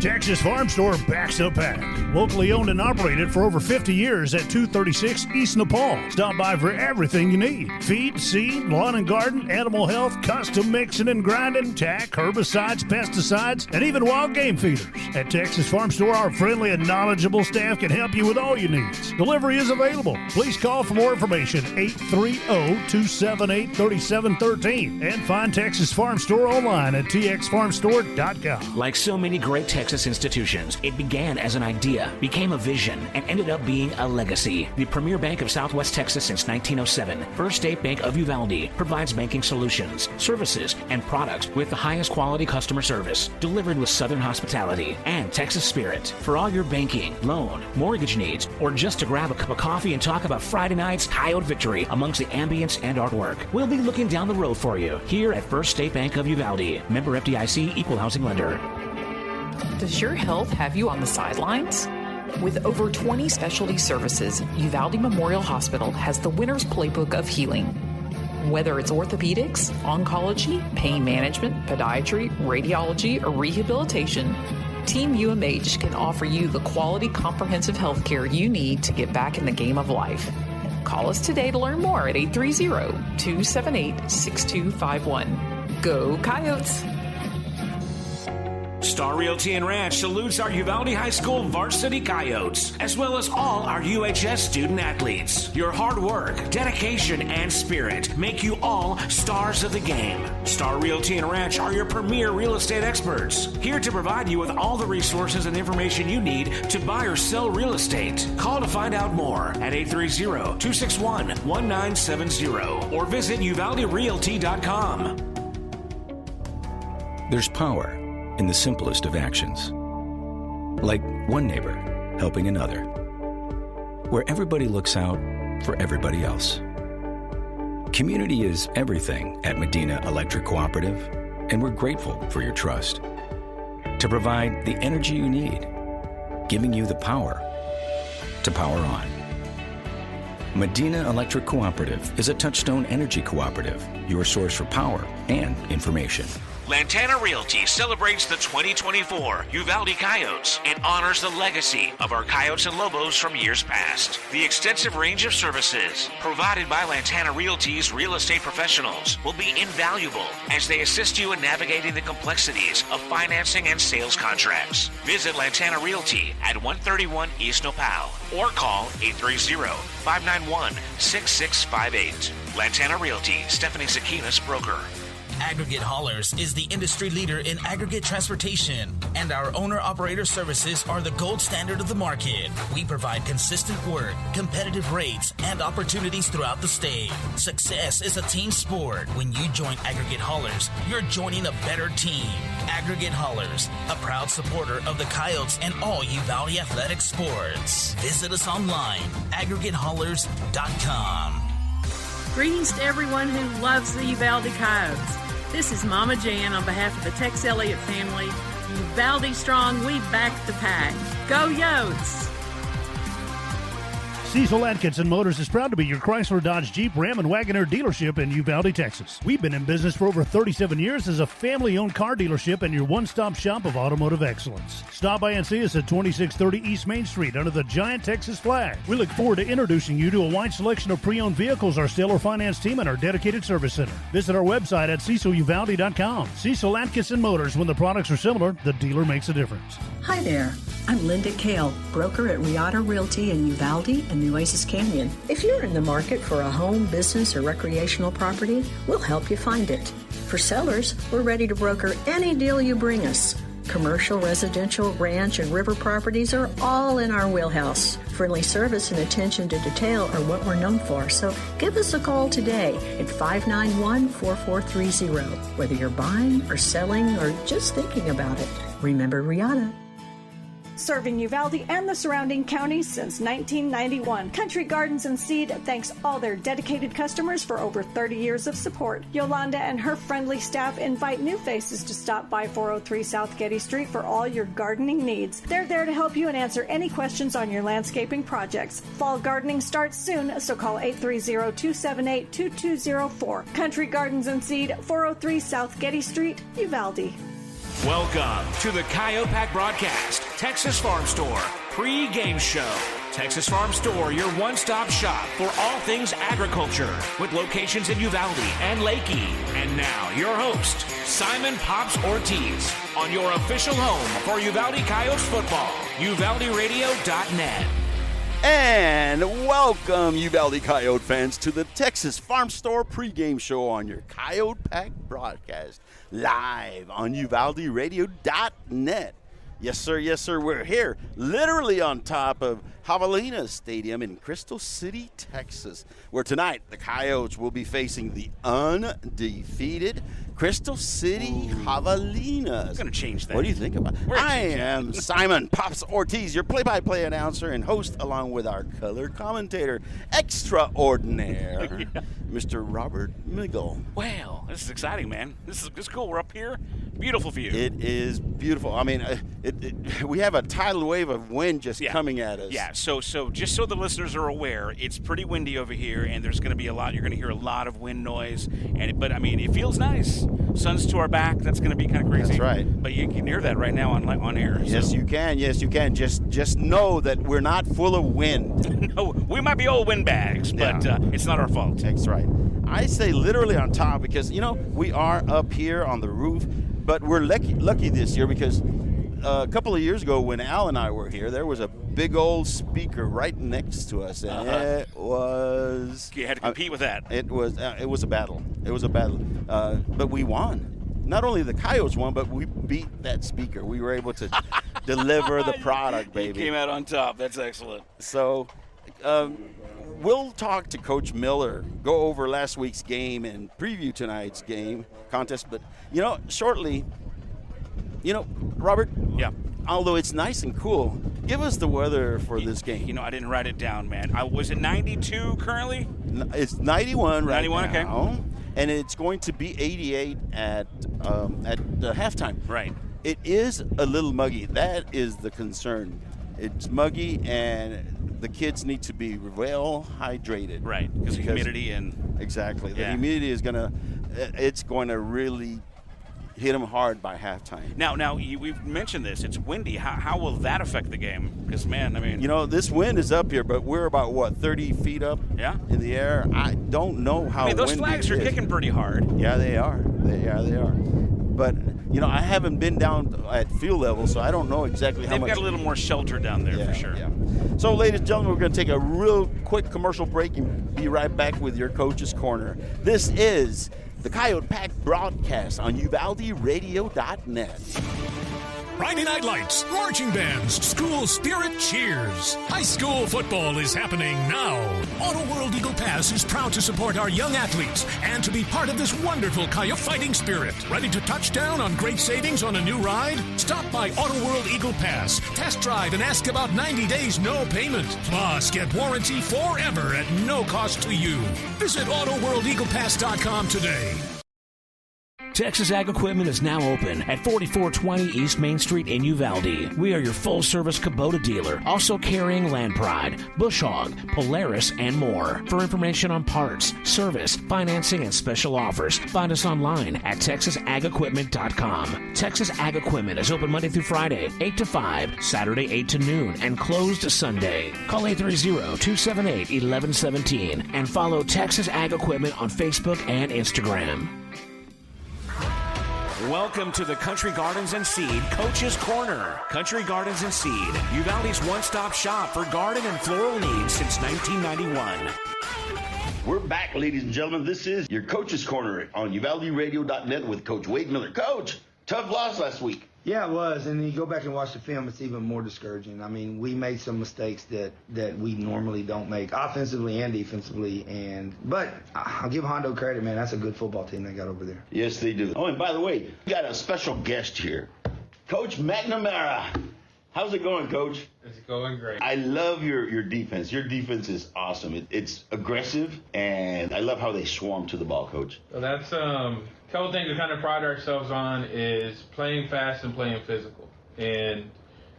Texas Farm Store backs a pack. Locally owned and operated for over 50 years at 236 East Nepal. Stop by for everything you need. Feed, seed, lawn and garden, animal health, custom mixing and grinding, tack, herbicides, pesticides, and even wild game feeders. At Texas Farm Store, our friendly and knowledgeable staff can help you with all your needs. Delivery is available. Please call for more information, 830-278-3713, and find Texas Farm Store online at txfarmstore.com. Like so many great Texas institutions, it began as an idea, became a vision, and ended up being a legacy. The premier bank of Southwest Texas since 1907, First State Bank of Uvalde, provides banking solutions, services, and products with the highest quality customer service, delivered with Southern hospitality and Texas spirit. For all your banking, loan, mortgage needs, or just to grab a cup of coffee and talk about Friday night's Coyote victory amongst the ambience and artwork, we'll be looking down the road for you here at First State Bank of Uvalde. Member FDIC, Equal Housing Lender. Does your health have you on the sidelines? With over 20 specialty services, Uvalde Memorial Hospital has the winner's playbook of healing. Whether it's orthopedics, oncology, pain management, podiatry, radiology, or rehabilitation, Team UMH can offer you the quality, comprehensive health care you need to get back in the game of life. Call us today to learn more at 830-278-6251. Go Coyotes! Star Realty and Ranch salutes our Uvalde High School varsity Coyotes, as well as all our UHS student athletes. Your hard work, dedication, and spirit make you all stars of the game. Star Realty and Ranch are your premier real estate experts, here to provide you with all the resources and information you need to buy or sell real estate. Call to find out more at 830-261-1970 or visit uvalderealty.com. There's power in the simplest of actions. Like one neighbor helping another, where everybody looks out for everybody else. Community is everything at Medina Electric Cooperative, and we're grateful for your trust. To provide the energy you need, giving you the power to power on. Medina Electric Cooperative is a Touchstone Energy Cooperative, your source for power and information. Lantana Realty celebrates the 2024 Uvalde Coyotes and honors the legacy of our Coyotes and Lobos from years past. The extensive range of services provided by Lantana Realty's real estate professionals will be invaluable as they assist you in navigating the complexities of financing and sales contracts. Visit Lantana Realty at 131 East Nopal or call 830-591-6658. Lantana Realty, Stephanie Zakinas, broker. Aggregate Haulers is the industry leader in aggregate transportation, and our owner-operator services are the gold standard of the market. We provide consistent work, competitive rates, and opportunities throughout the state. Success is a team sport. When you join Aggregate Haulers, you're joining a better team. Aggregate Haulers, a proud supporter of the Coyotes and all Uvalde athletic sports. Visit us online, aggregatehaulers.com. Greetings to everyone who loves the Uvalde Coyotes. This is Mama Jan on behalf of the Tex Elliott family. Uvalde strong, we back the pack. Go Yotes! Cecil Atkinson Motors is proud to be your Chrysler, Dodge, Jeep, Ram, and Wagoneer dealership in Uvalde, Texas. We've been in business for over 37 years as a family-owned car dealership and your one-stop shop of automotive excellence. Stop by and see us at 2630 East Main Street under the giant Texas flag. We look forward to introducing you to a wide selection of pre-owned vehicles, our stellar finance team, and our dedicated service center. Visit our website at ceciluvalde.com. Cecil Atkinson Motors, when the products are similar, the dealer makes a difference. Hi there. I'm Linda Kale, broker at Riata Realty in Uvalde and Nueces Canyon. If you're in the market for a home, business, or recreational property, we'll help you find it. For sellers, we're ready to broker any deal you bring us. Commercial, residential, ranch, and river properties are all in our wheelhouse. Friendly service and attention to detail are what we're known for, so give us a call today at 591-4430. Whether you're buying or selling or just thinking about it, remember Riata. Serving Uvalde and the surrounding counties since 1991. Country Gardens and Seed thanks all their dedicated customers for over 30 years of support. Yolanda and her friendly staff invite new faces to stop by 403 South Getty Street for all your gardening needs. They're there to help you and answer any questions on your landscaping projects. Fall gardening starts soon, so call 830-278-2204. Country Gardens and Seed, 403 South Getty Street, Uvalde. Welcome to the Coyote Pack Broadcast, Texas Farm Store pre-game show. Texas Farm Store, your one-stop shop for all things agriculture, with locations in Uvalde and Lakey. And now, your host, Simon Pops Ortiz, on your official home for Uvalde Coyotes football, UvaldeRadio.net. And welcome, Uvalde Coyote fans, to the Texas Farm Store pregame show on your Coyote Pack broadcast, live on UvaldeRadio.net. Yes, sir, we're here, literally on top of Javelinas Stadium in Crystal City, Texas, where tonight the Coyotes will be facing the undefeated Crystal City Javelinas. I'm going to change that. What do you think about it? I am Simon Pops Ortiz, your play-by-play announcer and host, along with our color commentator extraordinaire, Mr. Robert Miggle. Wow, this is exciting, man. This is cool. We're up here. Beautiful view. It is beautiful. I mean, we have a tidal wave of wind just coming at us. Yeah, so just so the listeners are aware, it's pretty windy over here, and there's going to be you're going to hear a lot of wind noise. But, I mean, it feels nice. Sun's to our back. That's going to be kind of crazy. That's right. But you can hear that right now on air. Yes, you can. Yes, you can. Just know that we're not full of wind. No, we might be old windbags, but it's not our fault. That's right. I say literally on top because, we are up here on the roof, but we're lucky this year because a couple of years ago when Al and I were here, there was a big old speaker right next to us, and it was... You had to compete with that. It was a battle. It was a battle. But we won. Not only the Coyotes won, but we beat that speaker. We were able to deliver the product, baby. You came out on top. That's excellent. So we'll talk to Coach Miller, go over last week's game and preview tonight's game contest. But, shortly, Robert? Yeah. Although it's nice and cool, give us the weather for this game. I didn't write it down, man. Was it 92 currently? It's 91 right 91, now. Okay. And it's going to be 88 at halftime. Right. It is a little muggy. That is the concern. It's muggy, and the kids need to be well hydrated. Right, because the humidity and... Exactly. The humidity is it's going to really hit them hard by halftime. Now we've mentioned this. It's windy. How will that affect the game? Because, man, I mean... this wind is up here, but we're about, 30 feet up in the air? I don't know how windy those flags are kicking pretty hard. Yeah, they are. They are. But, I haven't been down at field level, so I don't know exactly how much. They've got a little more shelter down there for sure. Yeah. So, ladies and gentlemen, we're going to take a real quick commercial break and be right back with your Coach's Corner. This is the Coyote Pack broadcast on UvaldeRadio.net. Friday Night Lights, marching bands, school spirit cheers. High school football is happening now. Auto World Eagle Pass is proud to support our young athletes and to be part of this wonderful Coyote fighting spirit. Ready to touch down on great savings on a new ride? Stop by Auto World Eagle Pass, test drive, and ask about 90 days no payment. Plus, get warranty forever at no cost to you. Visit AutoWorldEaglePass.com today. Texas Ag Equipment is now open at 4420 East Main Street in Uvalde. We are your full-service Kubota dealer, also carrying Land Pride, Bush Hog, Polaris, and more. For information on parts, service, financing, and special offers, find us online at TexasAgEquipment.com. Texas Ag Equipment is open Monday through Friday, 8 to 5, Saturday 8 to noon, and closed Sunday. Call 830-278-1117 and follow Texas Ag Equipment on Facebook and Instagram. Welcome to the Country Gardens and Seed Coach's Corner. Country Gardens and Seed, Uvalde's one-stop shop for garden and floral needs since 1991. We're back, ladies and gentlemen. This is your Coach's Corner on UvaldeRadio.net with Coach Wade Miller. Coach, tough loss last week. Yeah, it was, and you go back and watch the film, it's even more discouraging. I mean, we made some mistakes that we normally don't make, offensively and defensively, but I'll give Hondo credit, man. That's a good football team they got over there. Yes, they do. Oh, and by the way, we got a special guest here, Coach McNamara. How's it going, Coach? It's going great. I love your defense. Your defense is awesome. It's aggressive, and I love how they swarm to the ball, Coach. So that's a couple things we kind of pride ourselves on is playing fast and playing physical. And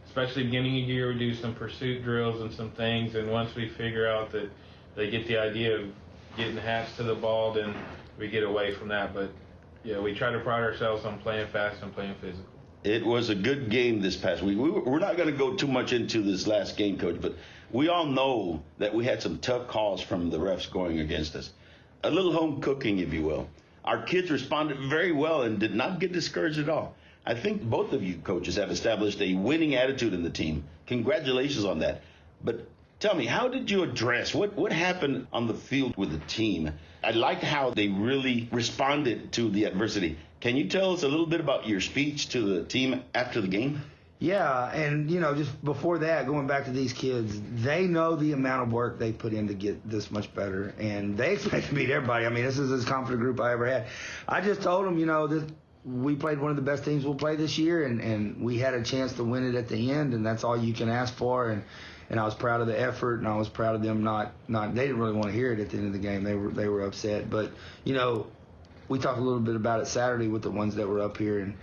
especially beginning of year, we do some pursuit drills and some things. And once we figure out that they get the idea of getting hats to the ball, then we get away from that. But, yeah, we try to pride ourselves on playing fast and playing physical. It was a good game this past week. We're not going to go too much into this last game, Coach, but we all know that we had some tough calls from the refs going against us. A little home cooking, if you will. Our kids responded very well and did not get discouraged at all. I think both of you coaches have established a winning attitude in the team. Congratulations on that. But tell me, how did you address what happened on the field with the team? I liked how they really responded to the adversity. Can you tell us a little bit about your speech to the team after the game? Yeah, and, just before that, going back to these kids, they know the amount of work they put in to get this much better, and they expect to beat everybody. I mean, this is as confident group I ever had. I just told them, we played one of the best teams we'll play this year, and we had a chance to win it at the end, and that's all you can ask for. And I was proud of the effort, and I was proud of them not they didn't really want to hear it at the end of the game. They were upset. But, we talked a little bit about it Saturday with the ones that were up here, and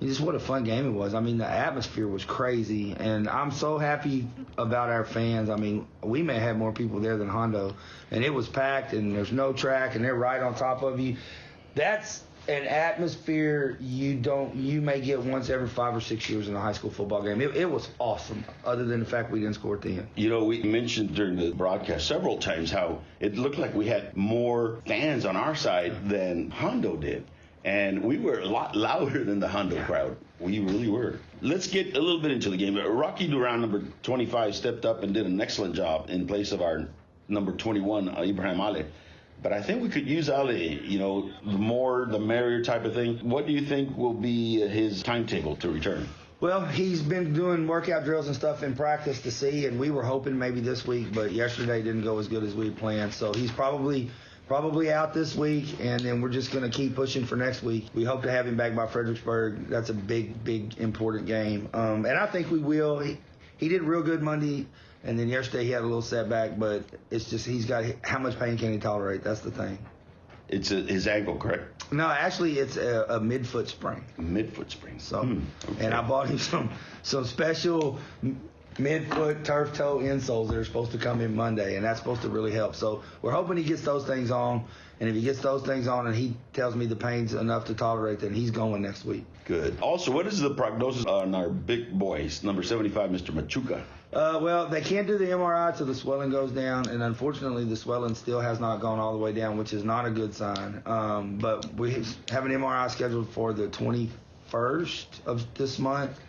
just what a fun game it was. I mean, the atmosphere was crazy, and I'm so happy about our fans. I mean, we may have more people there than Hondo, and it was packed, and there's no track, and they're right on top of you. That's an atmosphere you may get once every 5 or 6 years in a high school football game. It was awesome, other than the fact we didn't score at the end. We mentioned during the broadcast several times how it looked like we had more fans on our side than Hondo did. And we were a lot louder than the Hondo crowd. We really were. Let's get a little bit into the game. Rocky Duran, number 25, stepped up and did an excellent job in place of our number 21, Ibrahim Ali. But I think we could use Ali, the more, the merrier type of thing. What do you think will be his timetable to return? Well, he's been doing workout drills and stuff in practice to see, and we were hoping maybe this week, but yesterday didn't go as good as we planned. So he's probably out this week, and then we're just going to keep pushing for next week. We hope to have him back by Fredericksburg. That's a big, important game. And I think we will. He did real good Monday. And then yesterday he had a little setback, but it's just how much pain can he tolerate? That's the thing. It's his ankle, correct? No, actually it's a midfoot sprain. Midfoot sprain. So, okay. And I bought him some special midfoot turf toe insoles that are supposed to come in Monday, and that's supposed to really help. So we're hoping he gets those things on, and if he gets those things on and he tells me the pain's enough to tolerate, then he's going next week. Good. Also, what is the prognosis on our big boys, number 75, Mr. Machuca? Well, they can't do the MRI till the swelling goes down, and unfortunately the swelling still has not gone all the way down, which is not a good sign. But we have an MRI scheduled for the 21st of this month.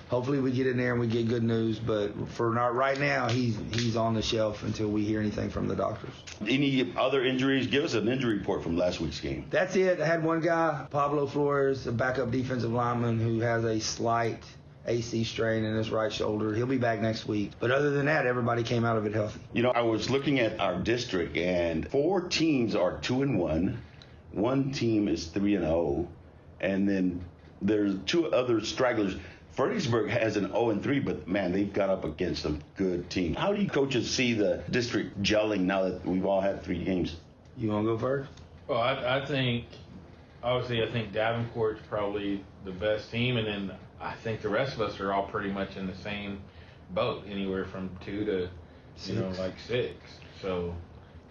Hopefully we get in there and we get good news, but for not right now, he's on the shelf until we hear anything from the doctors. Any other injuries? Give us an injury report from last week's game. That's it. I had one guy, Pablo Flores, a backup defensive lineman, who has a slight AC strain in his right shoulder. He'll be back next week. But other than that, everybody came out of it healthy. I was looking at our district, and 4 teams are 2-1. 1 team is 3-0. And then there's 2 other stragglers. Fredericksburg has an 0-3, but, man, they've got up against some good teams. How do you coaches see the district gelling now that we've all had 3 games? You want to go first? Well, I think Davenport's probably the best team, and then I think the rest of us are all pretty much in the same boat, anywhere from 2 to, 6. So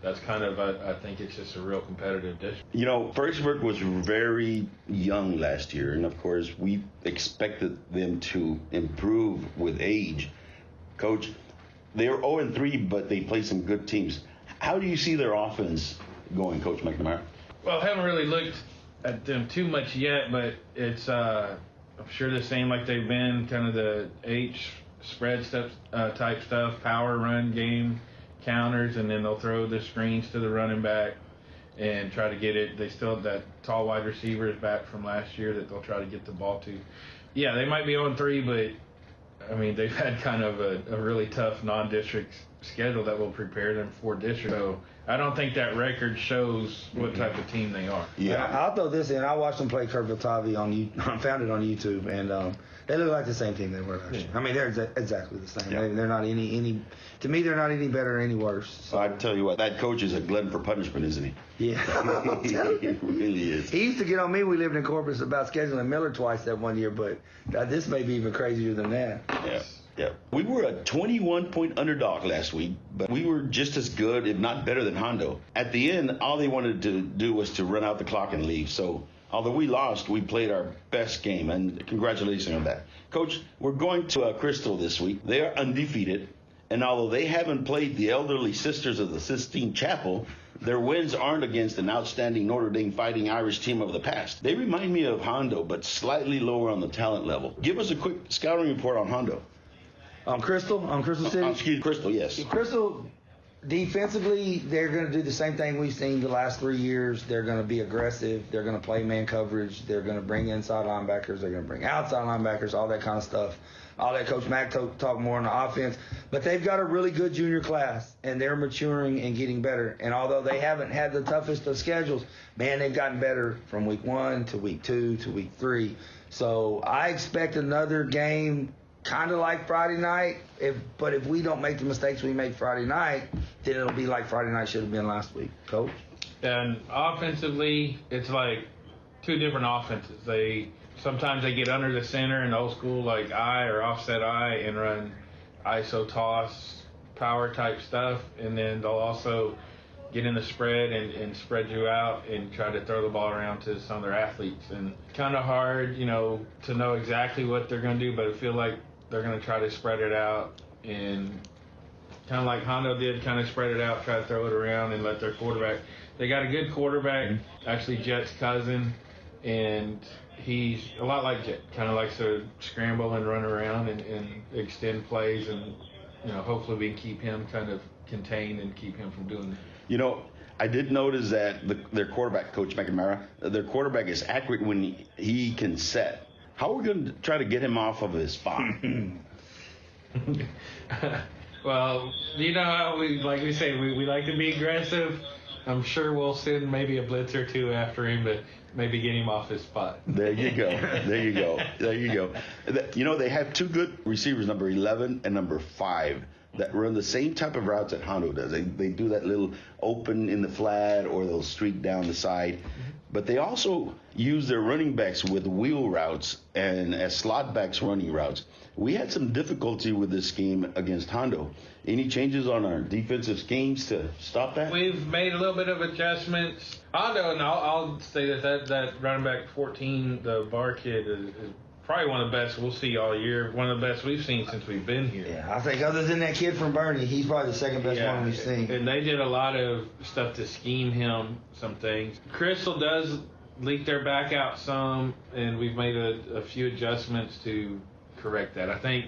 that's kind of, I think it's just a real competitive district. Fredericksburg was very young last year, and of course we expected them to improve with age. Coach, they are 0-3, but they play some good teams. How do you see their offense going, Coach McNamara? Well, I haven't really looked at them too much yet, but it's I'm sure the same like they've been, kind of the H spread stuff, type stuff, power run game, counters, and then they'll throw the screens to the running back and try to get it. They still have that tall wide receiver is back from last year that they'll try to get the ball to. Yeah, they might be on 3, but I mean, they've had kind of a really tough non-district schedule that will prepare them for district. So I don't think that record shows what type of team they are. Yeah, I'll throw this in. I watched them play Kerrville Tavi I found it on YouTube, and they look like the same team they were last year. I mean, they're exactly the same. Yeah. They're not any. To me, they're not any better or any worse. So. I tell you what, that coach is a glutton for punishment, isn't he? Yeah, he really is. He used to get on me. We lived in Corpus about scheduling Miller twice that one year, but this may be even crazier than that. Yeah. We were a 21-point underdog last week, but we were just as good, if not better, than Hondo. At the end, all they wanted to do was to run out the clock and leave. So Although we lost, we played our best game, and congratulations on that. Coach, we're going to Crystal this week. They are undefeated, and although they haven't played the elderly sisters of the Sistine Chapel, their wins aren't against an outstanding Notre Dame Fighting Irish team of the past. They remind me of Hondo, but slightly lower on the talent level. Give us a quick scouting report on Hondo. Crystal City? Excuse Crystal, yes. Crystal, defensively, they're going to do the same thing we've seen the last 3 years. They're going to be aggressive. They're going to play man coverage. They're going to bring inside linebackers. They're going to bring outside linebackers, all that kind of stuff. I'll let Coach Mack talk more on the offense. But they've got a really good junior class, and they're maturing and getting better. And although they haven't had the toughest of schedules, man, they've gotten better from week 1 to week 2 to week 3. So I expect another game kind of like Friday night. But if we don't make the mistakes we made Friday night, then it'll be like Friday night should have been last week. Coach? And offensively, it's like two different offenses. Sometimes they get under the center in old school like I or offset I and run ISO toss power type stuff, and then they'll also get in the spread and spread you out and try to throw the ball around to some of their athletes. And kind of hard, to know exactly what they're going to do, but I feel like they're going to try to spread it out and kind of like Hondo did, kind of spread it out, try to throw it around and let their quarterback. They got a good quarterback, actually Jet's cousin, and he's a lot like Jet, kind of likes to scramble and run around and extend plays, and hopefully we can keep him kind of contained and keep him from doing that. I did notice that their quarterback, Coach McNamara, their quarterback is accurate when he can set. How are we going to try to get him off of his spot? Well, how we like to be aggressive. I'm sure we'll send maybe a blitz or two after him to maybe get him off his spot. There you go. They have two good receivers, number 11 and number 5, that run the same type of routes that Hondo does. They do that little open in the flat, or they'll streak down the side. But they also use their running backs with wheel routes and as slot backs running routes. We had some difficulty with this game against Hondo. Any changes on our defensive schemes to stop that? We've made a little bit of adjustments. Hondo, and I'll say that running back 14, the Bar kid, is probably one of the best we'll see all year. One of the best we've seen since we've been here. Yeah, I think other than that kid from Bernie, he's probably the second best one we've seen. And they did a lot of stuff to scheme him some things. Crystal does leak their back out some, and we've made a few adjustments to correct that. I think,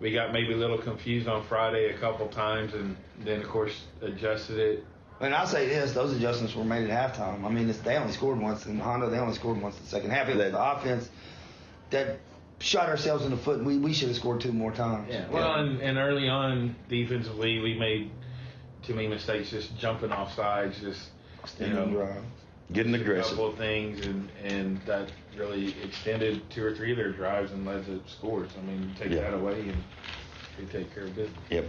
we got maybe a little confused on Friday a couple times, and then, of course, adjusted it. And I'll say this, those adjustments were made at halftime. I mean, they only scored once, and Honda, they only scored once in the second half. It was the offense that shot ourselves in the foot, and we should have scored 2 more times. Yeah, well, and early on, defensively, we made too many mistakes just jumping off sides, getting aggressive. A couple of things, and that really extended 2 or 3 of their drives and led to scores. I mean, take that away and we take care of business. Yep.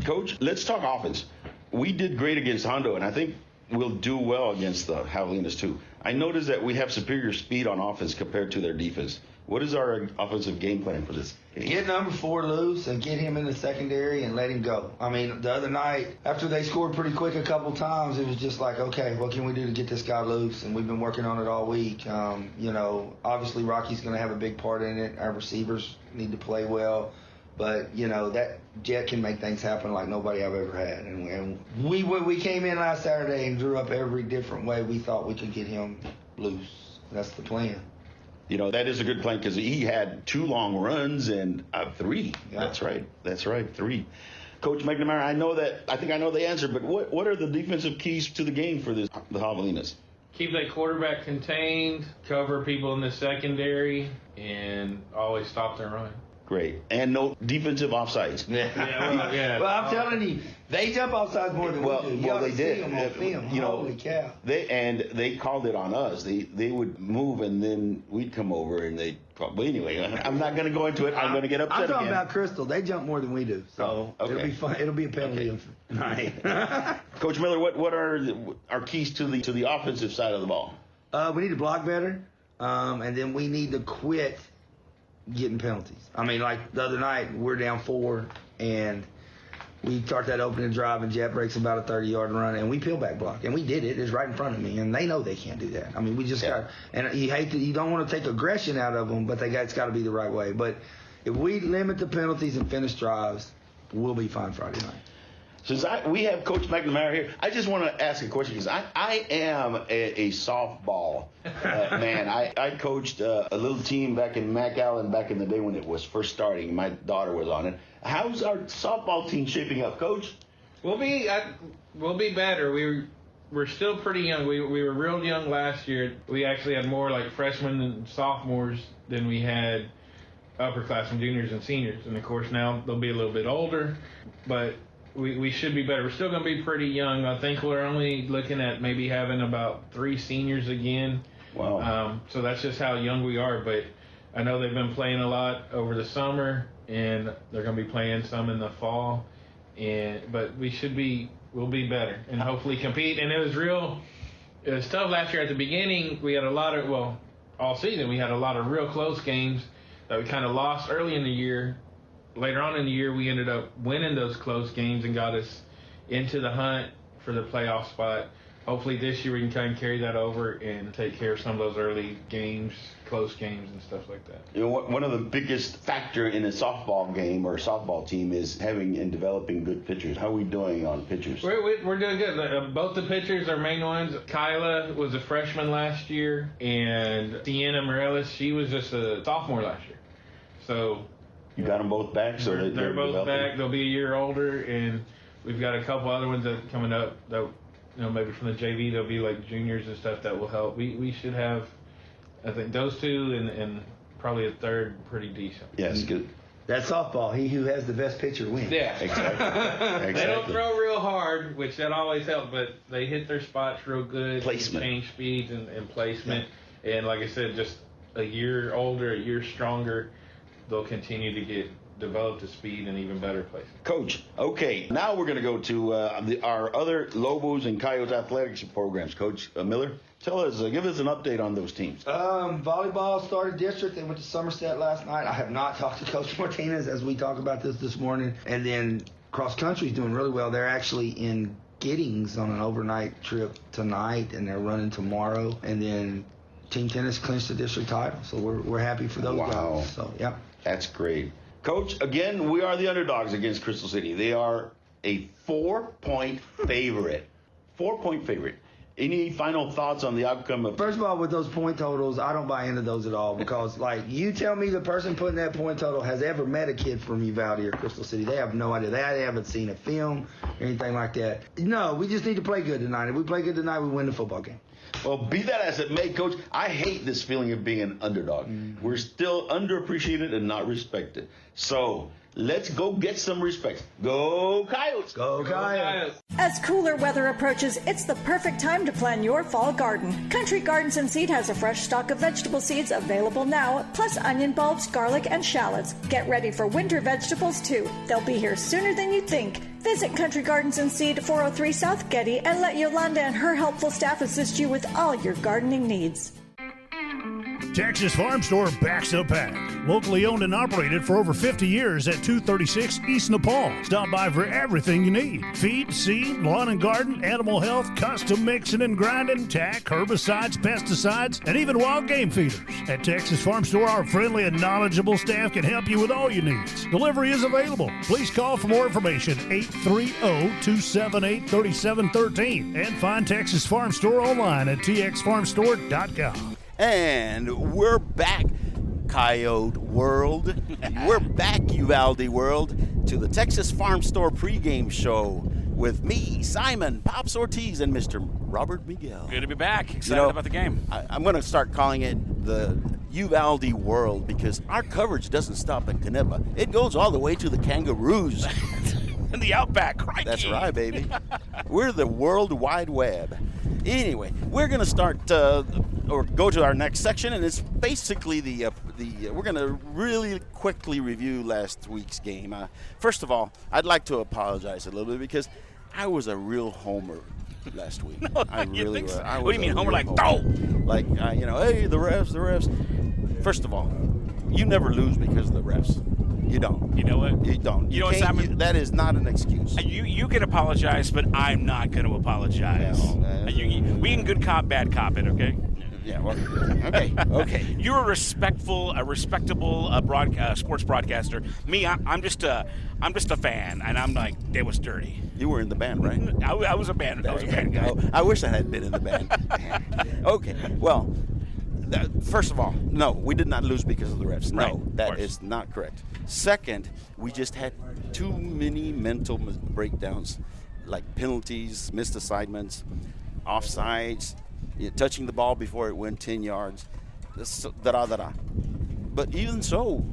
Coach, let's talk offense. We did great against Hondo, and I think we'll do well against the Javelinas too. I noticed that we have superior speed on offense compared to their defense. What is our offensive game plan for this? Get number 4 loose and get him in the secondary and let him go. I mean, the other night, after they scored pretty quick a couple times, it was just like, okay, what can we do to get this guy loose? And we've been working on it all week. Obviously Rocky's going to have a big part in it. Our receivers need to play well. But, that Jet can make things happen like nobody I've ever had. And we came in last Saturday and drew up every different way we thought we could get him loose. That's the plan. That is a good plan because he had 2 long runs and 3. Yeah. That's right, 3. Coach McNamara, I think I know the answer, but what are the defensive keys to the game for the Javelinas? Keep that quarterback contained, cover people in the secondary, and always stop their run. Great. And no defensive offsides. Yeah. Well, I'm telling you, they jump offsides more than we do. Well, they did. See them on film. Holy cow. They called it on us. They would move and then we'd come over and they. But anyway, I'm not going to go into it. I'm going to get upset again. I'm talking again. about Crystal. They jump more than we do. So okay. It'll be fun. It'll be a penalty night. Coach Miller, what are our keys to the offensive side of the ball? We need to block better, and then we need to quit getting penalties. I mean, like the other night, we're down 4, and we start that opening drive, and Jet breaks about a 30-yard run, and we peel back block, and we did it. It's right in front of me, and they know they can't do that. I mean, we just got, and you don't want to take aggression out of them, but it's got to be the right way. But if we limit the penalties and finish drives, we'll be fine Friday night. Since we have Coach McNamara here, I just want to ask a question because I am a softball man. I coached a little team back in McAllen back in the day when it was first starting. My daughter was on it. How's our softball team shaping up, Coach? We'll be better. We're still pretty young. We were real young last year. We actually had more like freshmen and sophomores than we had upperclassmen, juniors, and seniors. And of course now they'll be a little bit older, but we should be better. We're still going to be pretty young. I think we're only looking at maybe having about 3 seniors again. Wow. So that's just how young we are. But I know they've been playing a lot over the summer, and they're going to be playing some in the fall. But we'll be better and hopefully compete. And it was tough last year at the beginning. We had all season we had a lot of real close games that we kind of lost early in the year. Later on in the year, we ended up winning those close games and got us into the hunt for the playoff spot. Hopefully this year we can kind of carry that over and take care of some of those early games, close games and stuff like that. You know, one of the biggest factor in a softball game or softball team is having and developing good pitchers. How are we doing on pitchers? We're doing good. Both the pitchers are main ones. Kyla was a freshman last year, and Sienna Morales, she was just a sophomore last year. So you got them both back? So they're both back. They'll be a year older, and we've got a couple other ones that are coming up that, maybe from the JV, they'll be like juniors and stuff that will help. We should have, I think, those two and probably a third pretty decent. Yes, good. That's softball. He who has the best pitcher wins. Yeah. Exactly. They don't throw real hard, which that always helps, but they hit their spots real good. Placement. Change speeds and placement. Yeah. And like I said, just a year older, a year stronger, they'll continue to get developed to speed and even better placement. Coach, okay, now we're going to go to our other Lobos and Coyotes athletics programs. Coach Miller, give us an update on those teams. Volleyball started district. They went to Somerset last night. I have not talked to Coach Martinez as we talk about this morning. And then cross country is doing really well. They're actually in Giddings on an overnight trip tonight, and they're running tomorrow. And then team tennis clinched the district title, so we're happy for those guys. So yeah, that's great. Coach, again, we are the underdogs against Crystal City. They are a 4-point favorite. 4-point favorite. Any final thoughts on the outcome of... First of all, with those point totals, I don't buy into those at all because, you tell me the person putting that point total has ever met a kid from Uvalde or Crystal City. They have no idea. They haven't seen a film or anything like that. No, we just need to play good tonight. If we play good tonight, we win the football game. Well, be that as it may, Coach, I hate this feeling of being an underdog. We're still underappreciated and not respected. So let's go get some respect. Go Coyotes! Go Coyotes! As cooler weather approaches, it's the perfect time to plan your fall garden. Country Gardens and Seed has a fresh stock of vegetable seeds available now, plus onion bulbs, garlic, and shallots. Get ready for winter vegetables, too. They'll be here sooner than you think. Visit Country Gardens and Seed, 403 South Getty, and let Yolanda and her helpful staff assist you with all your gardening needs. Texas Farm Store backs up pack. Locally owned and operated for over 50 years at 236 East Nepal. Stop by for everything you need. Feed, seed, lawn and garden, animal health, custom mixing and grinding, tack, herbicides, pesticides, and even wild game feeders. At Texas Farm Store, our friendly and knowledgeable staff can help you with all your needs. Delivery is available. Please call for more information, 830-278-3713. And find Texas Farm Store online at txfarmstore.com. And we're back, Coyote World. We're back, Uvalde World, to the Texas Farm Store pregame show with me, Simon Pops Ortiz, and Mr. Robert Miguel. Good to be back. Excited about the game. I'm going to start calling it the Uvalde World because our coverage doesn't stop at Canepa. It goes all the way to the Kangaroos. In the Outback, crikey. That's right, baby. We're the World Wide Web. Anyway, we're going to start or go to our next section, and it's basically we're going to really quickly review last week's game. First of all, I'd like to apologize a little bit because I was a real homer last week. No, I really was. So? What do you mean homer? Like, Like, hey, the refs. First of all, you never lose because of the refs. You don't. You know what? You don't. You know what, Simon? That is not an excuse. You can apologize, but I'm not going to apologize. We can good cop, bad cop it, okay? Yeah, well, okay. You're a respectful, respectable sports broadcaster. Me, I'm just a fan, and I'm like, it was dirty. You were in the band, right? I was a band. I was a band guy. I wish I had been in the band. Okay, well, first of all, no, we did not lose because of the refs. No, Right, that is not correct. Second, we just had too many mental breakdowns, like penalties, missed assignments, offsides, touching the ball before it went 10 yards, But even so,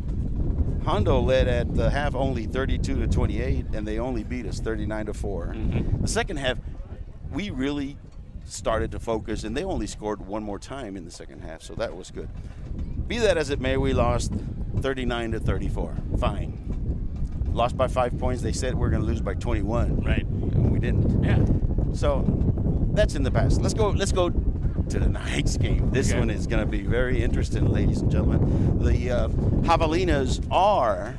Hondo led at the half only 32-28, and they only beat us 39-4. Mm-hmm. The second half, we really started to focus, and they only scored one more time in the second half, so that was good. Be that as it may, we lost 39-34. Fine. Lost by 5 points. They said we're going to lose by 21. Right. And we didn't. Yeah. So that's in the past. Let's go to tonight's game. This one is going to be very interesting, ladies and gentlemen. The Javelinas are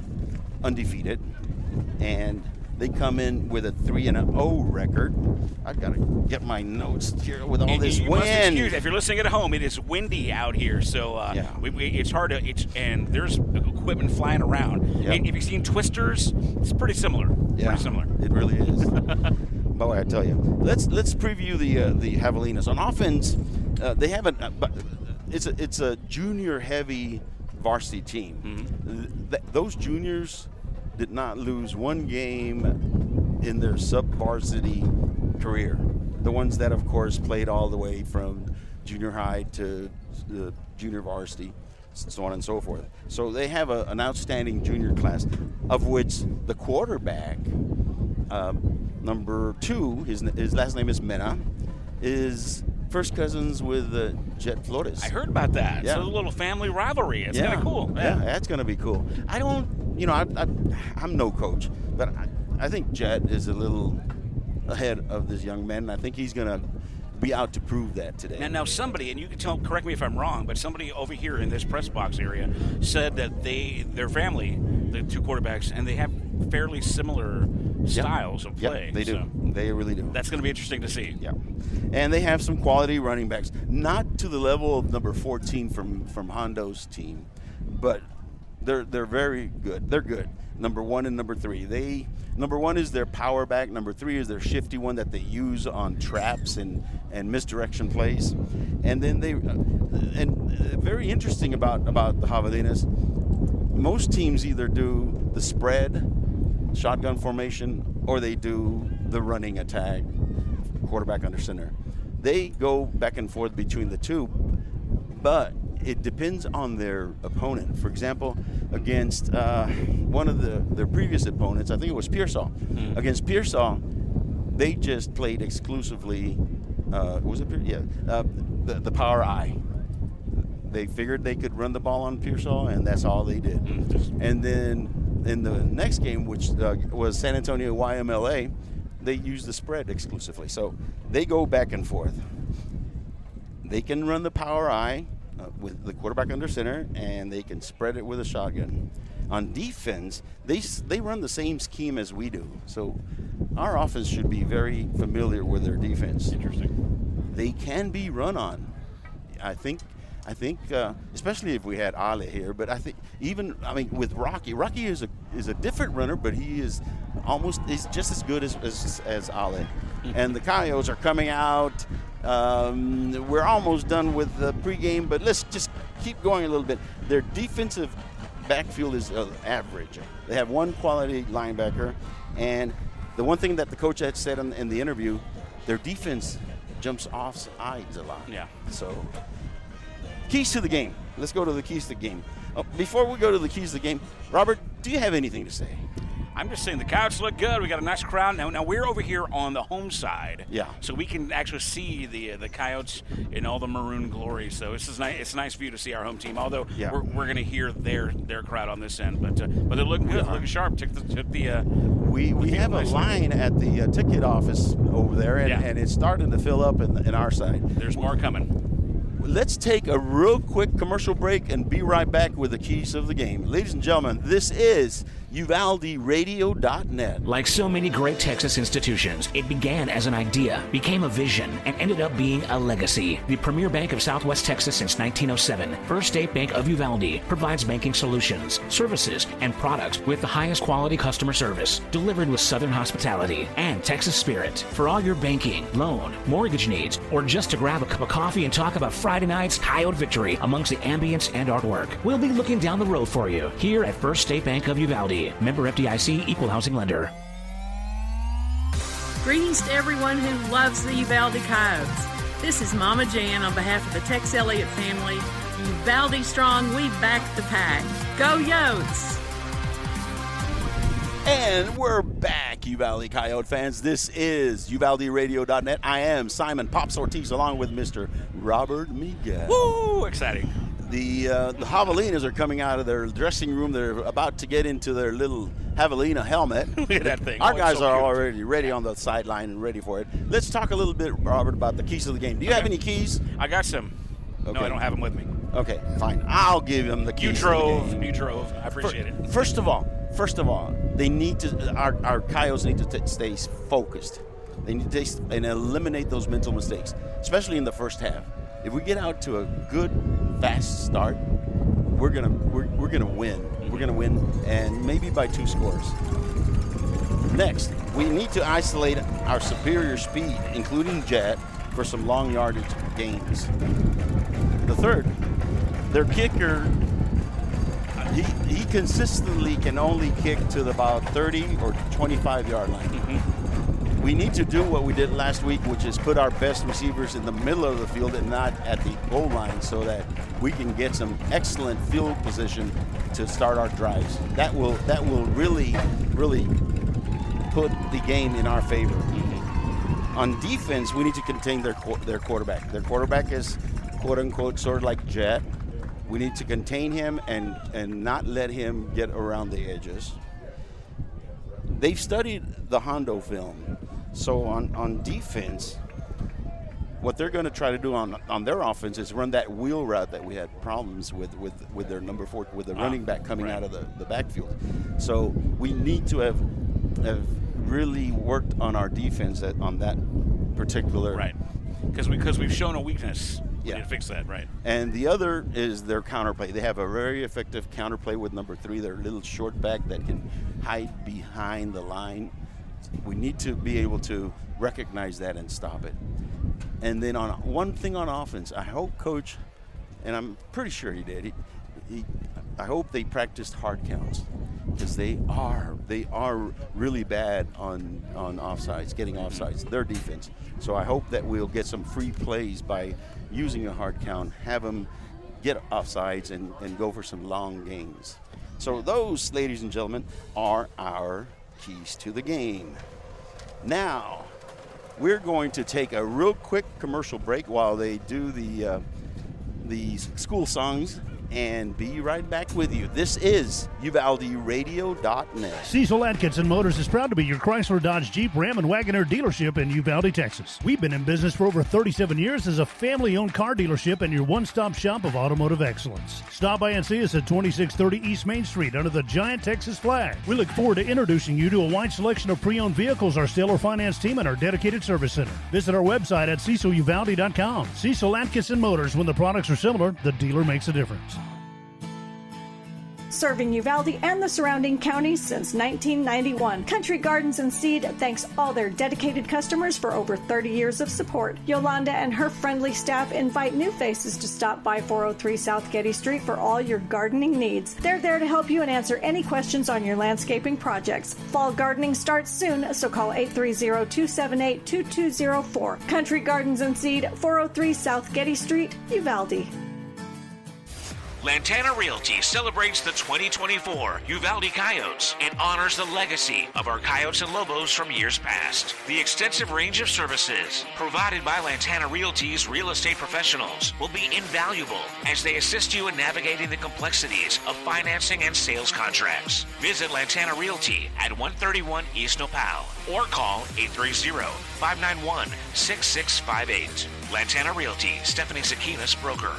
undefeated, and they come in with a 3-0 record. I've got to get my notes here with all this you wind. Must excuse, if you're listening at home, it is windy out here, so it's hard to. And there's equipment flying around. Yep. If you've seen Twisters, it's pretty similar. Yeah, Pretty similar. It really is. Boy, I tell you. Let's preview the Javelinas. On offense, they have it's a junior heavy varsity team. Mm-hmm. Those juniors did not lose one game in their sub-varsity career. The ones that, of course, played all the way from junior high to junior varsity, so on and so forth. So they have an outstanding junior class, of which the quarterback, number 2, his last name is Mena, is first cousins with Jet Flores. I heard about that. Yeah. So a little family rivalry. It's kind of cool. Yeah, that's going to be cool. I'm no coach, but I think Jet is a little ahead of this young man, and I think he's going to be out to prove that today. Now somebody, and you can correct me if I'm wrong, but somebody over here in this press box area said that their family, the two quarterbacks, and they have fairly similar styles of play. Yeah, they do. So They really do. that's going to be interesting to see. Yeah. And they have some quality running backs. Not to the level of number 14 from Hondo's team, but they're very good. They're good. Number 1 and number 3. Number 1 is their power back. Number 3 is their shifty one that they use on traps and misdirection plays. And then very interesting about the Javelinas, most teams either do the spread, shotgun formation, or they do the running attack, quarterback under center. They go back and forth between the two, but it depends on their opponent. For example, against one of their previous opponents, I think it was Pearsall. Mm-hmm. Against Pearsall, they just played exclusively, the power I. They figured they could run the ball on Pearsall, and that's all they did. Mm-hmm. And then in the next game, which was San Antonio YMLA, they used the spread exclusively. So they go back and forth. They can run the power I with the quarterback under center, and they can spread it with a shotgun. On defense, they run the same scheme as we do. So our offense should be very familiar with their defense. Interesting. They can be run on. I think, especially if we had Ale here, but I think with Rocky is a different runner, but he's just as good as Ale. And the Coyotes are coming out. We're almost done with the pregame, but let's just keep going a little bit. Their defensive backfield is average. They have one quality linebacker, and the one thing that the coach had said in the interview, their defense jumps off sides a lot. Yeah. So, keys to the game. Let's go to the keys to the game. Before we go to the keys to the game, Robert, do you have anything to say? I'm just saying the Coyotes look good. We got a nice crowd. Now we're over here on the home side. Yeah. So we can actually see the Coyotes in all the maroon glory. So this is nice. It's a nice view to see our home team. Although we're going to hear their crowd on this end, but they're looking good, looking sharp. We have a line at the ticket office over there, and it's starting to fill up in our side. There's more coming. let's take a real quick commercial break and be right back with the keys of the game. Ladies and gentlemen, this is UvaldeRadio.net. Like so many great Texas institutions, it began as an idea, became a vision, and ended up being a legacy. The premier bank of Southwest Texas since 1907, First State Bank of Uvalde, provides banking solutions, services, and products with the highest quality customer service, delivered with Southern hospitality and Texas spirit. For all your banking, loan, mortgage needs, or just to grab a cup of coffee and talk about Friday night's Coyote victory amongst the ambience and artwork, we'll be looking down the road for you here at First State Bank of Uvalde. Member FDIC, equal housing lender. Greetings to everyone who loves the Uvalde Coyotes. This is Mama Jan on behalf of the Tex Elliott family. Uvalde strong, we back the pack. Go Yotes! And we're back, Uvalde Coyote fans. This is UvaldeRadio.net. I am Simon Pops Ortiz along with Mr. Robert Miguel. Woo! Exciting. The Javelinas are coming out of their dressing room. They're about to get into their little Javelina helmet. Look at that thing. Our guys are already ready on the sideline and ready for it. Let's talk a little bit, Robert, about the keys of the game. Do you have any keys? I got some. Okay. No, I don't have them with me. Okay, fine. I'll give them the keys. You drove. I appreciate it. First of all, they need to. Our Coyotes need to stay focused. They need to and eliminate those mental mistakes, especially in the first half. If we get out to a good, fast start, we're gonna win. We're gonna win, and maybe by 2 scores. Next, we need to isolate our superior speed, including jet, for some long yardage gains. The third, their kicker, he consistently can only kick to about 30 or 25-yard line. Mm-hmm. We need to do what we did last week, which is put our best receivers in the middle of the field and not at the goal line, so that we can get some excellent field position to start our drives. That will really put the game in our favor. On defense, we need to contain their quarterback. Their quarterback is, quote unquote, sort of like Jet. We need to contain him and not let him get around the edges. They've studied the Hondo film. So on defense, what they're going to try to do on their offense is run that wheel route that we had problems with their number 4, with the running back coming out of the backfield. So we need to have really worked on our defense on that particular. Right. Because we've shown a weakness. We Yeah. need to fix that, right. And the other is their counterplay. They have a very effective counterplay with number 3, their little short back that can hide behind the line. We need to be able to recognize that and stop it. And then on one thing on offense, I hope Coach, and I'm pretty sure he did, I hope they practiced hard counts, because they are really bad on offsides, getting offsides, their defense. So I hope that we'll get some free plays by using a hard count, have them get offsides and go for some long gains. So those, ladies and gentlemen, are our keys to the game. Now, we're going to take a real quick commercial break while they do the school songs, and be right back with you. This is UvaldeRadio.net. Cecil Atkinson Motors is proud to be your Chrysler, Dodge, Jeep, Ram, and Wagoneer dealership in Uvalde, Texas. We've been in business for over 37 years as a family-owned car dealership and your one-stop shop of automotive excellence. Stop by and see us at 2630 East Main Street under the giant Texas flag. We look forward to introducing you to a wide selection of pre-owned vehicles, our stellar finance team, and our dedicated service center. Visit our website at CecilUvalde.com. Cecil Atkinson Motors, when the products are similar, the dealer makes a difference. Serving Uvalde and the surrounding counties since 1991. Country Gardens and Seed thanks all their dedicated customers for over 30 years of support. Yolanda and her friendly staff invite new faces to stop by 403 South Getty Street for all your gardening needs. They're there to help you and answer any questions on your landscaping projects. Fall gardening starts soon, so call 830-278-2204. Country Gardens and Seed, 403 South Getty Street, Uvalde. Lantana Realty celebrates the 2024 Uvalde Coyotes and honors the legacy of our Coyotes and Lobos from years past. The extensive range of services provided by Lantana Realty's real estate professionals will be invaluable as they assist you in navigating the complexities of financing and sales contracts. Visit Lantana Realty at 131 East Nopal or call 830-591-6658. Lantana Realty, Stephanie Zakinas, broker.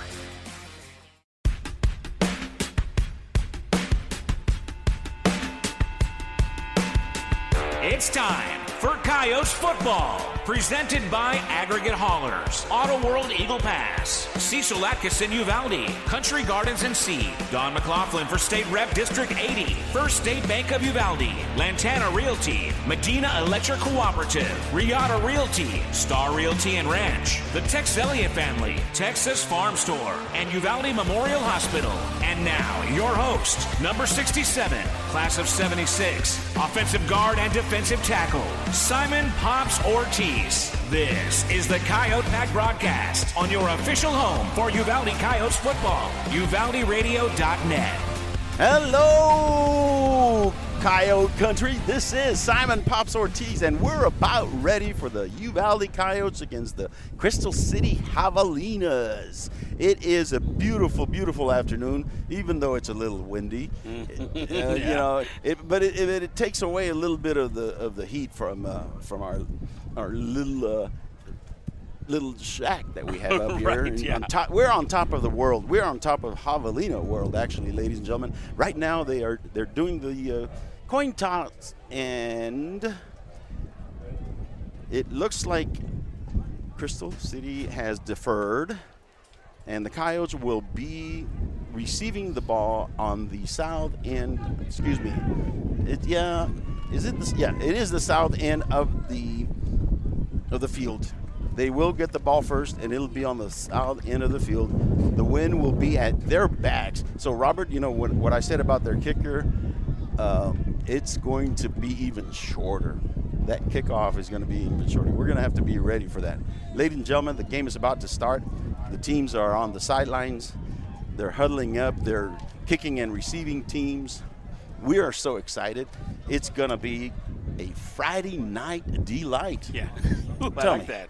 It's time for Coyotes football, presented by Aggregate Haulers, Auto World Eagle Pass, Cecil Atkinson Uvalde, Country Gardens and Seed, Don McLaughlin for State Rep District 80, First State Bank of Uvalde, Lantana Realty, Medina Electric Cooperative, Riata Realty, Star Realty and Ranch, the Tex Elliott family, Texas Farm Store, and Uvalde Memorial Hospital. And now, your host, number 67, class of 76, offensive guard and defensive tackle, Simon Pops Ortiz. This is the Coyote Pack broadcast on your official home for Uvalde Coyotes football, UvaldeRadio.net. Hello, Coyote Country. This is Simon Pops Ortiz, and we're about ready for the Uvalde Coyotes against the Crystal City Javelinas. It is a beautiful, beautiful afternoon, even though it's a little windy. Yeah. You know, but it takes away a little bit of the heat from our little shack that we have up here. Right, yeah. We're on top of the world. We're on top of Javelina world, actually, ladies and gentlemen. Right now, they're doing the coin toss, and it looks like Crystal City has deferred, and the Coyotes will be receiving the ball on the south end. Excuse me. It is the south end of the field. They will get the ball first, and it'll be on the south end of the field. The wind will be at their backs. So, Robert, you know what I said about their kicker, it's going to be even shorter. That kickoff is going to be even shorter. We're going to have to be ready for that. Ladies and gentlemen, the game is about to start. The teams are on the sidelines. They're huddling up. They're kicking and receiving teams. We are so excited. It's going to be a Friday night delight. Yeah. I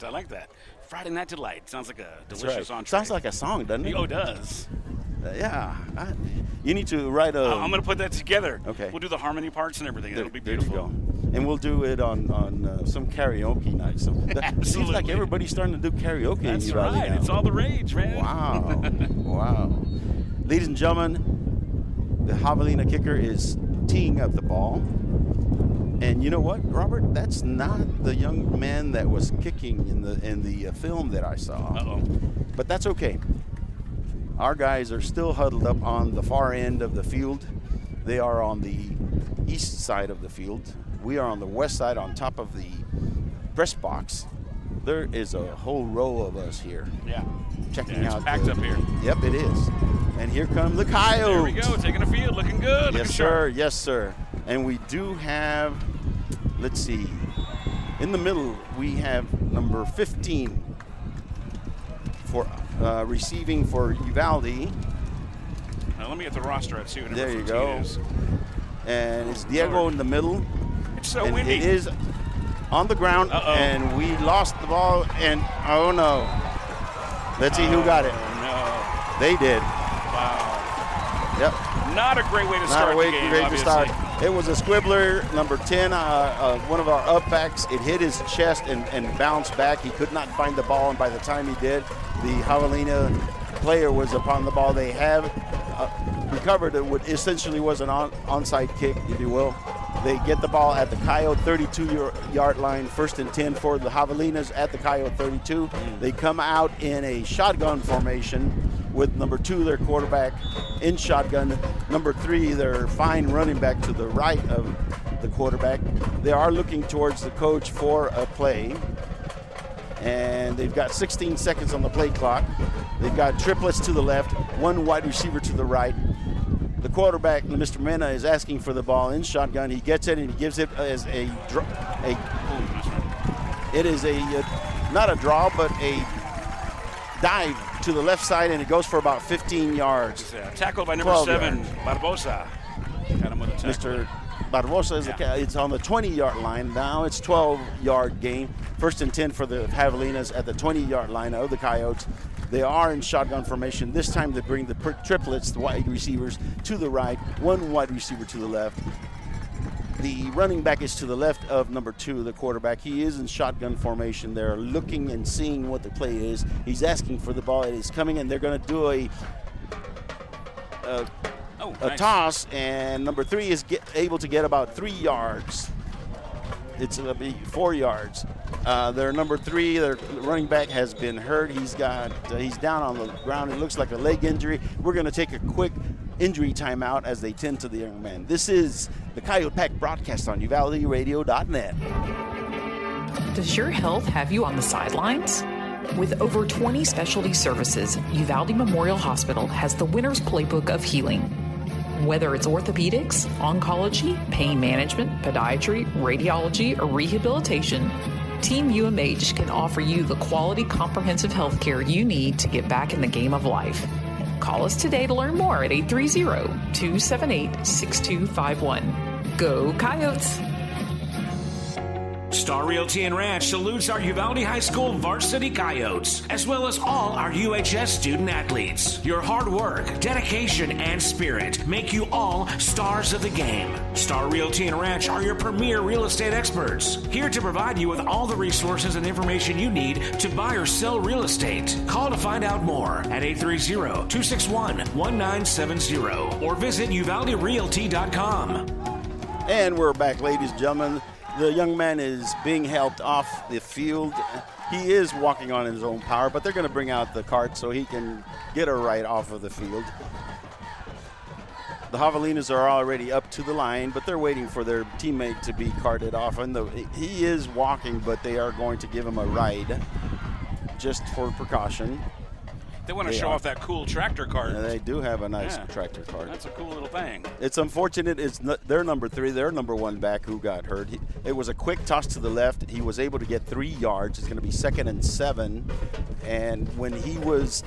like that. Friday Night Delight. Sounds like a delicious entree. Sounds like a song, doesn't it? Oh, it does. Yeah. You need to write a... I'm going to put that together. Okay. We'll do the harmony parts and everything. That'll be There beautiful. you go. And we'll do it on some karaoke night. It seems like everybody's starting to do karaoke in Uvalde right. now. It's all the rage, man. Wow. Wow. Ladies and gentlemen, the Javelina kicker is teeing up the ball. And you know what, Robert? That's not the young man that was kicking in the film that I saw. Uh-oh. But that's okay. Our guys are still huddled up on the far end of the field. They are on the east side of the field. We are on the west side on top of the press box. There is a whole row of us here. Yeah. Checking out. It's packed up here. Yep, it is. And here come the Coyotes. There we go, taking a field, looking good. Yes, sir. Yes, sir. And we do have, let's see, in the middle we have number 15 for receiving for Uvalde. Now let me get the roster out, see what There number you 15 go. is. And it's Diego in the middle. It's so and windy. It is on the ground, and we lost the ball, and oh no. Let's see who got it. No. They did. Wow. Yep. Not a great way to start the game, Great to obviously. start. It was a squibbler, number 10, one of our up backs. It hit his chest and bounced back. He could not find the ball, and by the time he did, the Javelina player was upon the ball. They have recovered it, what essentially was an onside kick, if you will. They get the ball at the Coyote 32-yard line, 1st and 10 for the Javelinas at the Coyote 32. They come out in a shotgun formation with number 2, their quarterback, in shotgun. Number 3, their fine running back to the right of the quarterback. They are looking towards the coach for a play. And they've got 16 seconds on the play clock. They've got triplets to the left, 1 wide receiver to the right. The quarterback, Mr. Mena, is asking for the ball in shotgun. He gets it and he gives it as it is not a draw, but a dive to the left side, and it goes for about 15 yards. Tackled by number 7, Barbosa. Got him with a tackle. Mr. Barbosa is it's on the 20-yard line. Now it's 12-yard gain. 1st and 10 for the Javelinas at the 20-yard line of the Coyotes. They are in shotgun formation. This time they bring the triplets, the wide receivers, to the right, one wide receiver to the left. The running back is to the left of number 2, the quarterback. He is in shotgun formation. They're looking and seeing what the play is. He's asking for the ball. It is coming, and they're going to do a toss, and number 3 is able to get about 3 yards. It's going to be 4 yards. Their number 3, their running back, has been hurt. He's down on the ground. It looks like a leg injury. We're going to take a quick injury timeout as they tend to the young man. This is the Coyote Pack broadcast on UvaldeRadio.net. Does your health have you on the sidelines? With over 20 specialty services, Uvalde Memorial Hospital has the winner's playbook of healing. Whether it's orthopedics, oncology, pain management, podiatry, radiology, or rehabilitation, Team UMH can offer you the quality, comprehensive health care you need to get back in the game of life. Call us today to learn more at 830-278-6251. Go Coyotes! Star Realty and Ranch salutes our Uvalde High School varsity Coyotes, as well as all our UHS student athletes. Your hard work, dedication, and spirit make you all stars of the game. Star Realty and Ranch are your premier real estate experts, here to provide you with all the resources and information you need to buy or sell real estate. Call to find out more at 830-261-1970 or visit uvalderealty.com. And we're back, ladies and gentlemen. The young man is being helped off the field. He is walking on his own power, but they're going to bring out the cart so he can get a ride off of the field. The Javelinas are already up to the line, but they're waiting for their teammate to be carted off. And he is walking, but they are going to give him a ride just for precaution. They want to show off that cool tractor cart. Yeah, they do have a nice tractor cart. That's a cool little thing. It's unfortunate. It's their number 3, their number 1 back who got hurt. It was a quick toss to the left. He was able to get 3 yards. It's going to be 2nd and 7. And when he was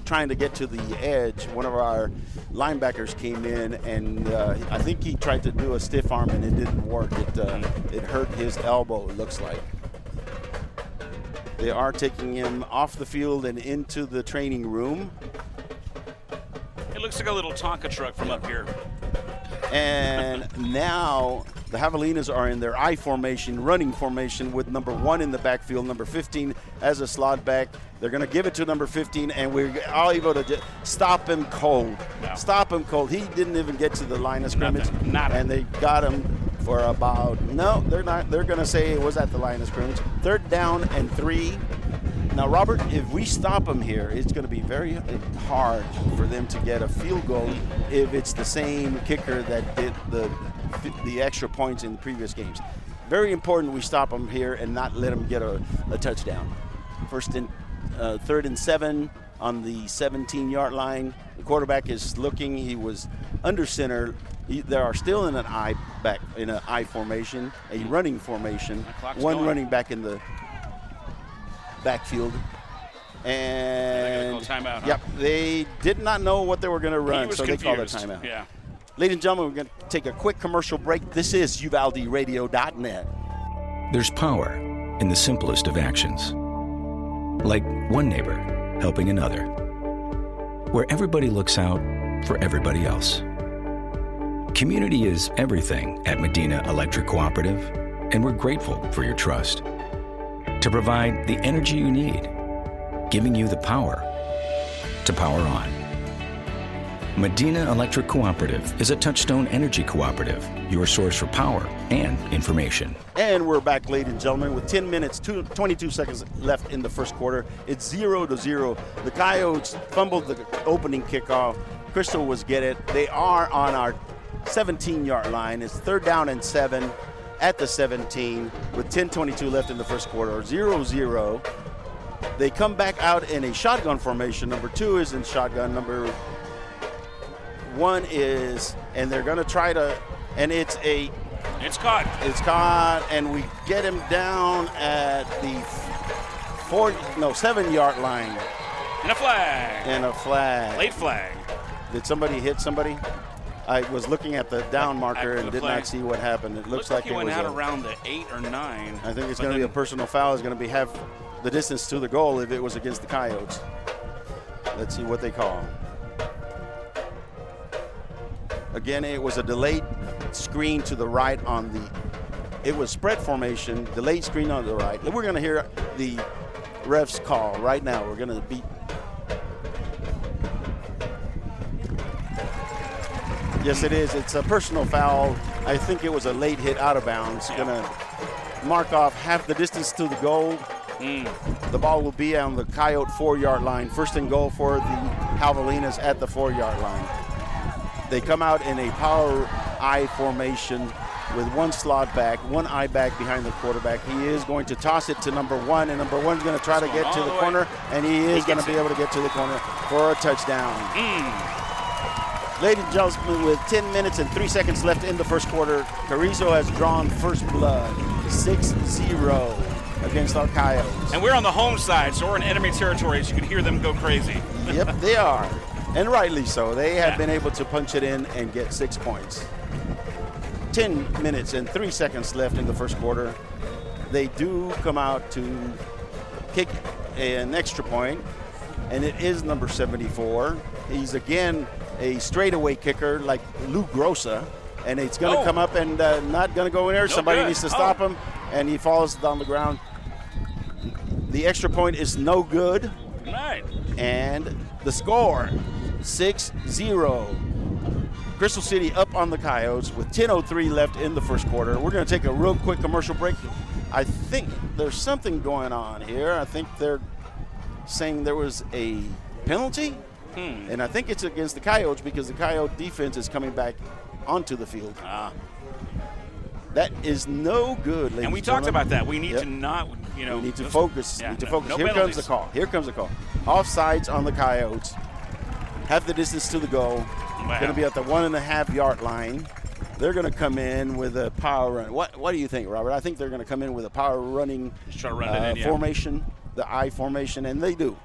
trying to get to the edge, one of our linebackers came in, and I think he tried to do a stiff arm, and it didn't work. It hurt his elbow, it looks like. They are taking him off the field and into the training room. It looks like a little Tonka truck from up here. And now the Javelinas are in their I formation, running formation, with number 1 in the backfield, number 15 as a slot back. They're going to give it to number 15, and we're all able to stop him cold. No. Stop him cold. He didn't even get to the line of scrimmage. Nothing. And they got him for about, no, they're not. They're going to say it was at the line of scrimmage. 3rd down and 3. Now, Robert, if we stop them here, it's going to be very hard for them to get a field goal if it's the same kicker that did the extra points in the previous games. Very important we stop them here and not let them get a touchdown. 3rd and 7 on the 17-yard line. The quarterback is looking. He was under center. They are still in an I formation, a running formation. One running back in the backfield. And timeout, yep, they did not know what they were going to run, so confused. They called a timeout. Yeah. Ladies and gentlemen, we're going to take a quick commercial break. This is UvaldeRadio.net. There's power in the simplest of actions. Like one neighbor helping another. Where everybody looks out for everybody else. Community is everything at Medina Electric Cooperative, and we're grateful for your trust. To provide the energy you need, giving you the power to power on. Medina Electric Cooperative is a Touchstone Energy Cooperative, your source for power and information. And we're back, ladies and gentlemen, with 10 minutes, 22 seconds left in the first quarter. It's 0-0. The Coyotes fumbled the opening kickoff. Crystal was get it. They are on our 17-yard line. It's 3rd down and 7 at the 17 with 10:22 left in the first quarter. 0-0. They come back out in a shotgun formation. Number 2 is in shotgun. Number 1 is, and they're going to try to, and it's caught. It's caught, and we get him down at the 7-yard line. And a flag. And a flag. Late flag. Did somebody hit somebody? I was looking at the down marker and did not see what happened. It looks like he it went was out around the 8 or 9. I think it's going to be a personal foul. It's going to be half the distance to the goal if it was against the Coyotes. Let's see what they call. Again, it was a delayed screen to the right on the. It was spread formation, delayed screen on the right. We're going to hear the refs call right now. We're going to beat. Yes, it is. It's a personal foul. I think it was a late hit out of bounds. Going to mark off half the distance to the goal. The ball will be on the Coyote 4-yard line. First and goal for the Javelinas at the 4-yard line. They come out in a power I formation with one slot back, one eye back behind the quarterback. He is going to toss it to number 1, and number 1 is going to try to get to the corner, and he is going to be able to get to the corner for a touchdown. Ladies and gentlemen, with 10 minutes and 3 seconds left in the first quarter, Carrizo has drawn first blood, 6-0 against our Coyotes. And we're on the home side, so we're in enemy territory, so you can hear them go crazy. Yep, they are. And rightly so. They have been able to punch it in and get 6 points. 10 minutes and 3 seconds left in the first quarter. They do come out to kick an extra point, and it is number 74. He's again a straightaway kicker like Lou Grossa, and it's going to come up and not going to go in there. Somebody needs to stop him, and he falls down the ground. The extra point is no good. Right. And the score, 6-0. Crystal City up on the Coyotes with 10:03 left in the first quarter. We're going to take a real quick commercial break. I think there's something going on here. I think they're saying there was a penalty. And I think it's against the Coyotes because the Coyote defense is coming back onto the field. That is no good, ladies and we and talked gentlemen. about that. We need to not, we need to focus. Yeah, No Here comes the call. Here comes the call. Offsides on the Coyotes. Half the distance to the goal. Wow. Going to be at the 1.5-yard line. They're going to come in with a power run. What do you think, Robert? I think they're going to come in with a power running formation, the I formation, and they do.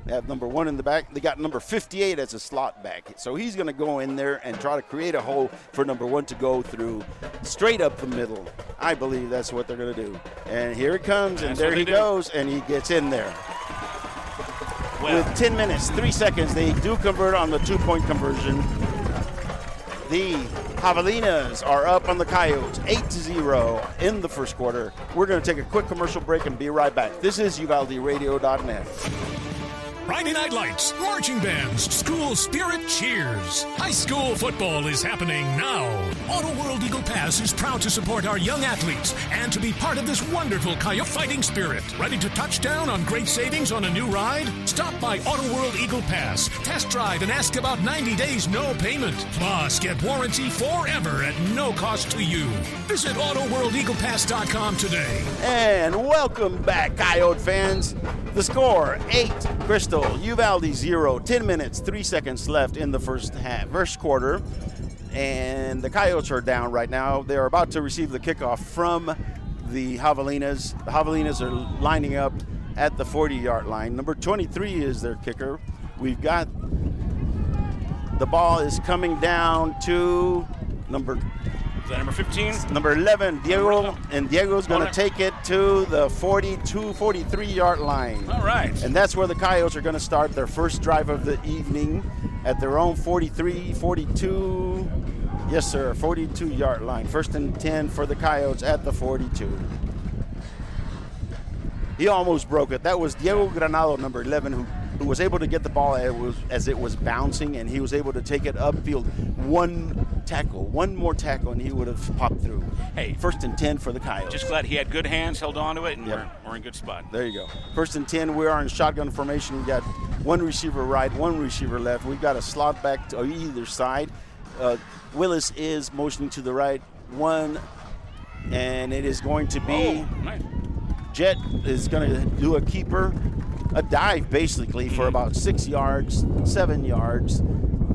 They have number 1 in the back. They got number 58 as a slot back. So he's going to go in there and try to create a hole for number 1 to go through straight up the middle. I believe that's what they're going to do. And here it comes, and there he goes, and he gets in there. Well. With 10 minutes, 3 seconds, they do convert on the 2-point conversion. The Javelinas are up on the Coyotes, 8-0 in the first quarter. We're going to take a quick commercial break and be right back. This is UvaldeRadio.net. Friday Night Lights, marching bands, school spirit cheers. High school football is happening now. Auto World Eagle Pass is proud to support our young athletes and to be part of this wonderful Coyote fighting spirit. Ready to touch down on great savings on a new ride? Stop by Auto World Eagle Pass, test drive, and ask about 90 days no payment. Plus, get warranty forever at no cost to you. Visit AutoWorldEaglePass.com today. And welcome back, Coyote fans. The score, 8, Crystal, Uvalde 0, 10 minutes, 3 seconds left in the first quarter. And the Coyotes are down right now. They're about to receive the kickoff from the Javelinas. The Javelinas are lining up at the 40-yard line. Number 23 is their kicker. We've got the ball is coming down to number... Is that number 15? Number 11, Diego, and Diego's going to take it to the 43-yard line. All right. And that's where the Coyotes are going to start their first drive of the evening at their own 42, yes, sir, 42-yard line. First and 10 for the Coyotes at the 42. He almost broke it. That was Diego Granado, number 11, who was able to get the ball as it was bouncing, and he was able to take it upfield. One more tackle, and he would have popped through. Hey, first and 10 for the Coyotes. Just glad he had good hands, held on to it, and we're in good spot. There you go. First and 10, we are in shotgun formation. We got one receiver right, one receiver left. We've got a slot back to either side. Willis is motioning to the right, one, and it is going to be nice. Jet is going to do a keeper, a dive basically for about 6 yards, 7 yards.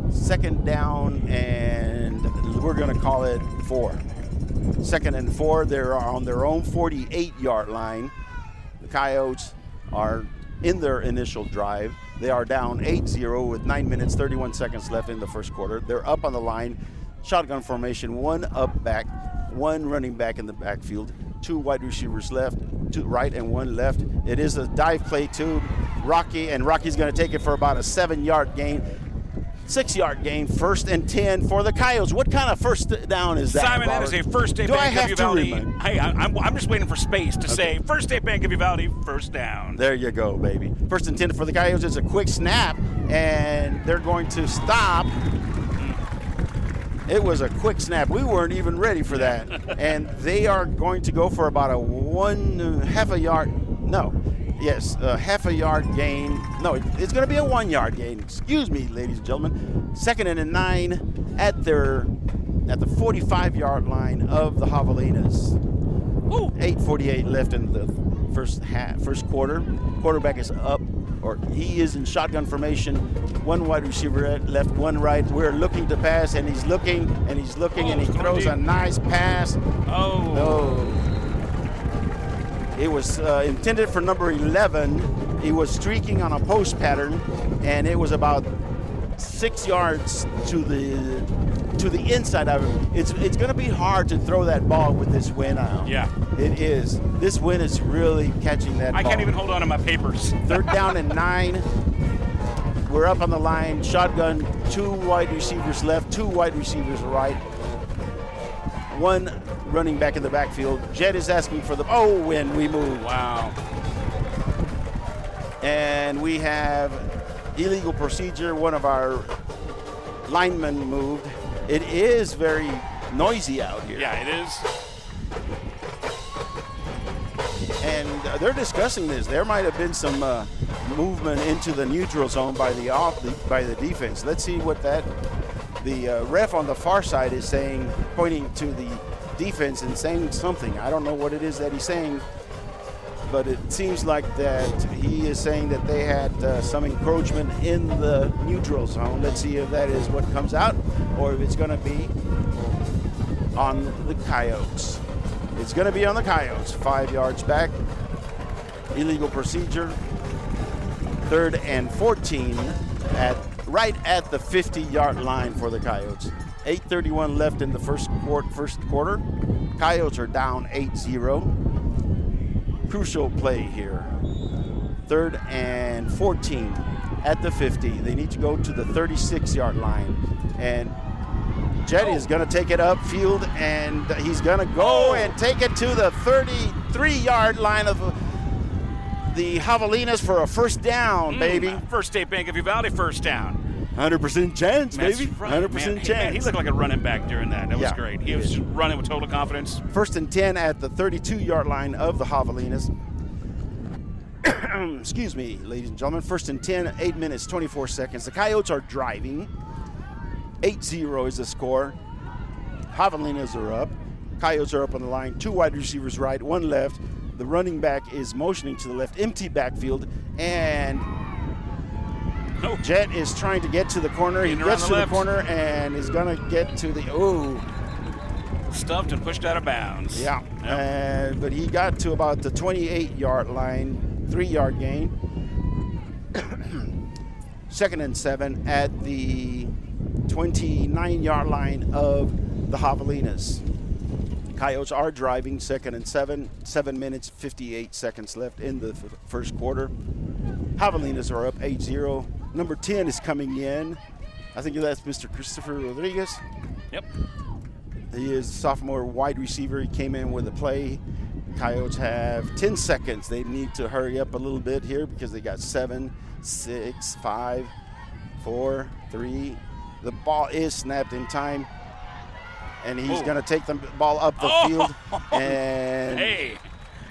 Second down, and we're going to call it 4. Second and 4, they're on their own 48-yard line. The Coyotes are in their initial drive. They are down 8-0 with 9 minutes, 31 seconds left in the first quarter. They're up on the line, shotgun formation, one up back, one running back in the backfield, two wide receivers left, two right and one left. It is a dive play to Rocky, and Rocky's going to take it for about a 7-yard gain. 6-yard gain, 1st and 10 for the Coyotes. What kind of first down is that, Simon, Robert? that is a First State Bank of Uvalde. Hey, I'm just waiting for space to say First State Bank of Uvalde, first down. There you go, baby. 1st and 10 for the Coyotes. It's a quick snap, and they're going to stop. It was a quick snap. We weren't even ready for that. And they are going to go for about a half a yard gain. No, it's going to be a 1-yard gain. Excuse me, ladies and gentlemen. 2nd and 9 at the 45-yard line of the Javelinas. 8:48 left in the first quarter. Quarterback is up, or he is in shotgun formation. One wide receiver left, one right. We're looking to pass, and he's looking, and he throws a nice pass. It was intended for number 11. He was streaking on a post pattern, and it was about 6 yards to the inside of him. It's going to be hard to throw that ball with this wind out. Yeah. It is. This wind is really catching that ball. I can't even hold on to my papers. 3rd down and 9. We're up on the line. Shotgun, 2 wide receivers left, 2 wide receivers right. 1 running back in the backfield. Jet is asking for and we move. Wow. And we have illegal procedure. One of our linemen moved. It is very noisy out here. Yeah, it is. And they're discussing this. There might have been some movement into the neutral zone by the defense. Let's see what the ref on the far side is saying, pointing to the defense and saying something. I don't know what it is that he's saying, but it seems like that he is saying that they had some encroachment in the neutral zone. Let's see if that is what comes out, or if it's going to be on the Coyotes. It's going to be on the Coyotes. 5 yards back. Illegal procedure. 3rd and 14 right at the 50-yard line for the Coyotes. 8:31 left in the first quarter. Coyotes are down 8-0. Crucial play here. 3rd and 14 at the 50. They need to go to the 36-yard line. And Jet is going to take it upfield, and he's going to go and take it to the 33-yard line of the Javelinas for a first down, baby. First State Bank of Uvalde, first down. 100% chance, baby. Right, 100% chance. Man, he looked like a running back during that. That was great. He was running with total confidence. 1st and 10 at the 32-yard line of the Javelinas. Excuse me, ladies and gentlemen. 1st and 10, 8 minutes, 24 seconds. The Coyotes are driving. 8-0 is the score. Javelinas are up. Coyotes are up on the line. 2 wide receivers right, 1 left. The running back is motioning to the left. Empty backfield. And Jet is trying to get to the corner. He gets to the corner and is going to get to the stuffed and pushed out of bounds. Yeah. Yep. But he got to about the 28-yard line. 3-yard gain. 2nd and 7 at the 29-yard line of the Javelinas. Coyotes are driving. 2nd and 7. 7 minutes, 58 seconds left in the first quarter. Javelinas are up 8-0. Number 10 is coming in. I think that's Mr. Christopher Rodriguez. Yep. He is a sophomore wide receiver. He came in with a play. Coyotes have 10 seconds. They need to hurry up a little bit here because they got 7, 6, 5, 4, 3. The ball is snapped in time. And he's going to take the ball up the field and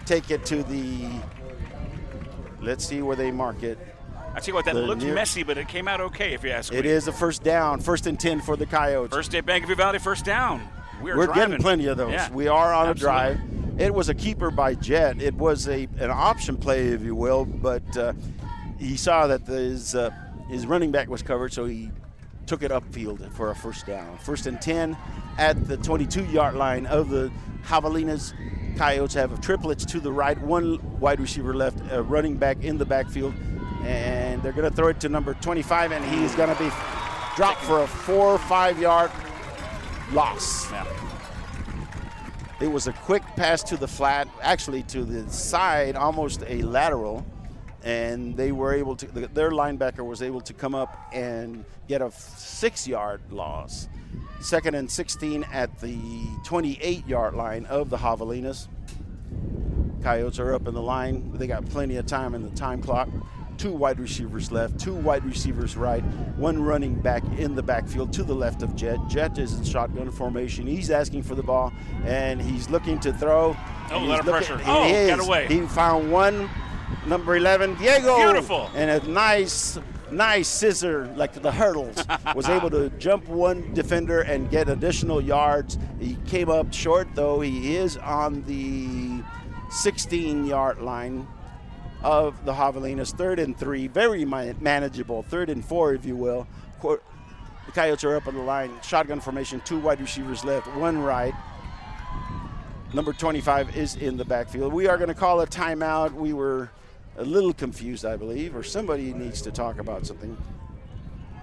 take it to the, let's see where they mark it. I tell you what, that looked messy, but it came out okay, if you ask me. It is a first down, 1st and 10 for the Coyotes. First State Bank of Uvalde, first down. We're getting plenty of those. Yeah, we are on a drive. It was a keeper by Jet. It was an option play, if you will, but he saw that his running back was covered, so he took it upfield for a first down. 1st and 10 at the 22-yard line of the Javelinas. Coyotes have triplets to the right, one wide receiver left, a running back in the backfield, and they're going to throw it to number 25, and he's going to be dropped for a 4 or 5 yard loss. Yeah. It was a quick pass to the flat, actually to the side, almost a lateral, and they were able to. Their linebacker was able to come up and get a 6 yard loss. 2nd and 16 at the 28 yard line of the Javelinas. Coyotes are up in the line. They got plenty of time in the time clock. 2 wide receivers left, 2 wide receivers right, 1 running back in the backfield to the left of Jet. Jet is in shotgun formation. He's asking for the ball, and he's looking to throw. Oh, a lot of pressure. Got away. He found one, number 11, Diego. Beautiful. And a nice scissor, like the hurdles, was able to jump one defender and get additional yards. He came up short, though. He is on the 16-yard line of the Javelinas. 3rd and 3, very manageable. 3rd and 4, if you will. The Coyotes are up on the line. Shotgun formation, 2 wide receivers left, 1 right. Number 25 is in the backfield. We are going to call a timeout. We were a little confused, I believe, or somebody needs to talk about something.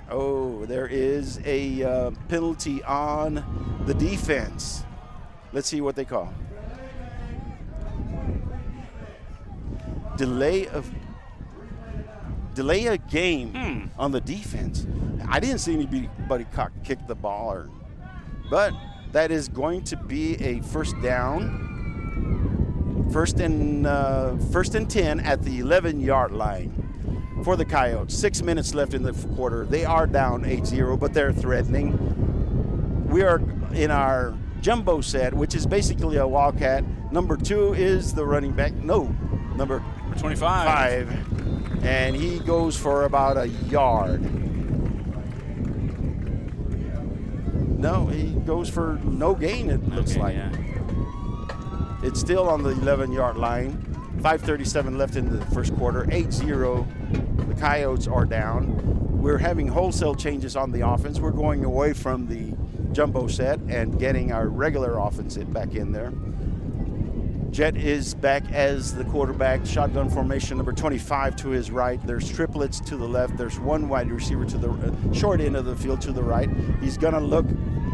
Oh, there is a penalty on the defense. Let's see what they call. Delay a game on the defense. I didn't see anybody kick the ball, but that is going to be a first down. First and 10 at the 11-yard line for the Coyotes. 6 minutes left in the quarter. They are down 8-0, but they're threatening. We are in our jumbo set, which is basically a Wildcat. Number 2 is the running back. No, number 25. And he goes for about a yard. No, he goes for no gain, it looks like. Yeah. It's still on the 11-yard line. 5:37 left in the first quarter. 8-0. The Coyotes are down. We're having wholesale changes on the offense. We're going away from the jumbo set and getting our regular offense back in there. Jet is back as the quarterback. Shotgun formation, number 25 to his right. There's triplets to the left. There's 1 wide receiver to the short end of the field to the right. He's going to look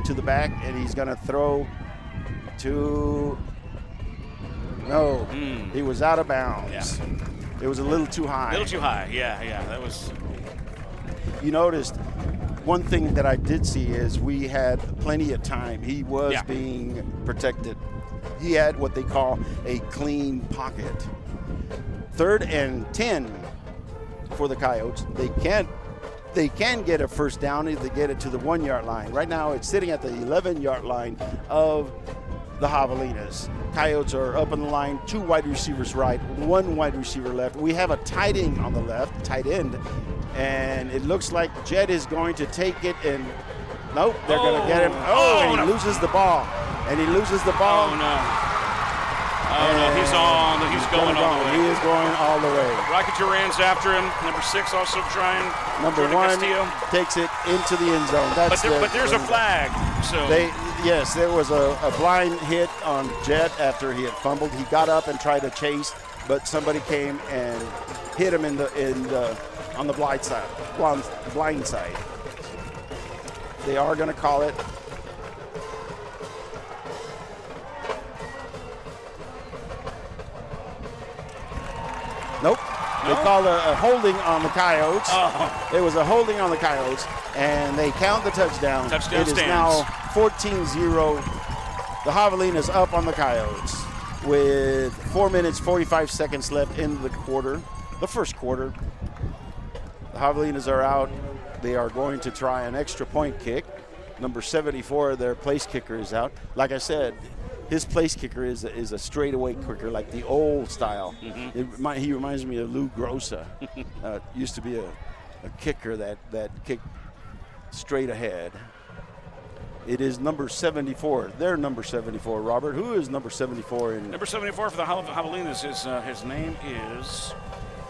to the back, and he's going to throw to... No, he was out of bounds. Yeah. It was a little too high. A little too high, yeah. That was... You noticed one thing that I did see is we had plenty of time. He was being protected. He had what they call a clean pocket. 3rd and 10 for the Coyotes. They can get a first down if they get it to the 1-yard line. Right now it's sitting at the 11-yard line of the Javelinas. Coyotes are up on the line, 2 wide receivers right, 1 wide receiver left. We have a tight end on the left, tight end, and it looks like Jet is going to take it, and nope, they're going to get him. And he loses the ball. Oh, no. He's going all the way. He is going all the way. Rocket Duran's after him. Number 6 also trying. Number 1 takes it into the end zone. But there's a flag. So yes, there was a blind hit on Jet after he had fumbled. He got up and tried to chase, but somebody came and hit him on the blind side. They are going to call it. Nope. They called a holding on the Coyotes. It was a holding on the Coyotes, and they count the touchdown. It is now 14-0. The Javelinas up on the Coyotes with 4 minutes, 45 seconds left in the first quarter. The Javelinas are out. They are going to try an extra point kick. Number 74, their place kicker, is out. Like I said, his place kicker is a straightaway kicker, like the old style. Mm-hmm. He reminds me of Lou Grossa. Used to be a kicker that kicked straight ahead. It is number 74. They're number 74. Robert, who is number 74? Number 74 for the Javelinas, his name is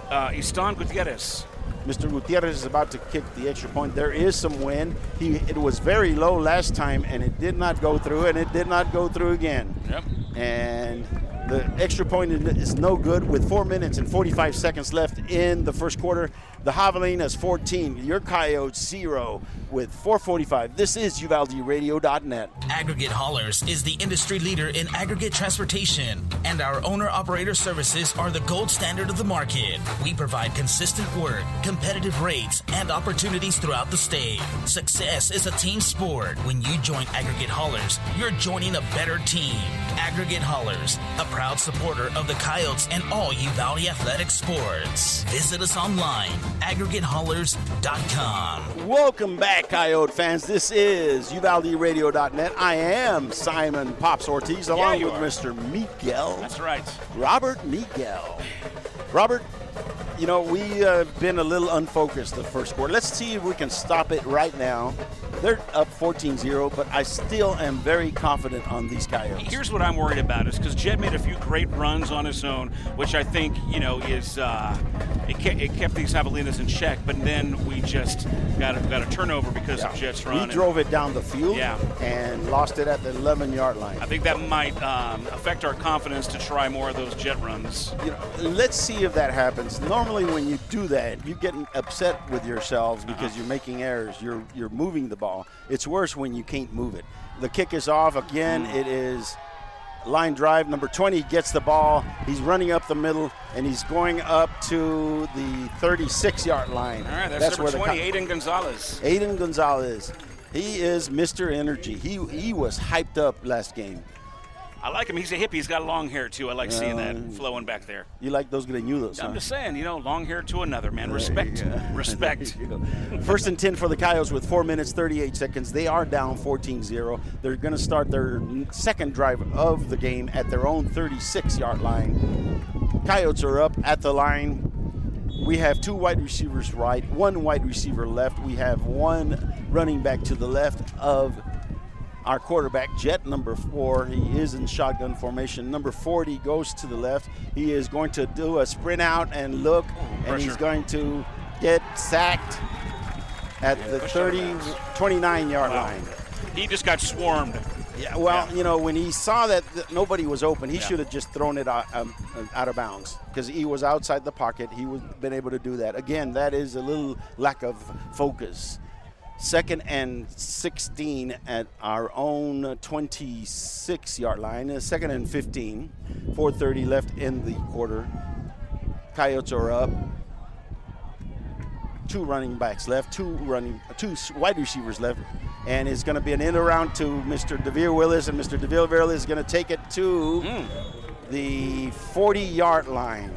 Istan Gutierrez. Mr. Gutierrez is about to kick the extra point. There is some wind. It was very low last time, and it did not go through, and it did not go through again. Yep. And The extra point is no good with 4 minutes and 45 seconds left in the first quarter. The Javelinas 14, your Coyotes 0 with 4:45. This is UvaldeRadio.net. Aggregate Haulers is the industry leader in aggregate transportation, and our owner-operator services are the gold standard of the market. We provide consistent work, competitive rates, and opportunities throughout the state. Success is a team sport. When you join Aggregate Haulers, you're joining a better team. Aggregate Haulers, a proud supporter of the Coyotes and all Uvalde athletic sports. Visit us online, aggregatehaulers.com. Welcome back, Coyote fans. This is UvaldeRadio.net. I am Simon Pops Ortiz, along with Mr. Miguel. That's right. Robert Miguel. Robert, you know, we have been a little unfocused the first quarter. Let's see if we can stop it right now. They're up 14-0, but I still am very confident on these Coyotes. Here's what I'm worried about is because Jed made a few great runs on his own, which I think, you know, is it kept these Javelinas in check, but then we just got a turnover because of Jed's run. We drove it down the field and lost it at the 11-yard line. I think that might affect our confidence to try more of those Jet runs. You know, let's see if that happens. Normally when you do that, you get upset with yourselves because you're making errors. You're moving the ball. It's worse when you can't move it. The kick is off again. It is line drive. Number 20 gets the ball. He's running up the middle, and he's going up to the 36-yard line. All right, that's number 20, Aiden Gonzalez. Aiden Gonzalez. He is Mr. Energy. He was hyped up last game. I like him. He's a hippie. He's got long hair, too. I like seeing that flowing back there. You like those greñudos, huh? I'm just saying, you know, long hair to another, man. Respect. Respect. First and 10 for the Coyotes with 4 minutes, 38 seconds. They are down 14-0. They're going to start their second drive of the game at their own 36-yard line. Coyotes are up at the line. We have 2 wide receivers right, 1 wide receiver left. We have 1 running back to the left of our quarterback, Jet, number 4. He is in shotgun formation. Number 40 goes to the left. He is going to do a sprint out and look, and he's going to get sacked at the 29-yard line. He just got swarmed. Yeah, well, you know, when he saw that nobody was open, he should have just thrown it out of bounds because he was outside the pocket. He was been able to do that. Again, that is a little lack of focus. 2nd and 16 at our own 26-yard line. 2nd and 15. 4:30 left in the quarter. Coyotes are up. 2 running backs left. 2 wide receivers left. And it's going to be an end around to Mr. DeVere Willis, and Mr. DeVere Willis is going to take it to the 40-yard line.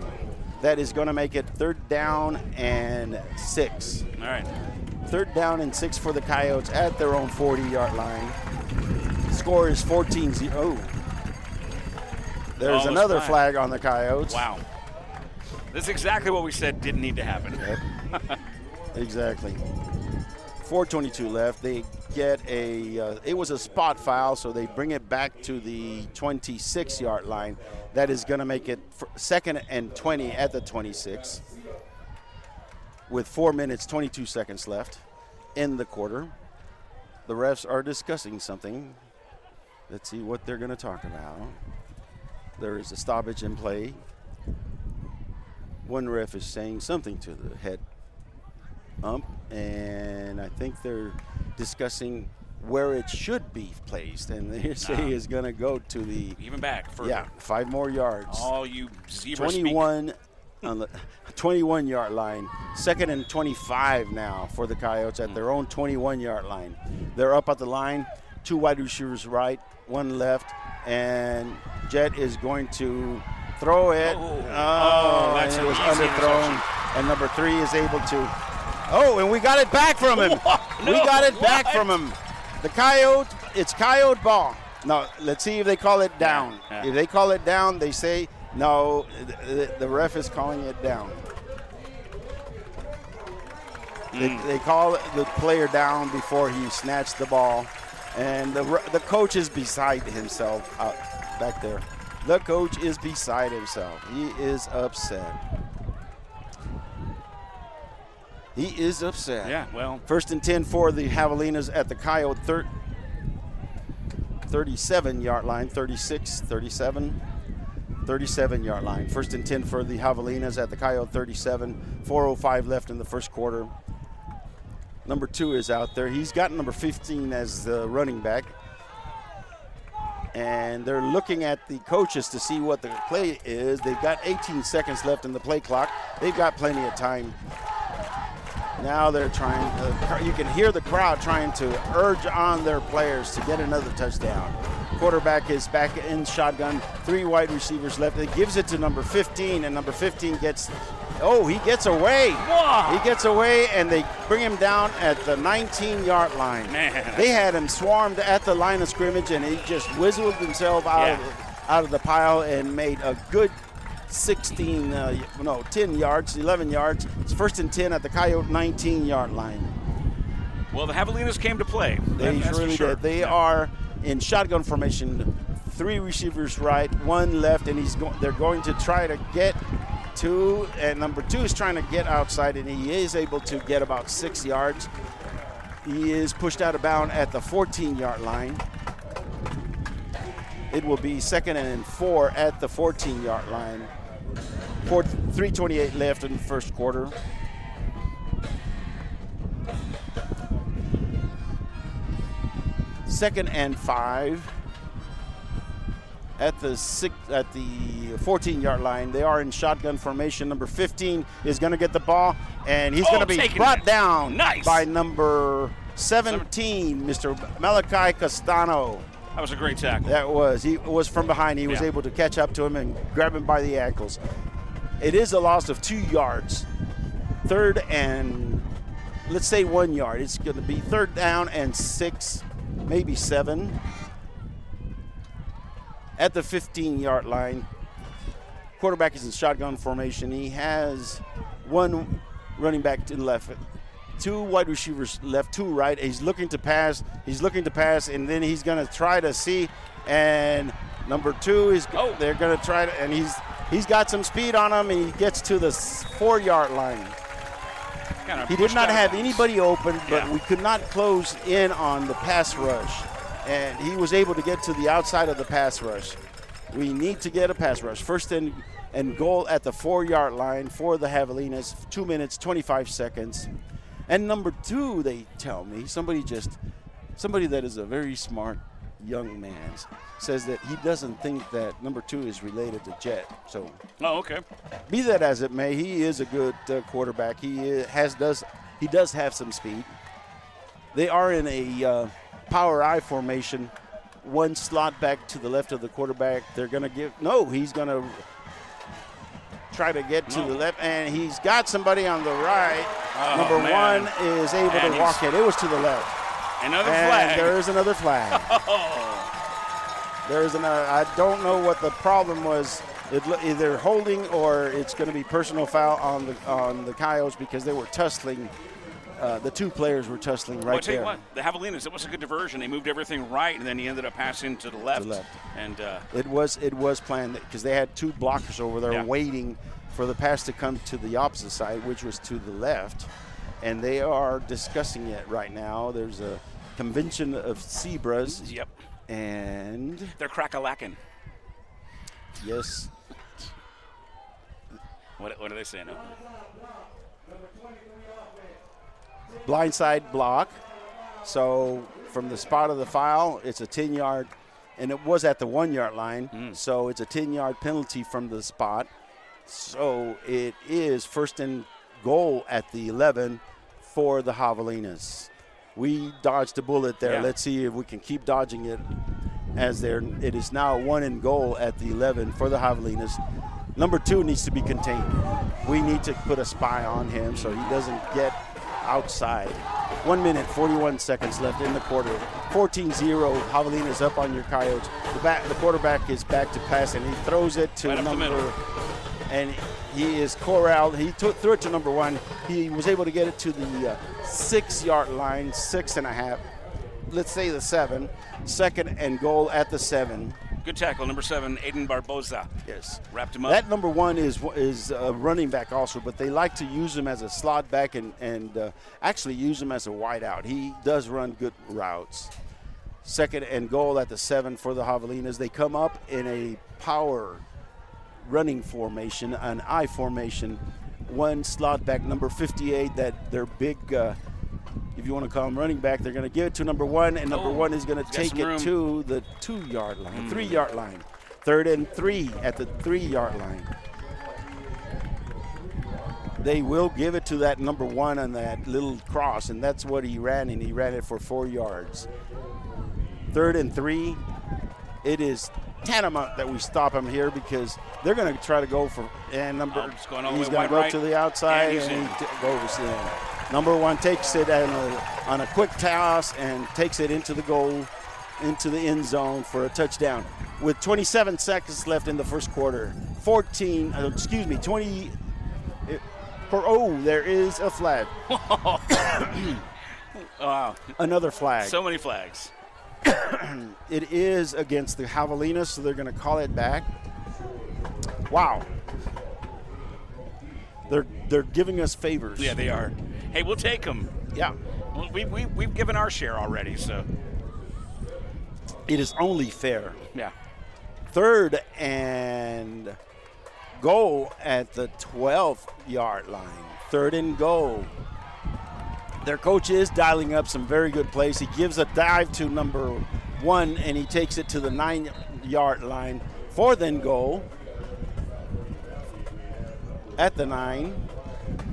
That is going to make it 3rd down and 6. All right. 3rd down and 6 for the Coyotes at their own 40-yard line. Score is 14-0. Oh. There's another flag on the Coyotes. Wow. This is exactly what we said didn't need to happen. Yep. Exactly. 4:22 left. They get it was a spot foul, so they bring it back to the 26-yard line. That is going to make it 2nd and 20 at the 26. With 4 minutes, 22 seconds left in the quarter. The refs are discussing something. Let's see what they're going to talk about. There is a stoppage in play. One ref is saying something to the head ump, and I think they're discussing where it should be placed, and they say is going to go to the even back further. Yeah, 5 more yards. All you zebra 21 on the 21-yard line. 2nd and 25 now for the Coyotes at their own 21-yard line. They're up at the line. 2 wide receivers right, 1 left, and Jet is going to throw it. That's and it was underthrown, and number 3 is able to. Oh, and we got it back from him. We got it back from him. The Coyote, it's Coyote ball. Now, let's see if they call it down. If they call it down, they say, no, the ref is calling it down. They call the player down before he snatched the ball. And the coach is beside himself out back there. The coach is beside himself. He is upset. He is upset. Yeah, well. 1st and 10 for the Javelinas at the Coyote 37-yard line, 36, 37. 37-yard line. 1st and 10 for the Javelinas at the Coyote 37. 4:05 left in the first quarter. Number 2 is out there. He's got number 15 as the running back. And they're looking at the coaches to see what the play is. They've got 18 seconds left in the play clock. They've got plenty of time. Now they're trying, you can hear the crowd trying to urge on their players to get another touchdown. Quarterback is back in shotgun. 3 wide receivers left. He gives it to number 15, and number 15 gets away. Wow. He gets away, and they bring him down at the 19-yard line. Man. They had him swarmed at the line of scrimmage, and he just whistled himself out of the pile and made a good 10 yards, 11 yards. It's 1st and 10 at the Coyote 19-yard line. Well, the Javelinas came to play. They That's really for sure. did. They are in shotgun formation. 3 receivers right, 1 left, and they're going to try to get 2, and number 2 is trying to get outside, and he is able to get about 6 yards. He is pushed out of bounds at the 14-yard line. It will be 2nd and 4 at the 14-yard line. 3:28 left in the first quarter. Second and 5 at the 14-yard line. They are in shotgun formation. Number 15 is going to get the ball, and he's going to be brought down by number 17, Mr. Malachi Castano. That was a great tackle. That was. He was from behind. He was able to catch up to him and grab him by the ankles. It is a loss of 2 yards. 3rd and, let's say 1 yard. It's going to be 3rd down and 6, maybe 7. At the 15-yard line. Quarterback is in shotgun formation. He has 1 running back to the left, 2 wide receivers left, 2 right. He's looking to pass. And then he's going to try to see. And number 2 is they're going to try to, and he's got some speed on him, and he gets to the 4-yard line. He did not have anybody open, but we could not close in on the pass rush. And he was able to get to the outside of the pass rush. We need to get a pass rush. 1st and goal at the 4-yard line for the Javelinas. 2 minutes, 25 seconds. And number 2, they tell me, somebody that is a very smart young man says that he doesn't think that number 2 is related to Jet. So, okay. Be that as it may, he is a good quarterback. He does have some speed. They are in a power I formation. 1 slot back to the left of the quarterback. They're going to he's going to try to get to the left, and he's got somebody on the right. Number 1 is able to walk it. It was to the left. Another flag. There is another flag. I don't know what the problem was. Either holding or it's going to be personal foul on the Coyotes because they were tussling. The 2 players were tussling right there. I'll tell you what, the Javelinas, it was a good diversion. They moved everything right, and then he ended up passing to the left. And it was planned because they had 2 blockers over there waiting for the pass to come to the opposite side, which was to the left. And they are discussing it right now. There's a convention of zebras. Yep. And they're crack-a-lacking. Yes. What are they saying? Blindside block. So from the spot of the foul, it's a 10-yard, and it was at the 1-yard line. So it's a 10-yard penalty from the spot. So it is 1st and goal at the 11 for the Javelinas. We dodged a bullet there. Let's see if we can keep dodging it it is now 1 and goal at the 11 for the Javelinas. Number 2 needs to be contained. We need to put a spy on him so he doesn't get outside. 1 minute, 41 seconds left in the quarter. 14-0, Javelinas up on your Coyotes. The quarterback is back to pass, and he throws it to number, and he is corralled. He threw it to number 1. He was able to get it to the 6-yard line, 6.5. Let's say the 7. 2nd and goal at the 7. Good tackle, number 7, Aiden Barboza. Yes. Wrapped him up. That number 1 is a running back also, but they like to use him as a slot back and actually use him as a wideout. He does run good routes. 2nd and goal at the 7 for the Javelinas. They come up in a power running formation, an I formation. One slot back, number 58, that their big, if you want to call him running back, they're going to give it to number 1, and number 1 is going to take it to the 2-yard line, 3-yard line. 3rd and 3 at the 3-yard line. They will give it to that number 1 on that little cross, and that's what he ran, and he ran it for 4 yards. 3rd and 3. It is tantamount that we stop him here because they're going to try to go for, and he's going to go to the outside, and he goes in. Number 1 takes it on a quick toss and takes it into the goal, into the end zone for a touchdown. With 27 seconds left in the first quarter, 20. There is a flag. Wow. Another flag. So many flags. It is against the Javelinas, so they're going to call it back. Wow. They're giving us favors. Yeah, they are. Hey, we'll take them. Yeah. We've given our share already, so. It is only fair. Yeah. 3rd and goal at the 12-yard line. 3rd and goal. Their coach is dialing up some very good plays. He gives a dive to number 1, and he takes it to the 9-yard line. 4th and goal at the 9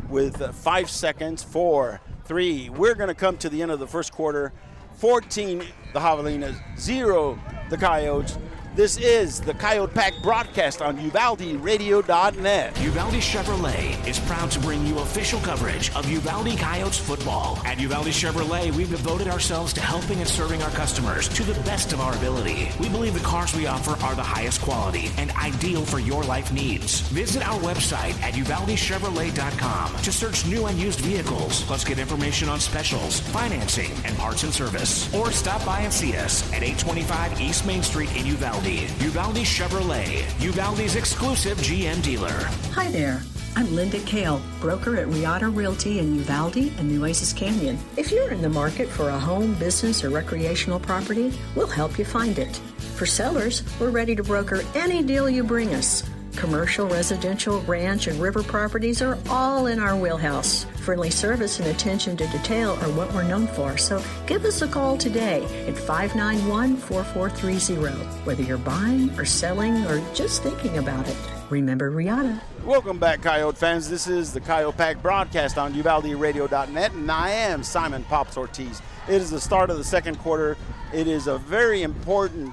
with 5 seconds. 4, 3. We're going to come to the end of the first quarter. 14, the Javelinas, 0, the Coyotes. This is the Coyote Pack broadcast on UvaldeRadio.net. Uvalde Chevrolet is proud to bring you official coverage of Uvalde Coyotes football. At Uvalde Chevrolet, we've devoted ourselves to helping and serving our customers to the best of our ability. We believe the cars we offer are the highest quality and ideal for your life needs. Visit our website at UvaldeChevrolet.com to search new and used vehicles, plus get information on specials, financing, and parts and service. Or stop by and see us at 825 East Main Street in Uvalde. Uvalde Chevrolet, Uvalde's exclusive GM dealer. Hi there. I'm Linda Kale, broker at Riata Realty in Uvalde and Nueces Canyon. If you're in the market for a home, business, or recreational property, we'll help you find it. For sellers, we're ready to broker any deal you bring us. Commercial, residential, ranch, and river properties are all in our wheelhouse. Friendly service and attention to detail are what we're known for, so give us a call today at 591-4430. Whether you're buying or selling or just thinking about it, remember Riata. Welcome back, Coyote fans. This is the Coyote Pack broadcast on UvaldeRadio.net, and I am Simon Pops Ortiz. It is the start of the second quarter. It is a very important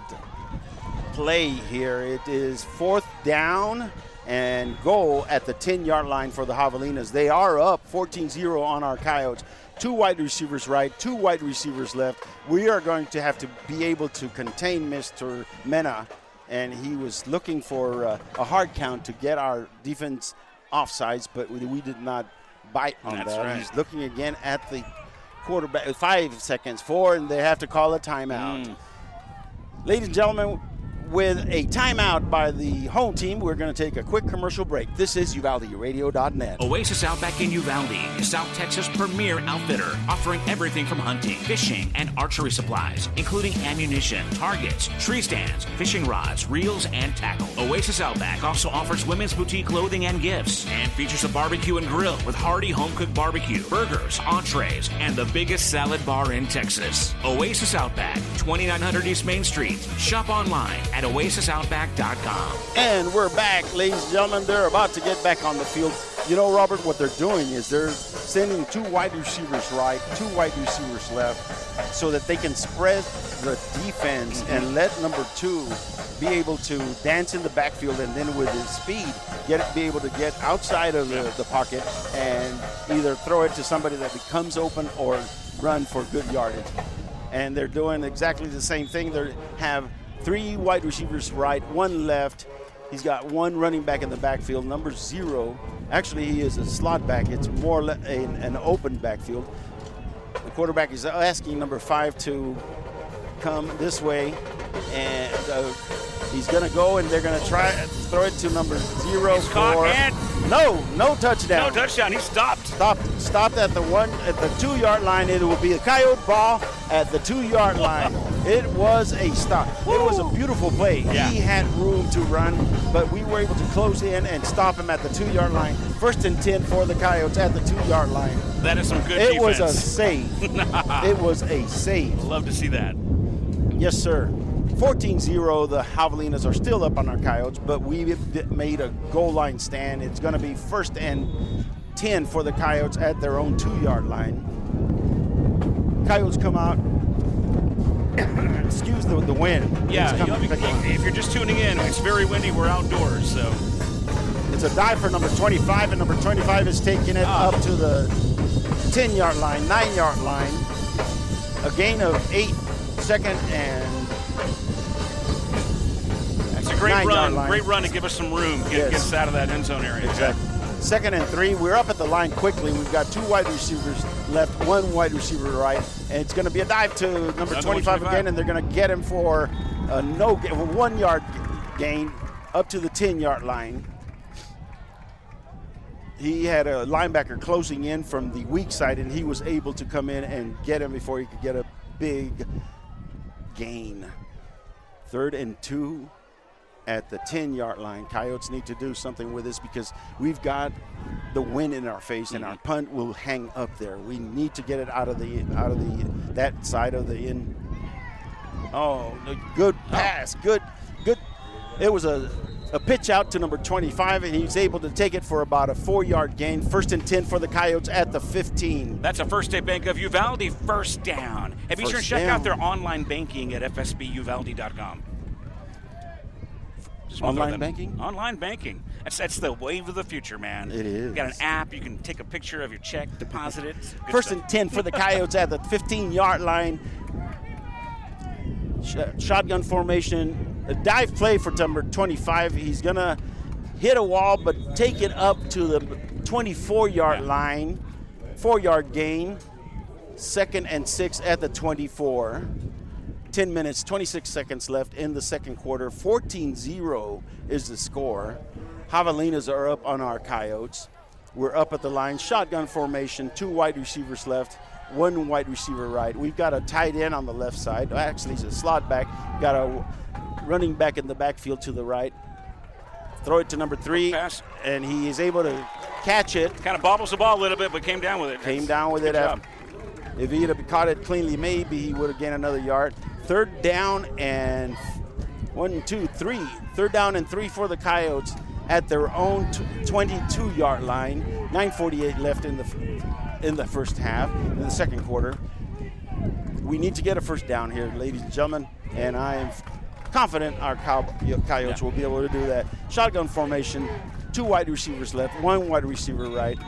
play here. It is 4th down and goal at the 10-yard line for the Javelinas. They are up 14-0 on our Coyotes. 2 wide receivers right, 2 wide receivers left. We are going to have to be able to contain Mr. Mena, and he was looking for a hard count to get our defense offsides, but we did not bite on that. Right. He's looking again at the quarterback. 5 seconds, 4, and they have to call a timeout. Ladies and gentlemen, with a timeout by the home team, we're going to take a quick commercial break. This is UvaldeRadio.net. Oasis Outback in Uvalde is South Texas' premier outfitter, offering everything from hunting, fishing, and archery supplies, including ammunition, targets, tree stands, fishing rods, reels, and tackle. Oasis Outback also offers women's boutique clothing and gifts, and features a barbecue and grill with hearty home-cooked barbecue, burgers, entrees, and the biggest salad bar in Texas. Oasis Outback, 2900 East Main Street. Shop online at OasisOutback.com. And we're back, ladies and gentlemen. They're about to get back on the field. You know, Robert, what they're doing is they're sending 2 wide receivers right, 2 wide receivers left, so that they can spread the defense and let number 2 be able to dance in the backfield, and then with his speed, be able to get outside of the pocket and either throw it to somebody that becomes open or run for good yardage. And they're doing exactly the same thing. They have 3 wide receivers right, 1 left. He's got 1 running back in the backfield, number 0. Actually, he is a slot back. It's more an open backfield. The quarterback is asking number 5 to come this way, and he's going to go, and they're going to try throw it to number 0. He's caught, and no touchdown. No touchdown. He stopped. Stopped at the 2-yard line. It will be a Coyote ball at the 2-yard line. It was a stop. Woo! It was a beautiful play. Yeah. He had room to run, but we were able to close in and stop him at the 2-yard line. 1st and 10 for the Coyotes at the 2-yard line. That is some good defense. defense. It was a save. It was a save. Love to see that. Yes, sir. 14-0, the Javelinas are still up on our Coyotes, but we made a goal line stand. It's going to be 1st and 10 for the Coyotes at their own 2-yard line. Coyotes come out. Excuse the wind. Yeah, if you're just tuning in, it's very windy. We're outdoors, so. It's a dive for number 25, and number 25 is taking it up to the 10-yard line, 9-yard line. A gain of 8, 2nd and That's a great run. Great run to give us some room. Get us out of that end zone area. Exactly. 2nd and 3. We're up at the line quickly. We've got 2 wide receivers left, 1 wide receiver right, and it's going to be a dive to number 25 again, and they're going to get him for a 1-yard gain up to the 10-yard line. He had a linebacker closing in from the weak side, and he was able to come in and get him before he could get a big gain. 3rd and 2. At the 10-yard line. Coyotes need to do something with this because we've got the wind in our face, and our punt will hang up there. We need to get it out of that side of the end. Oh, good pass. Good. It was a pitch out to number 25, and he's able to take it for about a 4-yard gain. 1st and 10 for the Coyotes at the 15. That's a First State Bank of Uvalde first down. And be sure to check out their online banking at fsbuvalde.com. Online banking? Online banking. That's the wave of the future, man. It is. You got an app. You can take a picture of your check, deposit it. 1st and 10 for the Coyotes at the 15-yard line. Shotgun formation. A dive play for number 25. He's going to hit a wall, but take it up to the 24-yard line. 4-yard gain. 2nd and 6 at the 24. 10 minutes, 26 seconds left in the second quarter. 14-0 is the score. Javelinas are up on our Coyotes. We're up at the line. Shotgun formation, 2 wide receivers left, 1 wide receiver right. We've got a tight end on the left side. Actually, he's a slot back. Got a running back in the backfield to the right. Throw it to number 3, and he is able to catch it. Kind of bobbles the ball a little bit, but came down with it. Came down with it. If he had caught it cleanly, maybe he would have gained another yard. 3rd down and 1, 2, 3. 3rd down and 3 for the Coyotes at their own 22-yard line. 9:48 left in the first half, in the second quarter. We need to get a first down here, ladies and gentlemen, and I am confident our Coyotes will be able to do that. Shotgun formation, 2 wide receivers left, 1 wide receiver right,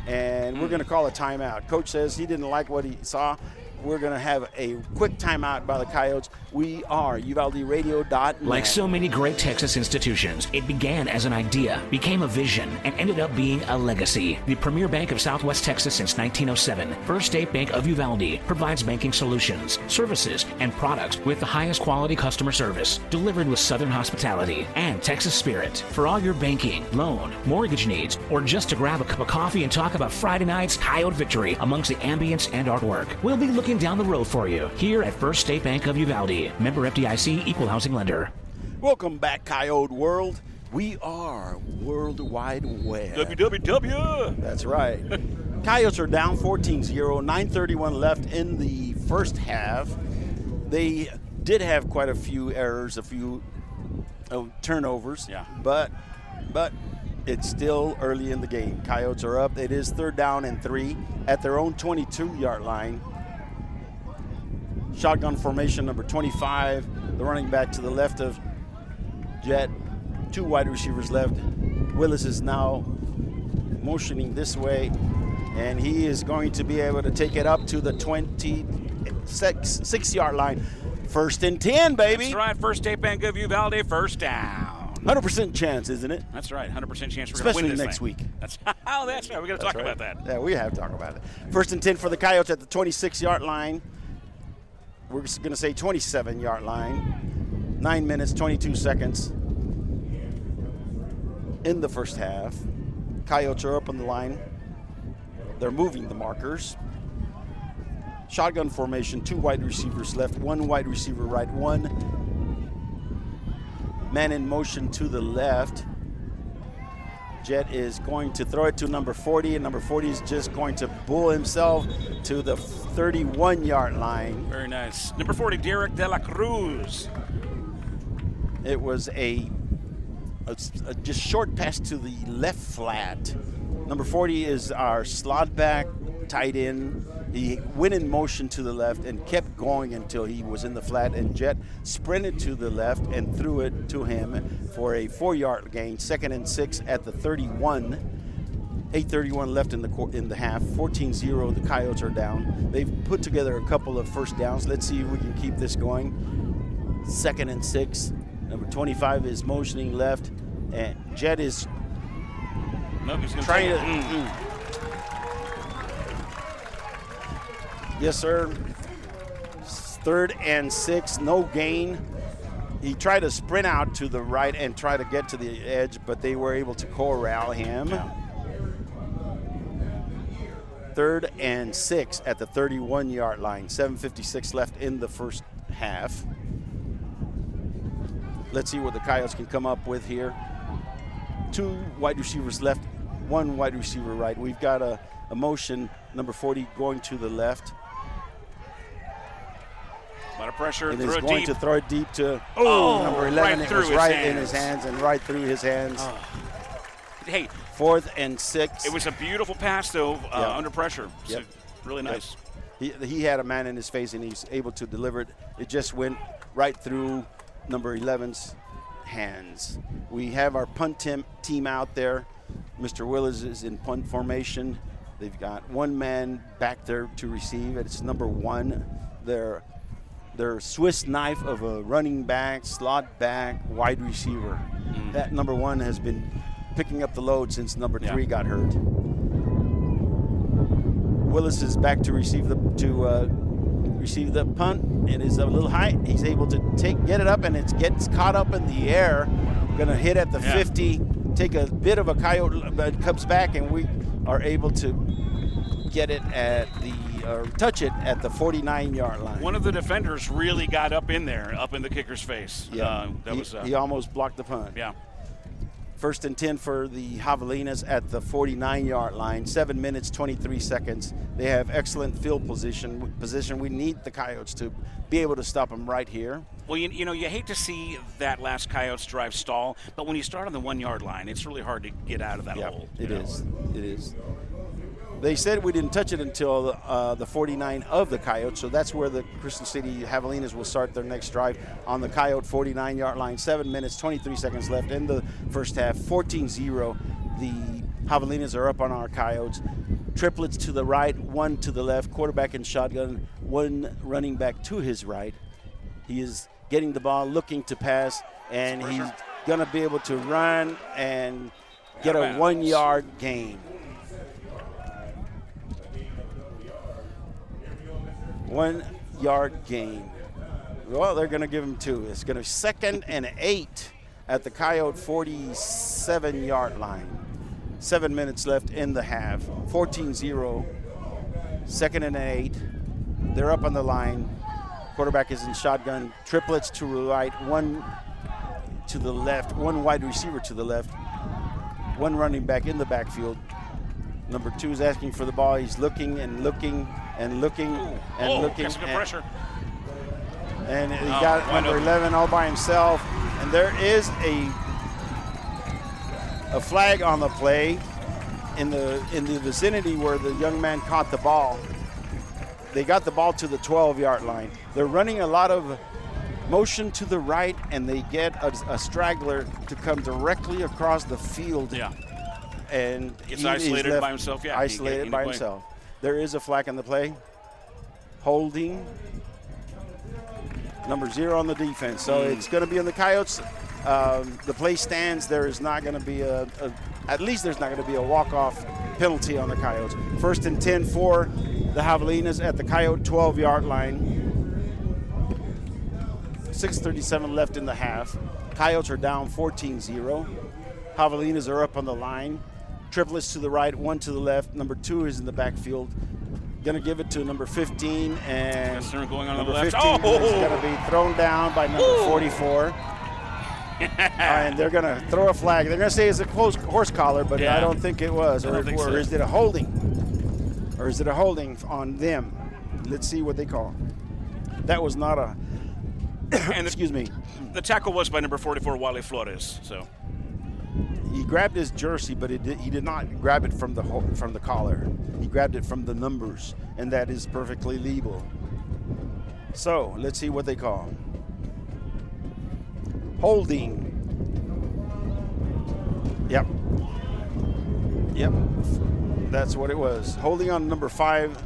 and we're going to call a timeout. Coach says he didn't like what he saw. We're going to have a quick timeout by the Coyotes. We are UvaldeRadio.net. Like so many great Texas institutions, it began as an idea, became a vision, and ended up being a legacy. The premier bank of Southwest Texas since 1907, First State Bank of Uvalde, provides banking solutions, services, and products with the highest quality customer service, delivered with Southern hospitality and Texas spirit. For all your banking, loan, mortgage needs, or just to grab a cup of coffee and talk about Friday night's Coyote victory amongst the ambience and artwork, we'll be looking down the road for you here at First State Bank of Uvalde. Member FDIC, equal housing lender. Welcome back, Coyote World. We are World Wide Web. WWW. That's right. Coyotes are down 14-0, 9:31 left in the first half. They did have quite a few errors, a few turnovers. Yeah. But it's still early in the game. Coyotes are up. It is 3rd down and 3 at their own 22-yard line. Shotgun formation, number 25, the running back to the left of Jet. 2 wide receivers left. Willis is now motioning this way, and he is going to be able to take it up to the 26-yard line. 1st and 10, baby. That's right, First State Bank of Uvalde, first down. 100% chance, isn't it? That's right, 100% chance we're especially going to win this next week. That's right. We're going to talk about that. Yeah, we have to talk about it. 1st and 10 for the Coyotes at the 26-yard line. We're going to say 27-yard line. 9 minutes, 22 seconds in the first half. Coyotes are up on the line. They're moving the markers. Shotgun formation, 2 wide receivers left, 1 wide receiver right, 1 man in motion to the left. Jet is going to throw it to number 40, and number 40 is just going to bull himself to the 31-yard line. Very nice. Number 40, Derek De La Cruz. It was a just short pass to the left flat. Number 40 is our slot back, tight end. He went in motion to the left and kept going until he was in the flat, and Jet sprinted to the left and threw it to him for a 4-yard gain. 2nd and 6 at the 31. 8:31 left in the half. 14-0. The Coyotes are down. They've put together a couple of first downs. Let's see if we can keep this going. 2nd and 6. Number 25 is motioning left, and Jet is trying to. Yes, sir. 3rd and 6, no gain. He tried to sprint out to the right and try to get to the edge, but they were able to corral him. 3rd and 6 at the 31-yard line. 7:56 left in the first half. Let's see what the Coyotes can come up with here. 2 wide receivers left, 1 wide receiver right. We've got a motion, number 40 going to the left. A lot of pressure. And he's going to throw it deep to number 11. Right it was right in his hands and right through his hands. Oh. Hey. 4th and 6. It was a beautiful pass, though, under pressure. So really nice. He had a man in his face, and he's able to deliver it. It just went right through number 11's hands. We have our punt team out there. Mr. Willis is in punt formation. They've got 1 man back there to receive. It's number 1. Their Swiss knife of a running back, slot back, wide receiver. That number 1 has been picking up the load since number 3 got hurt. Willis is back to receive the punt. It is a little high. He's able to get it up, and it gets caught up in the air. Going to hit at the 50, take a bit of a Coyote, but comes back, and we are able to get it at touch it at the 49-yard line. One of the defenders really got up in there, up in the kicker's face. Yeah, he almost blocked the punt. Yeah. 1st and 10 for the Javelinas at the 49-yard line. 7 minutes, 23 seconds. They have excellent field position. We need the Coyotes to be able to stop them right here. Well, you know, you hate to see that last Coyotes drive stall, but when you start on the 1-yard line, it's really hard to get out of that hole. It is. They said we didn't touch it until the 49 of the Coyotes, so that's where the Crystal City Javelinas will start their next drive on the Coyote 49-yard line. 7 minutes, 23 seconds left in the first half. 14-0. The Javelinas are up on our Coyotes. Triplets to the right, 1 to the left. Quarterback in shotgun, 1 running back to his right. He is getting the ball, looking to pass, and he's going to be able to run and get a 1-yard gain. 1-yard gain. Well, they're going to give him 2. It's going to 2nd and 8 at the Coyote 47-yard line. 7 minutes left in the half. 14-0. 2nd and 8. They're up on the line. Quarterback is in shotgun. Triplets to the right, 1 to the left, 1 wide receiver to the left, 1 running back in the backfield. Number 2 is asking for the ball. He's looking and looking and looking and looking. Some good pressure. And he got number 11 all by himself. And there is a flag on the play in the vicinity where the young man caught the ball. They got the ball to the 12-yard line. They're running a lot of motion to the right, and they get a straggler to come directly across the field. Yeah. And he's isolated by himself. Yeah, isolated by himself. There is a flag on the play. Holding. Number 0 on the defense. So it's going to be on the Coyotes. The play stands. There is not going to be at least there's not going to be a walk-off penalty on the Coyotes. 1st and 10 for the Javelinas at the Coyote 12-yard line. 6:37 left in the half. Coyotes are down 14-0. Javelinas are up on the line. Triplets to the right, 1 to the left. Number 2 is in the backfield. Going to give it to number 15, and going on number the left. 15 is going to be thrown down by number 44. And they're going to throw a flag. They're going to say it's a close horse collar, but I don't think it was. Or is it a holding? Or is it a holding on them? Let's see what they call. That was not a. Excuse me. The tackle was by number 44, Wally Flores. So he grabbed his jersey, but he did not grab it from the collar. He grabbed it from the numbers, and that is perfectly legal. So let's see what they call. Holding. Yep. That's what it was. Holding on number 5.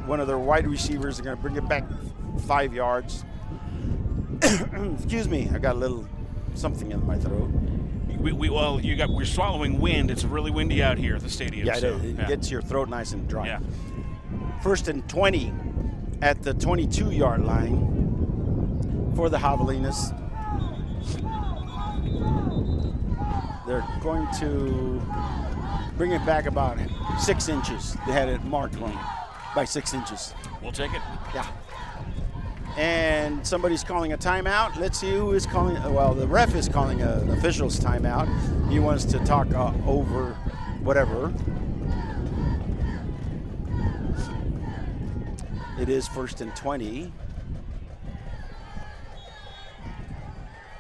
One of their wide receivers are going to bring it back 5 yards. Excuse me, I got a little something in my throat. We're swallowing wind. It's really windy out here at the stadium. Yeah, it gets your throat nice and dry. Yeah. 1st and 20 at the 22-yard line for the Javelinas. They're going to bring it back about 6 inches. They had it marked wrong by 6 inches. We'll take it. Yeah. And somebody's calling a timeout. Let's see who is calling. Well, the ref is calling an official's timeout. He wants to talk over whatever. It is 1st and 20.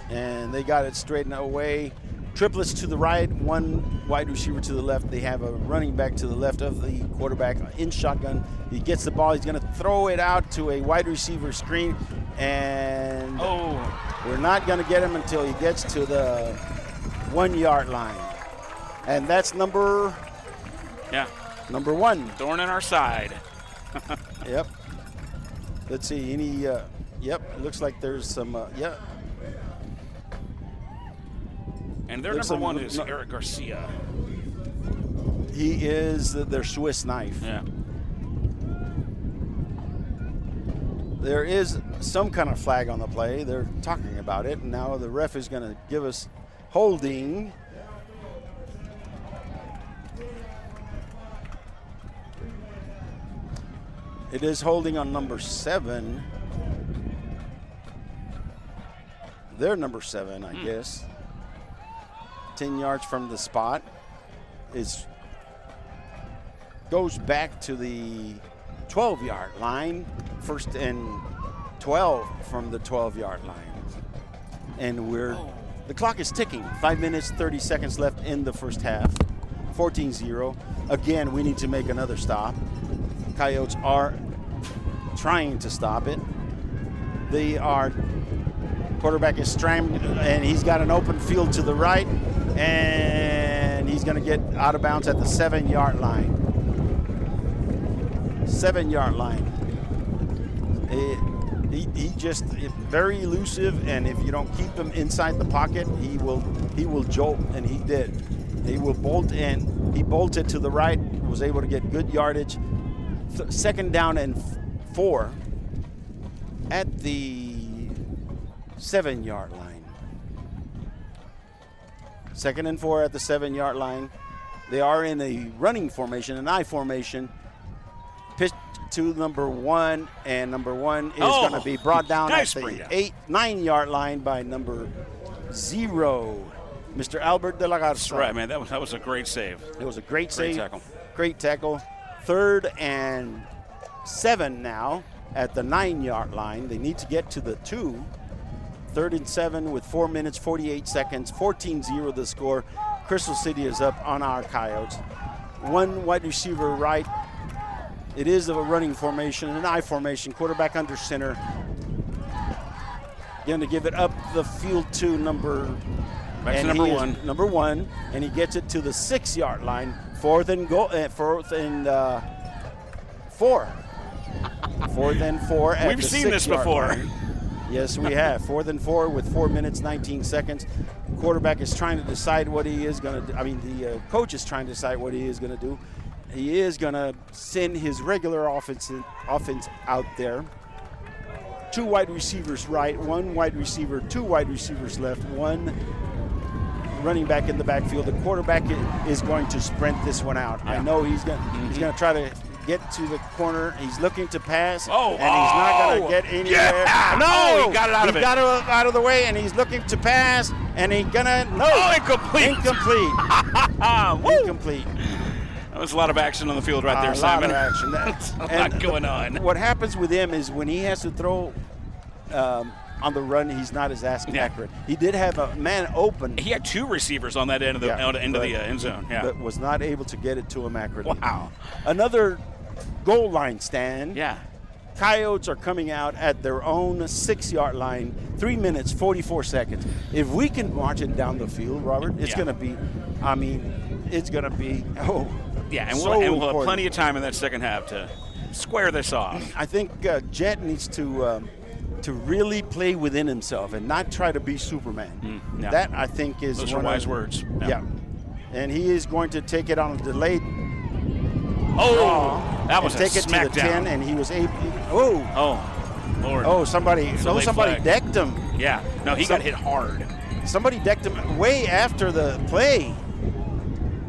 And they got it straightened away. Triplets to the right, 1 wide receiver to the left. They have a running back to the left of the quarterback in shotgun. He gets the ball. He's going to throw it out to a wide receiver screen. And we're not going to get him until he gets to the 1-yard line. And that's number 1. Thorn in our side. Yep. Let's see. Any, looks like there's some, And their number 1 is Eric Garcia. He is their Swiss knife. Yeah. There is some kind of flag on the play. They're talking about it. And now the ref is going to give us holding. It is holding on number 7. They're number 7, I guess. 10 yards from the spot. Goes back to the 12-yard line. 1st and 12 from the 12-yard line. And the clock is ticking. 5 minutes, 30 seconds left in the first half. 14-0. Again, we need to make another stop. Coyotes are trying to stop it. Quarterback is scrambling, and he's got an open field to the right, and he's going to get out of bounds at the 7-yard line. 7-yard line. He just very elusive, and if you don't keep him inside the pocket, he will jolt, and he did. He will bolt in. He bolted to the right, was able to get good yardage. 2nd down and 4 at the 7-yard line. 2nd and 4 at the 7-yard line. They are in a running formation, an I formation. Pitch to number 1, and number 1 is going to be brought down at the 9-yard line by number 0, Mr. Albert de la Garza. That's right, man. That was a great save. It was a great save. Tackle. Great tackle. 3rd and 7 now at the 9-yard line. They need to get to the 2. 3rd and 7 with 4 minutes, 48 seconds. 14-0 the score. Crystal City is up on our Coyotes. 1 wide receiver right. It is a running formation, an I formation. Quarterback under center. Going to give it up the field to number 1. Number 1, and he gets it to the 6-yard line. 4th and 4. 4th and 4 at We've the seen this 6-yard before. line. Yes, we have. 4th and 4 with 4 minutes, 19 seconds. Quarterback is trying to decide what he is going to do. The coach is trying to decide what he is going to do. He is going to send his regular offense out there. 2 wide receivers right, 1 wide receiver, 2 wide receivers left, 1 running back in the backfield. The quarterback is going to sprint this one out. Yeah. I know he's going to try to get to the corner. He's looking to pass, and he's Oh, not going to get anywhere. yeah. No, Oh, he got it out of it. He got it out of the way, and he's looking to pass, and he's gonna incomplete. Incomplete. That was a lot of action on the field right there, Simon. A lot of action. That's a lot going on. What happens with him is when he has to throw on the run, he's not as accurate. He did have a man open. He had two receivers on that end of the end zone. Yeah, but was not able to get it to him accurately. Wow. Another goal line stand. Yeah. Coyotes are coming out at their own 6-yard line, 3 minutes, 44 seconds. If we can march it down the field, Robert, it's going to be, it's going to be, yeah, and so we'll have plenty of time in that second half to square this off. I think Jet needs to really play within himself and not try to be Superman. Yeah. That, I think, is those are wise words. Yeah. And he is going to take it on a delayed that was take a it to the smackdown. 10, and he was able. Lord. Somebody flag. decked him. Yeah. No, he got hit hard. Somebody decked him way after the play.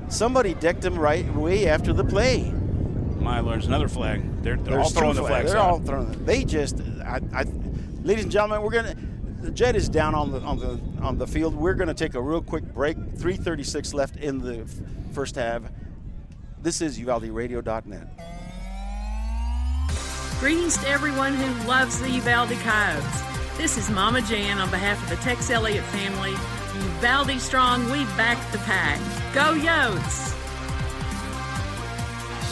Somebody decked him way after the play. My Lord, there's another flag. They're all throwing the flags. They're all throwing it. They just, ladies and gentlemen, the Jet is down on the field. We're gonna take a real quick break. 3:36 left in the first half. This is UvaldeRadio.net. Greetings to everyone who loves the Uvalde Coyotes. This is Mama Jan on behalf of the Tex Elliott family. Uvalde strong, we back the pack. Go Yotes!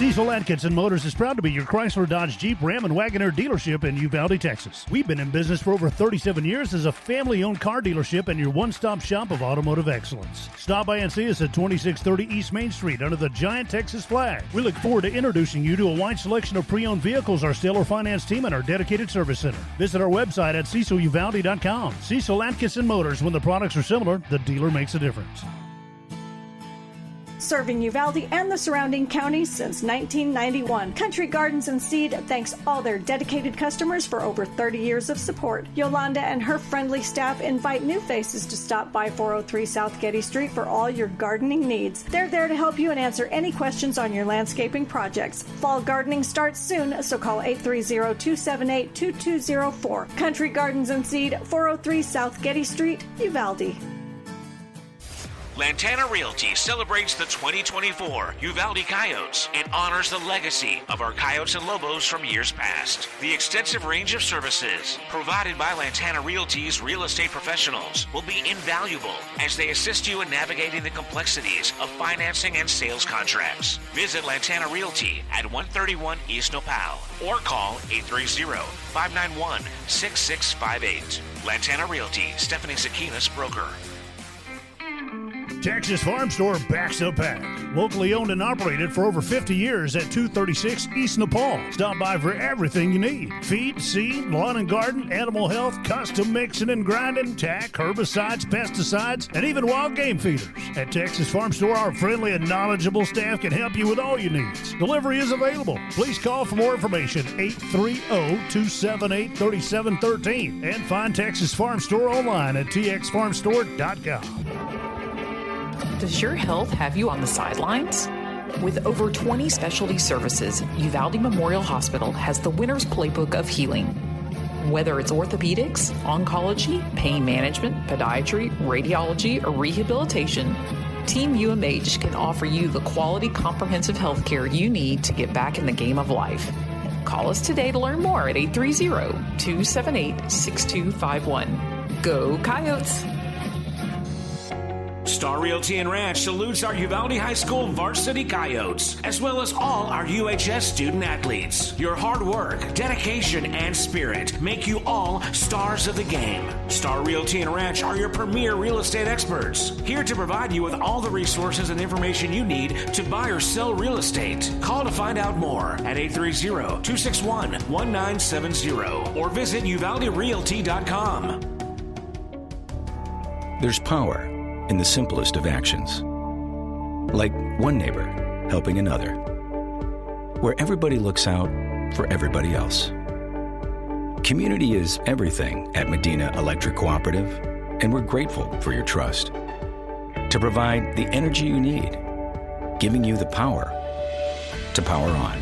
Cecil Atkinson Motors is proud to be your Chrysler, Dodge, Jeep, Ram, and Wagoneer dealership in Uvalde, Texas. We've been in business for over 37 years as a family-owned car dealership and your one-stop shop of automotive excellence. Stop by and see us at 2630 East Main Street under the giant Texas flag. We look forward to introducing you to a wide selection of pre-owned vehicles, our stellar finance team, and our dedicated service center. Visit our website at CecilUvalde.com. Cecil Atkinson Motors, when the products are similar, the dealer makes a difference. Serving Uvalde and the surrounding counties since 1991. Country Gardens and Seed thanks all their dedicated customers for over 30 years of support. Yolanda and her friendly staff invite new faces to stop by 403 South Getty Street for all your gardening needs. They're there to help you and answer any questions on your landscaping projects. Fall gardening starts soon, so call 830-278-2204. Country Gardens and Seed, 403 South Getty Street, Uvalde. Lantana Realty celebrates the 2024 Uvalde Coyotes and honors the legacy of our Coyotes and Lobos from years past. The extensive range of services provided by Lantana Realty's real estate professionals will be invaluable as they assist you in navigating the complexities of financing and sales contracts. Visit Lantana Realty at 131 East Nopal or call 830-591-6658. Lantana Realty, Stephanie Zakinas, broker. Texas Farm Store backs the pack. Locally owned and operated for over 50 years at 236 East Nepal. Stop by for everything you need. Feed, seed, lawn and garden, animal health, custom mixing and grinding, tack, herbicides, pesticides, and even wild game feeders. At Texas Farm Store, our friendly and knowledgeable staff can help you with all your needs. Delivery is available. Please call for more information, 830-278-3713. And find Texas Farm Store online at txfarmstore.com. Does your health have you on the sidelines? With over 20 specialty services, Uvalde Memorial Hospital has the winner's playbook of healing. Whether it's orthopedics, oncology, pain management, podiatry, radiology, or rehabilitation, Team UMH can offer you the quality comprehensive health care you need to get back in the game of life. Call us today to learn more at 830-278-6251. Go Coyotes! Star Realty and Ranch salutes our Uvalde High School varsity Coyotes, as well as all our UHS student athletes. Your hard work, dedication, and spirit make you all stars of the game. Star Realty and Ranch are your premier real estate experts, here to provide you with all the resources and information you need to buy or sell real estate. Call to find out more at 830-261-1970 or visit UvaldeRealty.com. There's power in the simplest of actions. Like one neighbor helping another, where everybody looks out for everybody else. Community is everything at Medina Electric Cooperative, and we're grateful for your trust. To provide the energy you need, giving you the power to power on.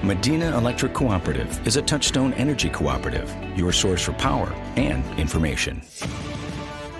Medina Electric Cooperative is a Touchstone Energy cooperative, your source for power and information.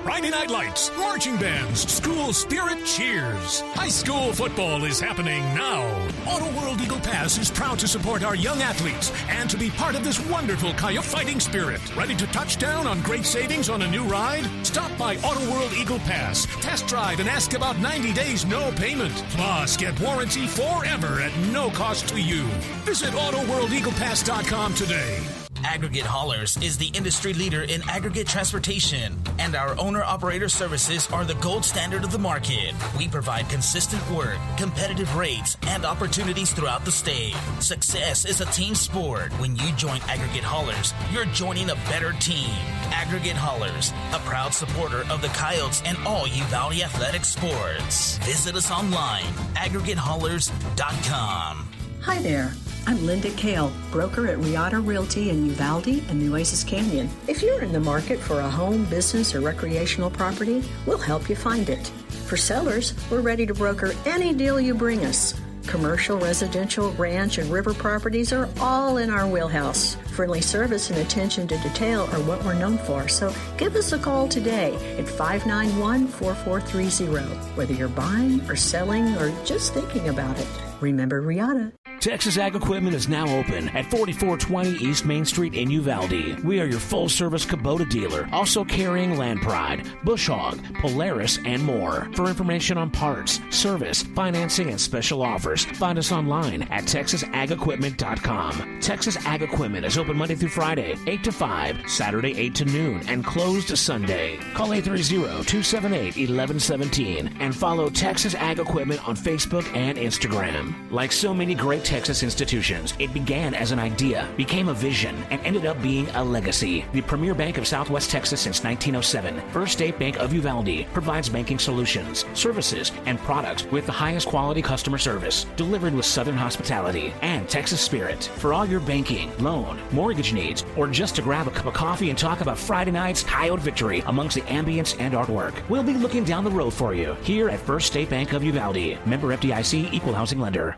Friday Night Lights, marching bands, school spirit cheers. High school football is happening now. Auto World Eagle Pass is proud to support our young athletes and to be part of this wonderful Coyote fighting spirit. Ready to touch down on great savings on a new ride? Stop by Auto World Eagle Pass, test drive, and ask about 90 days no payment. Plus, get warranty forever at no cost to you. Visit AutoWorldEaglePass.com today. Aggregate Haulers is the industry leader in aggregate transportation, and our owner-operator services are the gold standard of the market. We provide consistent work, competitive rates, and opportunities throughout the state. Success is a team sport. When you join Aggregate Haulers, you're joining a better team. Aggregate Haulers, a proud supporter of the Coyotes and all Uvalde athletic sports. Visit us online, aggregatehaulers.com. Hi there. I'm Linda Kale, broker at Riata Realty in Uvalde and Nueces Canyon. If you're in the market for a home, business, or recreational property, we'll help you find it. For sellers, we're ready to broker any deal you bring us. Commercial, residential, ranch, and river properties are all in our wheelhouse. Friendly service and attention to detail are what we're known for, so give us a call today at 591-4430. Whether you're buying or selling or just thinking about it, remember Riata. Texas Ag Equipment is now open at 4420 East Main Street in Uvalde. We are your full-service Kubota dealer, also carrying Land Pride, Bush Hog, Polaris, and more. For information on parts, service, financing, and special offers, find us online at TexasAgEquipment.com. Texas Ag Equipment is open Monday through Friday, 8 to 5, Saturday 8 to noon, and closed Sunday. Call 830-278-1117 and follow Texas Ag Equipment on Facebook and Instagram. Like so many great Texas institutions, it began as an idea, became a vision, and ended up being a legacy. The premier bank of Southwest Texas since 1907, First State Bank of Uvalde, provides banking solutions, services, and products with the highest quality customer service, delivered with Southern hospitality and Texas spirit. For all your banking, loan, mortgage needs, or just to grab a cup of coffee and talk about Friday night's Coyote victory amongst the ambience and artwork, we'll be looking down the road for you here at First State Bank of Uvalde. Member FDIC, Equal Housing Lender.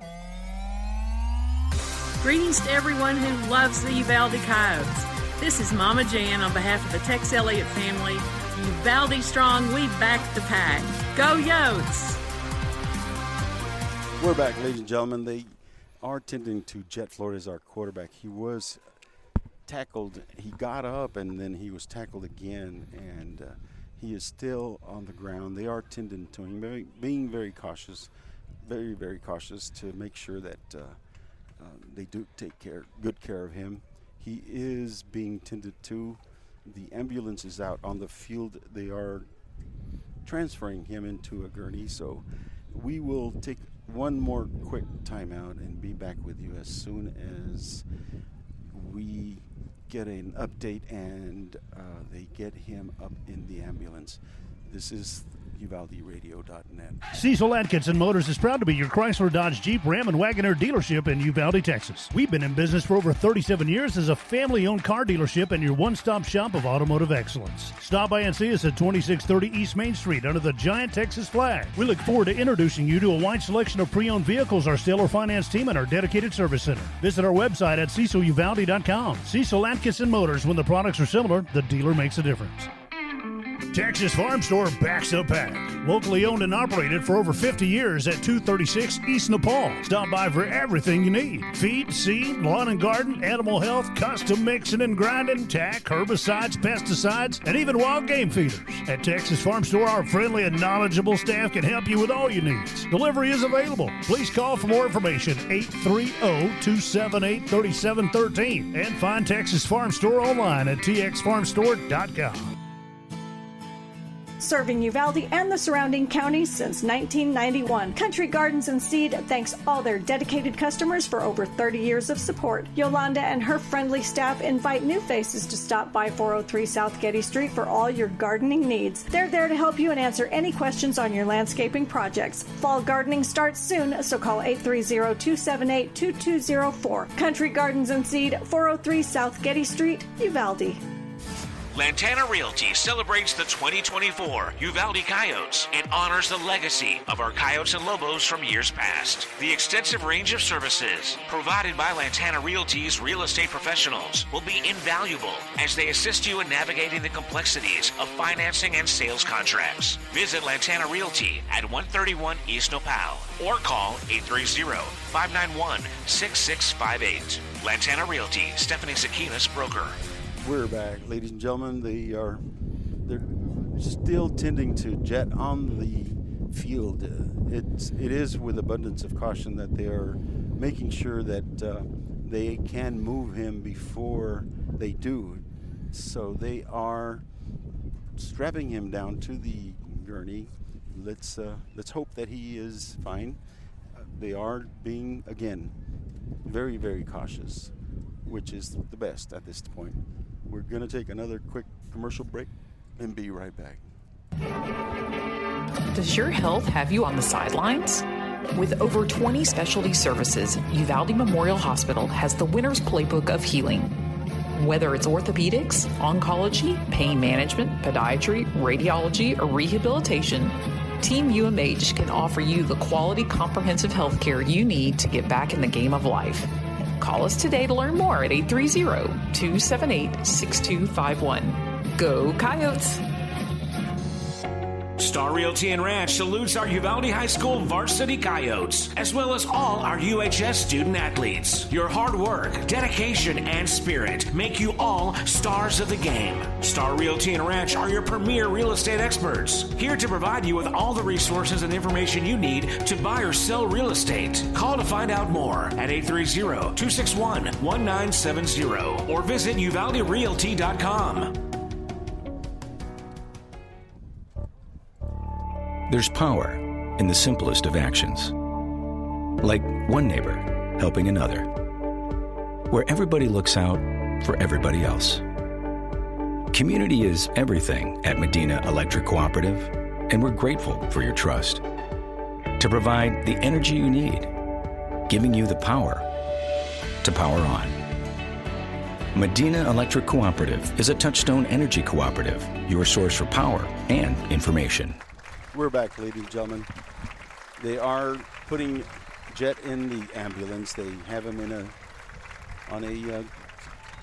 Greetings to everyone who loves the Uvalde Coyotes. This is Mama Jan on behalf of the Tex Elliott family. Uvalde strong, we back the pack. Go Yotes! We're back, ladies and gentlemen. They are tending to Jet Flores, our quarterback. He was tackled. He got up, and then he was tackled again, and he is still on the ground. They are tending to him, being very cautious, very, very cautious to make sure that they do take good care of him. He is being tended to. The ambulance is out on the field. They are transferring him into a gurney. So we will take one more quick timeout and be back with you as soon as we get an update and they get him up in the ambulance. This is UvaldeRadio.net. Cecil Atkinson Motors is proud to be your Chrysler, Dodge, Jeep, Ram, and Wagoneer dealership in Uvalde, Texas. We've been in business for over 37 years as a family-owned car dealership and your one-stop shop of automotive excellence. Stop by and see us at 2630 East Main Street under the giant Texas flag. We look forward to introducing you to a wide selection of pre-owned vehicles, our stellar finance team, and our dedicated service center. Visit our website at CecilUvalde.com. Cecil Atkinson Motors, when the products are similar, the dealer makes a difference. Texas Farm Store backs the pack. Locally owned and operated for over 50 years at 236 East Nepal. Stop by for everything you need. Feed, seed, lawn and garden, animal health, custom mixing and grinding, tack, herbicides, pesticides, and even wild game feeders. At Texas Farm Store, our friendly and knowledgeable staff can help you with all your needs. Delivery is available. Please call for more information, 830-278-3713. And find Texas Farm Store online at txfarmstore.com. Serving Uvalde and the surrounding counties since 1991. Country Gardens and Seed thanks all their dedicated customers for over 30 years of support. Yolanda and her friendly staff invite new faces to stop by 403 South Getty Street for all your gardening needs. They're there to help you and answer any questions on your landscaping projects. Fall gardening starts soon, so call 830-278-2204. Country Gardens and Seed, 403 South Getty Street, Uvalde. Lantana Realty celebrates the 2024 Uvalde Coyotes and honors the legacy of our Coyotes and Lobos from years past. The extensive range of services provided by Lantana Realty's real estate professionals will be invaluable as they assist you in navigating the complexities of financing and sales contracts. Visit Lantana Realty at 131 East Nopal or call 830-591-6658. Lantana Realty, Stephanie Zakinas, broker. We're back, ladies and gentlemen. They're still tending to Jet on the field. It is with abundance of caution that they are making sure that they can move him before they do. So they are strapping him down to the gurney. Let's hope that he is fine. They are being, again, very, very cautious, which is the best at this point. We're going to take another quick commercial break and be right back. Does your health have you on the sidelines? With over 20 specialty services, Uvalde Memorial Hospital has the winner's playbook of healing. Whether it's orthopedics, oncology, pain management, podiatry, radiology, or rehabilitation, Team UMH can offer you the quality comprehensive health care you need to get back in the game of life. Call us today to learn more at 830-278-6251. Go Coyotes! Star Realty and Ranch salutes our Uvalde High School varsity Coyotes, as well as all our UHS student athletes. Your hard work, dedication, and spirit make you all stars of the game. Star Realty and Ranch are your premier real estate experts, here to provide you with all the resources and information you need to buy or sell real estate. Call to find out more at 830-261-1970 or visit uvalderealty.com. There's power in the simplest of actions. Like one neighbor helping another. Where everybody looks out for everybody else. Community is everything at Medina Electric Cooperative, and we're grateful for your trust. To provide the energy you need, giving you the power to power on. Medina Electric Cooperative is a Touchstone Energy Cooperative, your source for power and information. We're back, ladies and gentlemen. They are putting Jet in the ambulance. They have him on a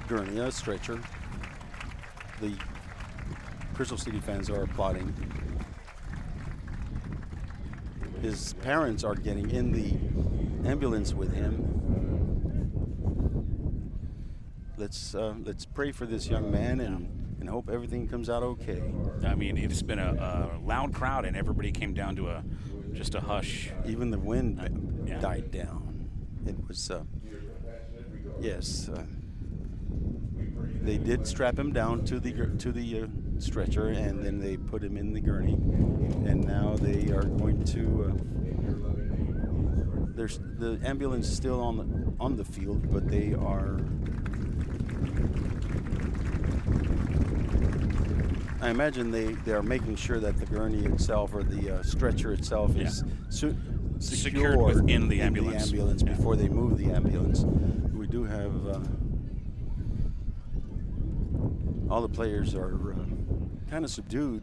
gurney, a stretcher. The Crystal City fans are applauding. His parents are getting in the ambulance with him. Let's pray for this young man and hope everything comes out okay. I mean, it's been a loud crowd, and everybody came down to just a hush. Even the wind died down. It was, yes. They did strap him down to the stretcher, and then they put him in the gurney. And now they are going to. The ambulance is still on the field, but they are. I imagine they are making sure that the gurney itself or the stretcher itself is secured within the ambulance, before they move the ambulance. We do have all the players are kind of subdued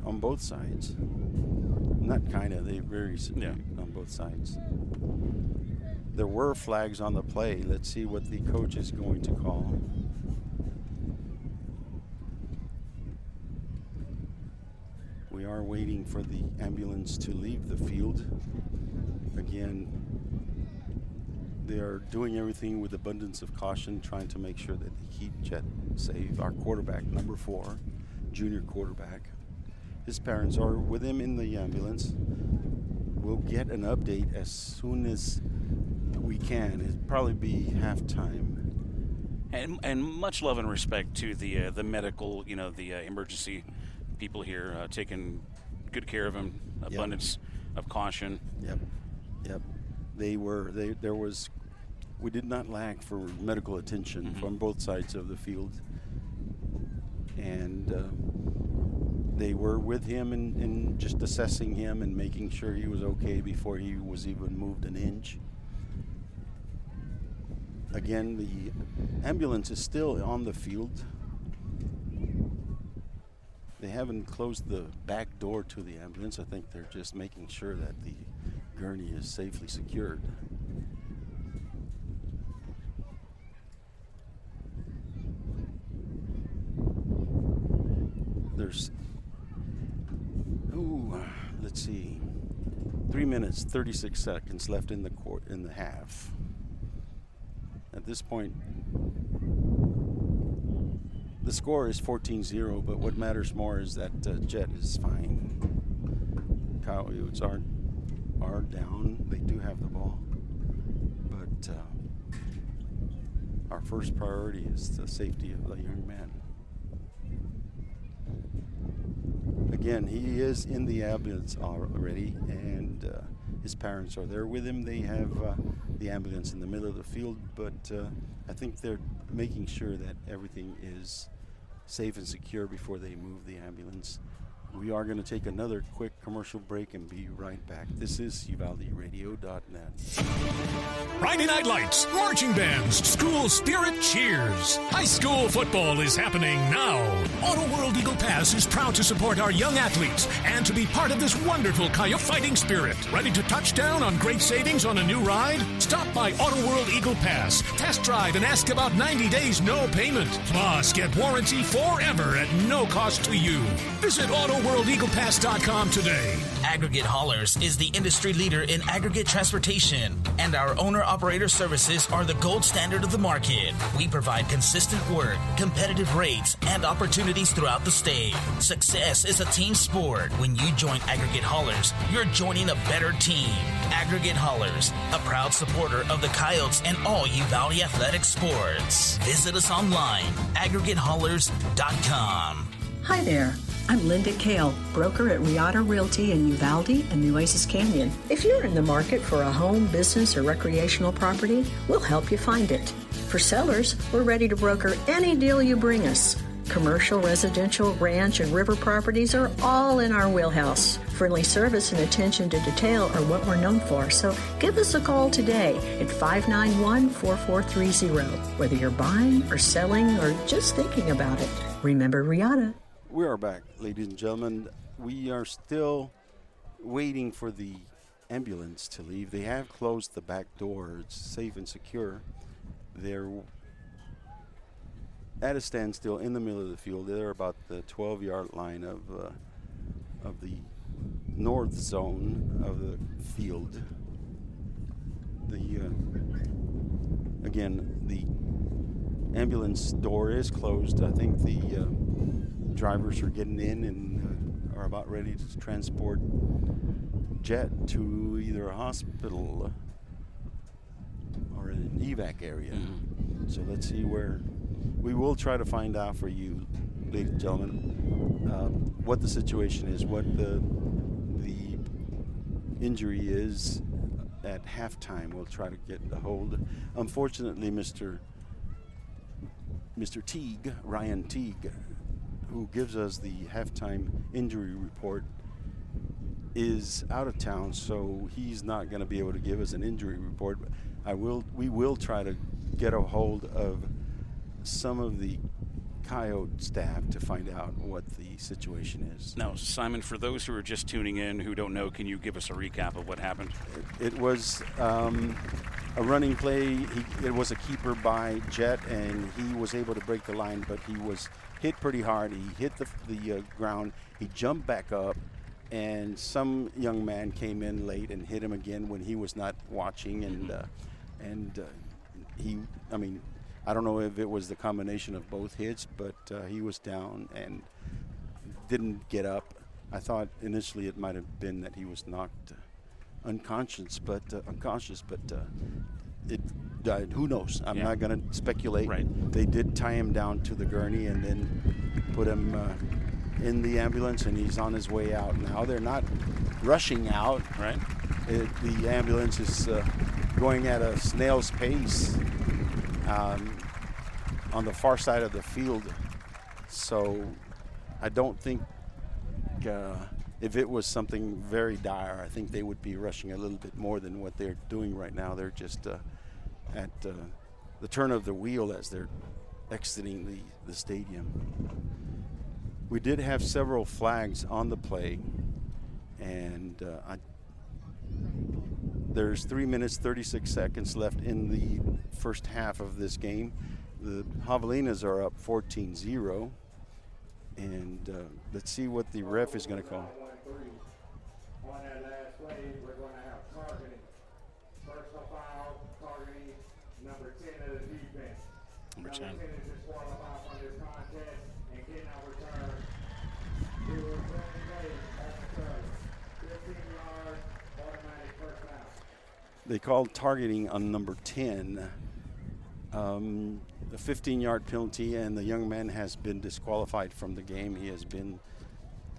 on both sides. Not kind of, they're very subdued on both sides. There were flags on the play. Let's see what the coach is going to call. We are waiting for the ambulance to leave the field. Again, they are doing everything with abundance of caution, trying to make sure that they keep Jet safe. Our quarterback, number 4, junior quarterback. His parents are with him in the ambulance. We'll get an update as soon as we can. It'll probably be halftime. And much love and respect to the medical, the emergency people here taking good care of him. Abundance of caution. Yep. We did not lack for medical attention from both sides of the field, and they were with him and just assessing him and making sure he was okay before he was even moved an inch. Again, the ambulance is still on the field. They haven't closed the back door to the ambulance. I think they're just making sure that the gurney is safely secured. There's, let's see, 3 minutes, 36 seconds left in the half. At this point, the score is 14-0, but what matters more is that Jet is fine. Coyotes are down. They do have the ball, but our first priority is the safety of the young man. Again, he is in the ambulance already, and his parents are there with him. They have the ambulance in the middle of the field, but I think they're making sure that everything is safe and secure before they move the ambulance. We are going to take another quick commercial break and be right back. This is UvaldeRadio.net. Friday Night Lights, marching bands, school spirit cheers. High school football is happening now. Auto World Eagle Pass is proud to support our young athletes and to be part of this wonderful Coyote fighting spirit. Ready to touch down on great savings on a new ride? Stop by Auto World Eagle Pass, test drive, and ask about 90 days no payment. Plus, get warranty forever at no cost to you. Visit AutoWorldEaglePass.com today. Aggregate Haulers is the industry leader in aggregate transportation, and our owner-operator services are the gold standard of the market. We provide consistent work, competitive rates, and opportunities throughout the state. Success is a team sport. When you join Aggregate Haulers, you're joining a better team. Aggregate Haulers, a proud supporter of the Coyotes and all Uvalde athletic sports. Visit us online, aggregatehaulers.com. Hi there. I'm Linda Kale, broker at Riata Realty in Uvalde and Nueces Canyon. If you're in the market for a home, business, or recreational property, we'll help you find it. For sellers, we're ready to broker any deal you bring us. Commercial, residential, ranch, and river properties are all in our wheelhouse. Friendly service and attention to detail are what we're known for, so give us a call today at 591-4430, whether you're buying or selling or just thinking about it. Remember Riata. We are back, ladies and gentlemen. We are still waiting for the ambulance to leave. They have closed the back door. It's safe and secure. They're at a standstill in the middle of the field. They're about the 12-yard line of the north zone of the field. Again, the ambulance door is closed. I think the drivers are getting in and are about ready to transport Jet to either a hospital or an evac area. Mm-hmm. So let's see where we will try to find out for you, ladies and gentlemen, what the situation is, what the injury is at halftime. We'll try to get a hold. Unfortunately, Mr. Teague, Ryan Teague, who gives us the halftime injury report, is out of town, so he's not going to be able to give us an injury report. We will try to get a hold of some of the Coyote staff to find out what the situation is. Now, Simon, for those who are just tuning in who don't know, can you give us a recap of what happened? It was a running play. It was a keeper by Jet, and he was able to break the line, but he was hit pretty hard. He hit the ground. He jumped back up, and some young man came in late and hit him again when he was not watching. I don't know if it was the combination of both hits, but he was down and didn't get up. I thought initially it might have been that he was knocked unconscious, but it died. Who knows? I'm not going to speculate. Right. They did tie him down to the gurney and then put him in the ambulance, and he's on his way out now. They're not rushing out. Right. The ambulance is going at a snail's pace on the far side of the field. So I don't think if it was something very dire, I think they would be rushing a little bit more than what they're doing right now. They're just at the turn of the wheel as they're exiting the stadium. We did have several flags on the play, and there's 3 minutes, 36 seconds left in the first half of this game. The Javelinas are up 14-0, and let's see what the ref is going to call. On that last play, we're going to have targeting. Personal foul, targeting number 10 of the defense. Number 10. 10 is disqualified from this contest and cannot return. He will return today at the 15 yards, automatic first down. They called targeting on number 10. A 15-yard penalty, and the young man has been disqualified from the game. He has been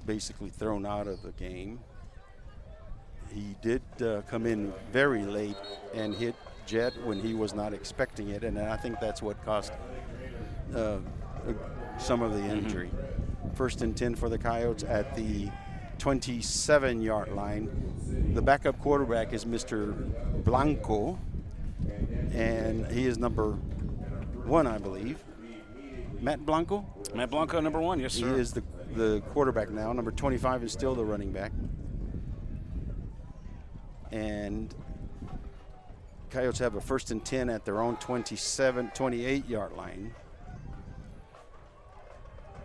basically thrown out of the game. He did come in very late and hit Jet when he was not expecting it, and I think that's what caused some of the injury. First and 10 for the Coyotes at the 27-yard line. The backup quarterback is Mr. Blanco, and he is number 1, I believe. Matt Blanco? Matt Blanco, number 1, yes, sir. He is the quarterback now. Number 25 is still the running back. And Coyotes have a first and 10 at their own 28-yard line.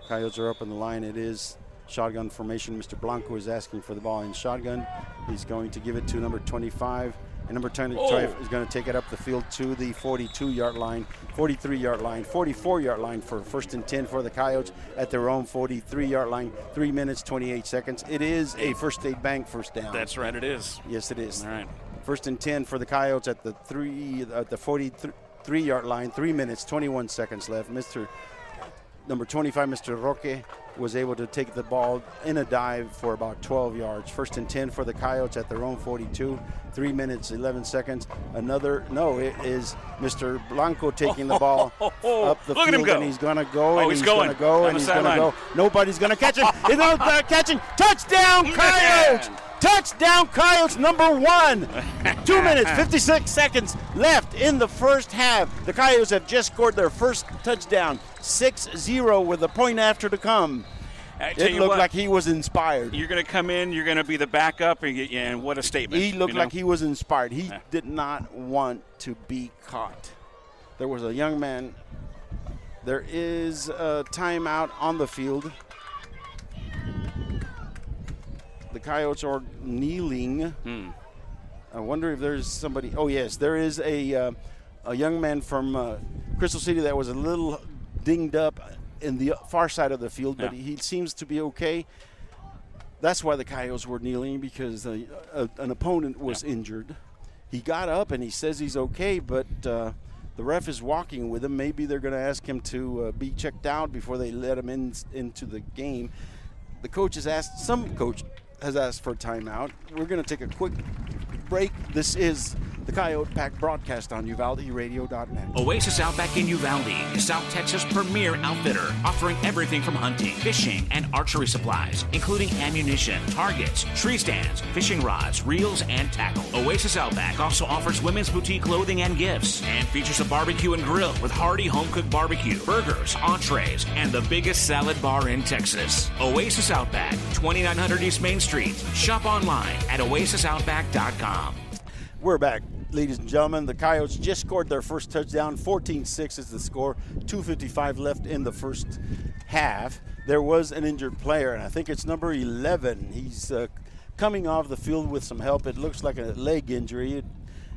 Coyotes are up in the line. It is shotgun formation. Mr. Blanco is asking for the ball in shotgun. He's going to give it to number 25. And number 25 is going to take it up the field to the 42-yard line, 43-yard line, 44-yard line for first and 10 for the Coyotes at their own 43-yard line. 3 minutes, 28 seconds. It is a First State Bank first down. That's right, it is. Yes, it is. All right. First and 10 for the Coyotes at the 43-yard line. 3 minutes, 21 seconds left. Number 25, Mr. Roque, was able to take the ball in a dive for about 12 yards. First and 10 for the Coyotes at their own 42. 3 minutes, 11 seconds. It is Mr. Blanco taking the ball up the field, and he's going to go, and he's going to go, and he's going to go. Nobody's going to catch him. He's not catching. Touchdown, Coyotes! Touchdown, Coyotes, number 1. 2 minutes, 56 seconds left in the first half. The Coyotes have just scored their first touchdown, 6-0 with a point after to come. It looked like he was inspired. You're going to come in, you're going to be the backup, and what a statement. He looked like he was inspired. He did not want to be caught. There was a young man. There is a timeout on the field. The Coyotes are kneeling. I wonder if there's somebody. Oh, yes, there is a young man from Crystal City that was a little dinged up in the far side of the field, but he seems to be okay. That's why the Coyotes were kneeling, because an opponent was injured. He got up and he says he's okay, but the ref is walking with him. Maybe they're going to ask him to be checked out before they let him into the game. The coach has asked, some coach has asked for a timeout. We're going to take a quick break. This is the Coyote Pack broadcast on UvaldeRadio.net. Oasis Outback in Uvalde is South Texas' premier outfitter, offering everything from hunting, fishing, and archery supplies, including ammunition, targets, tree stands, fishing rods, reels, and tackle. Oasis Outback also offers women's boutique clothing and gifts, and features a barbecue and grill with hearty home-cooked barbecue, burgers, entrees, and the biggest salad bar in Texas. Oasis Outback, 2900 East Main Street. Shop online at oasisoutback.com. We're back, ladies and gentlemen. The Coyotes just scored their first touchdown. 14-6 is the score. 2:55 left in the first half. There was an injured player, and I think it's number 11. He's coming off the field with some help. It looks like a leg injury.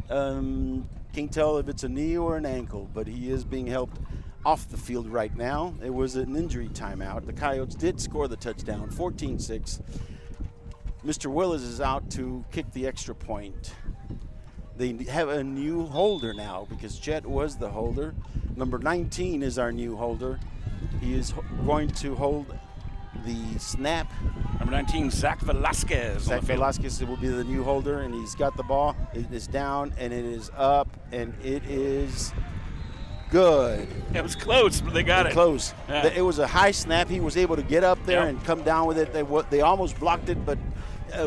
Can't tell if it's a knee or an ankle, but he is being helped off the field right now. It was an injury timeout. The Coyotes did score the touchdown, 14-6. Mr. Willis is out to kick the extra point. They have a new holder now because Jet was the holder. Number 19 is our new holder. He is going to hold the snap. Number 19, Zach Velasquez. Zach Velasquez will be the new holder, and he's got the ball. It is down, and it is up, and it is good. It was close, but they got it. Close. Yeah. It was a high snap. He was able to get up there and come down with it. They almost blocked it, but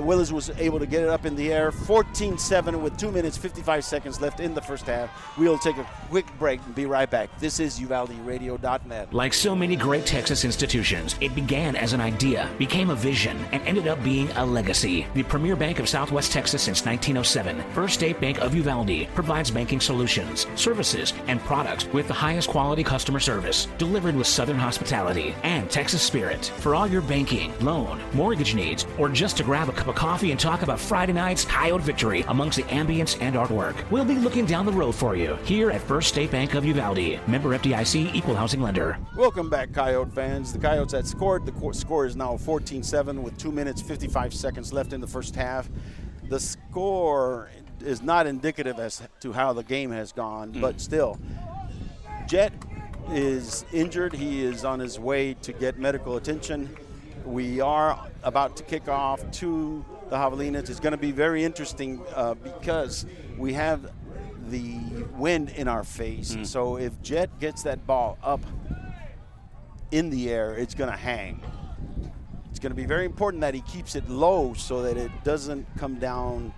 Willis was able to get it up in the air. 14-7 with 2 minutes, 55 seconds left in the first half. We'll take a quick break and be right back. This is UvaldeRadio.net. Like so many great Texas institutions, it began as an idea, became a vision, and ended up being a legacy. The premier bank of Southwest Texas since 1907, First State Bank of Uvalde, provides banking solutions, services, and products with the highest quality customer service, delivered with Southern hospitality and Texas spirit. For all your banking, loan, mortgage needs, or just to grab a cup of coffee and talk about Friday night's Coyote victory amongst the ambience and artwork, we'll be looking down the road for you here at First State Bank of Uvalde. Member FDIC, equal housing lender. Welcome back, Coyote fans. The Coyotes had scored. The score is now 14-7 with 2 minutes, 55 seconds left in the first half. The score is not indicative as to how the game has gone, but still, Jet is injured. He is on his way to get medical attention. We are about to kick off to the Javelinas. It's going to be very interesting because we have the wind in our face. So if Jet gets that ball up in the air, it's going to hang. It's going to be very important that he keeps it low so that it doesn't come down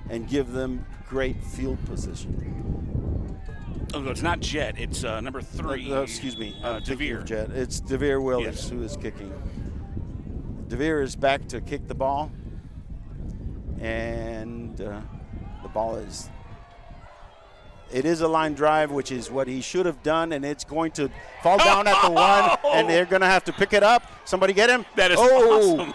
and give them great field position. Oh, no, it's not Jet. It's number 3. Excuse me. DeVere. Jet. It's DeVere Willis, yes, who is kicking. DeVere is back to kick the ball. And the ball is... It is a line drive, which is what he should have done, and it's going to fall down at the 1, and they're going to have to pick it up. Somebody get him? That is awesome.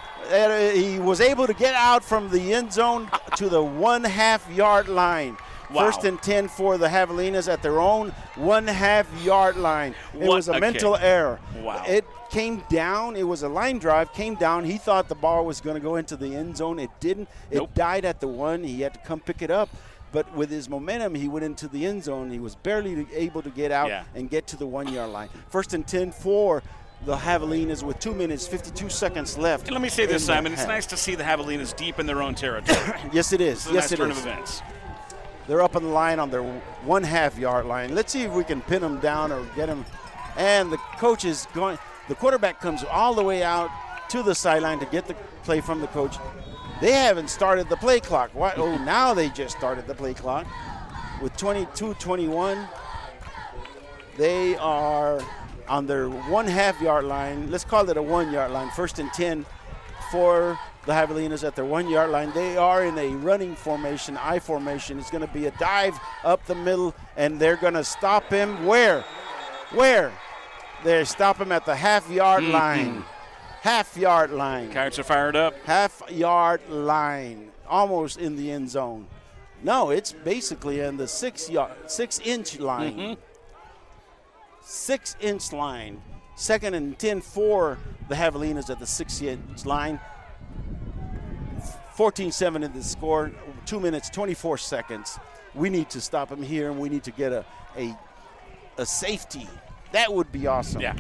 He was able to get out from the end zone to the 1/2 yard line. Wow. 1st and 10 for the Javelinas at their own 1/2 yard line. It was a mental error. Wow. It came down. It was a line drive, came down. He thought the ball was going to go into the end zone. It didn't. It died at the 1. He had to come pick it up. But with his momentum, he went into the end zone. He was barely able to get out and get to the 1 yard line. 1st and 10 for the Javelinas with 2 minutes, 52 seconds left. And let me say this, Simon. It's nice to see the Javelinas deep in their own territory. Yes, it is. Yes, it is. Turn of events. They're up on the line on their 1/2 yard line. Let's see if we can pin them down or get them. And the coach is going. The quarterback comes all the way out to the sideline to get the play from the coach. They haven't started the play clock. What? Oh, now they just started the play clock with 22-21. They are on their 1/2 yard line. Let's call it a 1 yard line. 1st and 10 for the Javelinas at their 1 yard line. They are in a running formation, I formation. It's going to be a dive up the middle, and they're going to stop him. Where? They stop him at the 1/2 yard line. 1/2 yard line. Coyotes are fired up. 1/2 yard line, almost in the end zone. No, it's basically in the 6 inch line. 6 inch line. 2nd and 10 for the Javelinas at the 6 inch line. 14-7 in the score. 2 minutes, 24 seconds. We need to stop him here, and we need to get a safety. That would be awesome. Yeah.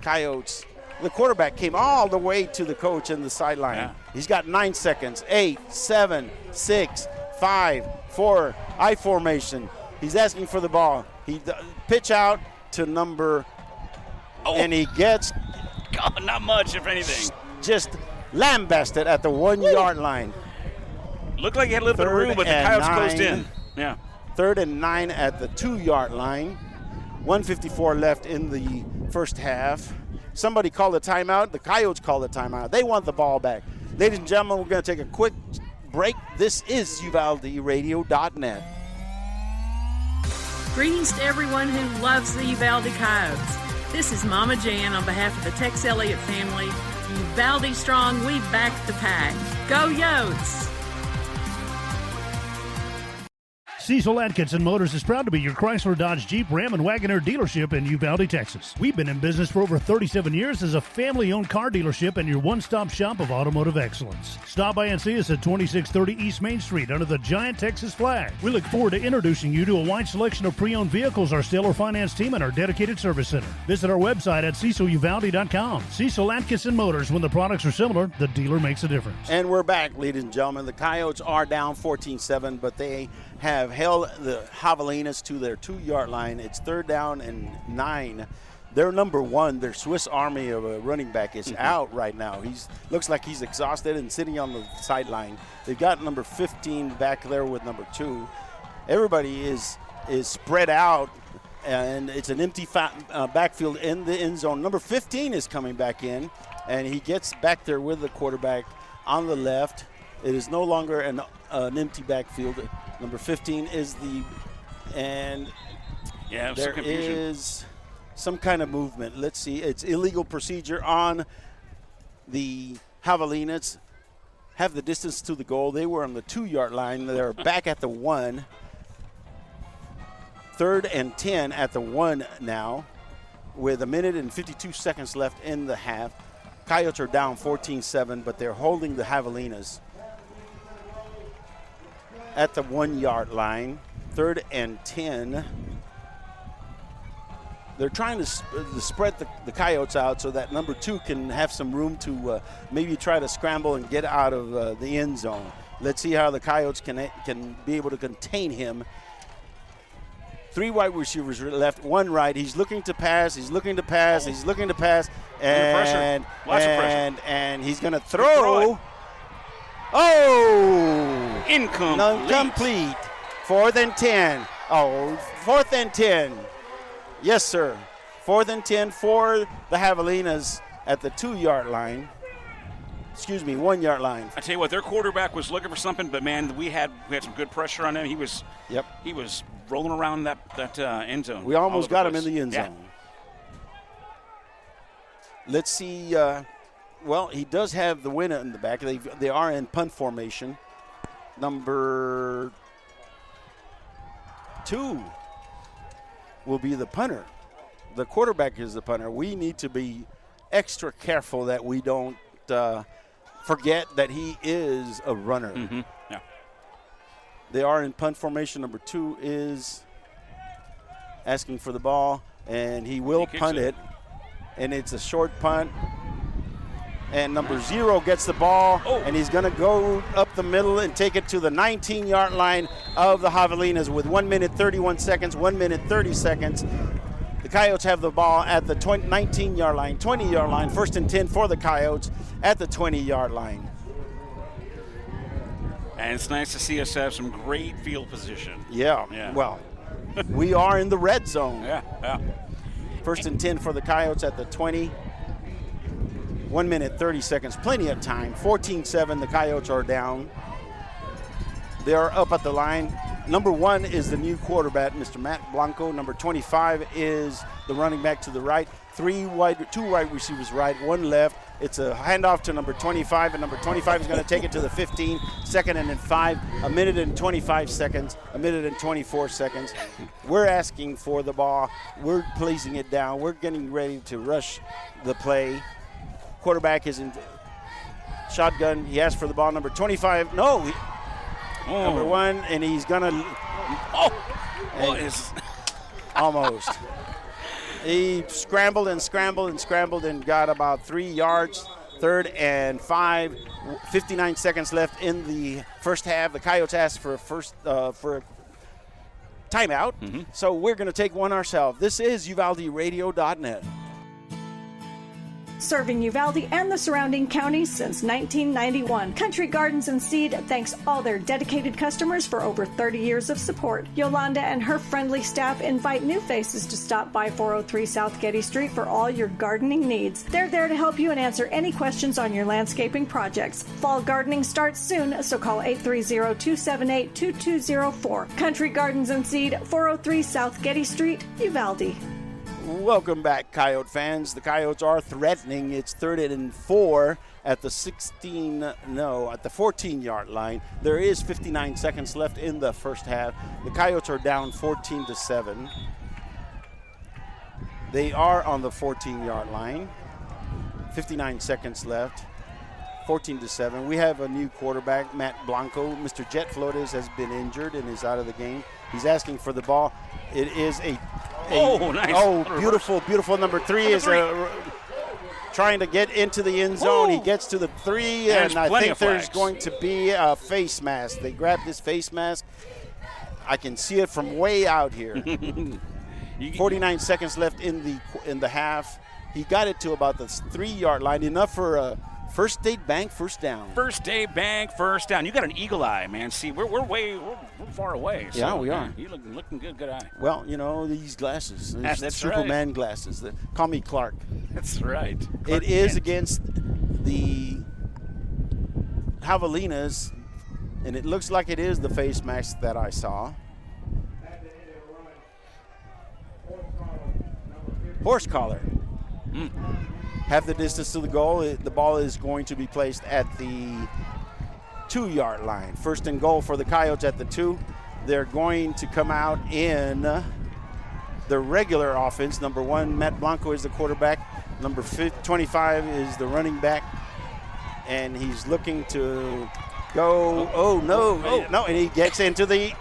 Coyotes. The quarterback came all the way to the coach in the sideline. Yeah. He's got 9 seconds. 8, 7, 6, 5, 4. I formation. He's asking for the ball. He pitch out to number, and he gets God, not much, if anything. Just lambasted at the 1 yard line. Looked like he had a little bit of room, but the Coyotes closed in. Yeah. 3rd and 9 at the 2 yard line. 1:54 left in the first half. Somebody called a timeout. The Coyotes called a timeout. They want the ball back. Ladies and gentlemen, we're going to take a quick break. This is UvaldeRadio.net. Greetings to everyone who loves the Uvalde Coyotes. This is Mama Jan on behalf of the Tex Elliott family. Uvalde strong, we back the pack. Go Yotes! Cecil Atkinson Motors is proud to be your Chrysler, Dodge, Jeep, Ram, and Wagoneer dealership in Uvalde, Texas. We've been in business for over 37 years as a family-owned car dealership and your one-stop shop of automotive excellence. Stop by and see us at 2630 East Main Street under the giant Texas flag. We look forward to introducing you to a wide selection of pre-owned vehicles, our stellar finance team, and our dedicated service center. Visit our website at ceciluvalde.com. Cecil Atkinson Motors, when the products are similar, the dealer makes a difference. And we're back, ladies and gentlemen. The Coyotes are down 14-7, but they have held the Javelinas to their 2 yard line. It's 3rd down and 9 Their number one, their Swiss Army of a running back is out right now. Looks like he's exhausted and sitting on the sideline. They've got number 15 back there with number 2. Everybody is spread out, and it's an empty backfield in the end zone. Number 15 is coming back in, and he gets back there with the quarterback on the left. It is no longer an empty backfield. Number 15 is there is some kind of movement. Let's see. It's illegal procedure on the Javelinas. Have the distance to the goal. They were on the 2-yard line. They're back at the 1. 3rd and 10 at the 1 now, with a minute and 52 seconds left in the half. Coyotes are down 14-7, but they're holding the Javelinas at the 1-yard line. 3rd and 10. They're trying to spread the Coyotes out so that number 2 can have some room to maybe try to scramble and get out of the end zone. Let's see how the Coyotes can be able to contain him. 3 wide receivers left, 1 right. He's looking to pass. He's looking to pass. He's looking to pass. And he's going to throw. Oh! Incomplete. 4th and 10. Oh, 4th and 10. Yes, sir. 4th and 10 for the Javelinas at the 2-yard line. 1-yard line. I tell you what, their quarterback was looking for something, but man, we had some good pressure on him. He was rolling around that end zone. We almost got him in the end zone. Let's see. He does have the winner in the back. They are in punt formation. Number 2 will be the punter. The quarterback is the punter. We need to be extra careful that we don't forget that he is a runner. Mm-hmm. Yeah. They are in punt formation. Number 2 is asking for the ball, and he will punt it. And it's a short punt. And number 0 gets the ball, and he's going to go up the middle and take it to the 19-yard line of the Javelinas with 1 minute 31 seconds, 1 minute 30 seconds. The Coyotes have the ball at the 19-yard line, 20-yard line, 1st and 10 for the Coyotes at the 20-yard line. And it's nice to see us have some great field position. Yeah. Well, we are in the red zone. Yeah. 1st and 10 for the Coyotes at the 20. 1 minute, 30 seconds, plenty of time. 14-7, the Coyotes are down. They are up at the line. Number 1 is the new quarterback, Mr. Matt Blanco. Number 25 is the running back to the right. 2 wide receivers right, 1 left. It's a handoff to number 25, and number 25 is going to take it to the 15. 2nd and 5, 1 minute and 25 seconds, 1 minute and 24 seconds. We're asking for the ball. We're placing it down. We're getting ready to rush the play. Quarterback is in shotgun. He asked for the ball. Number 25. Number 1, and he's going to. Almost. He scrambled and got about 3 yards. 3rd and 5. 59 seconds left in the first half. The Coyotes asked for a timeout. Mm-hmm. So we're going to take one ourselves. This is UvaldeRadio.net. Serving Uvalde and the surrounding counties since 1991. Country Gardens and Seed thanks all their dedicated customers for over 30 years of support. Yolanda and her friendly staff invite new faces to stop by 403 South Getty Street for all your gardening needs. They're there to help you and answer any questions on your landscaping projects. Fall gardening starts soon, so call 830-278-2204. Country Gardens and Seed, 403 South Getty Street, Uvalde. Welcome back, Coyote fans. The Coyotes are threatening. It's 3rd and 4 at the 14-yard line. There is 59 seconds left in the first half. The Coyotes are down 14-7. They are on the 14-yard line. 59 seconds left. 14-7. We have a new quarterback, Matt Blanco. Mr. Jet Flores has been injured and is out of the game. He's asking for the ball. It is nice. Beautiful. Number 3 is trying to get into the end zone. He gets to the 3, and I think there's going to be a face mask. They grabbed this face mask. I can see it from way out here. 49 seconds left in the half. He got it to about the 3-yard line, enough for a First State Bank first down. First State Bank first down. You got an eagle eye, man. See, we're far away. So, yeah, we are. You looking good eye. Well, these glasses. That's Superman right. glasses. Call me Clark. That's right. It is against the Javelinas, and it looks like it is the face mask that I saw. Horse collar. Half the distance to the goal. The ball is going to be placed at the 2-yard line. First and goal for the Coyotes at the 2. They're going to come out in the regular offense. Number 1, Matt Blanco is the quarterback. Number 25 is the running back. And he's looking to go. No, and he gets into the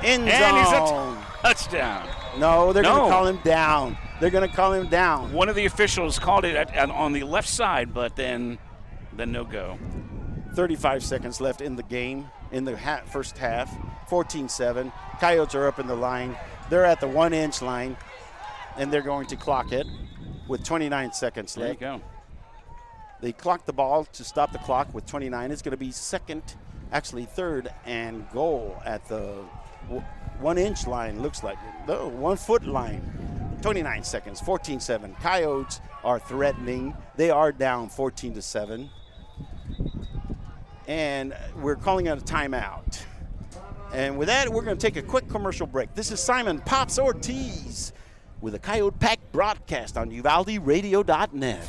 end zone. And he's a touchdown. No, they're going to call him down. They're going to call him down. One of the officials called it on the left side, but then no go. 35 seconds left in the game, in the first half. 14-7. Coyotes are up in the line. They're at the 1-inch line, and they're going to clock it with 29 seconds left. There you go. They clock the ball to stop the clock with 29. It's going to be third and goal at the 1-inch line, looks like. No, 1-foot line. 29 seconds, 14-7. Coyotes are threatening. They are down 14-7. And we're calling out a timeout. And with that, we're going to take a quick commercial break. This is Simon Pops Ortiz with a Coyote Pack broadcast on UvaldeRadio.net.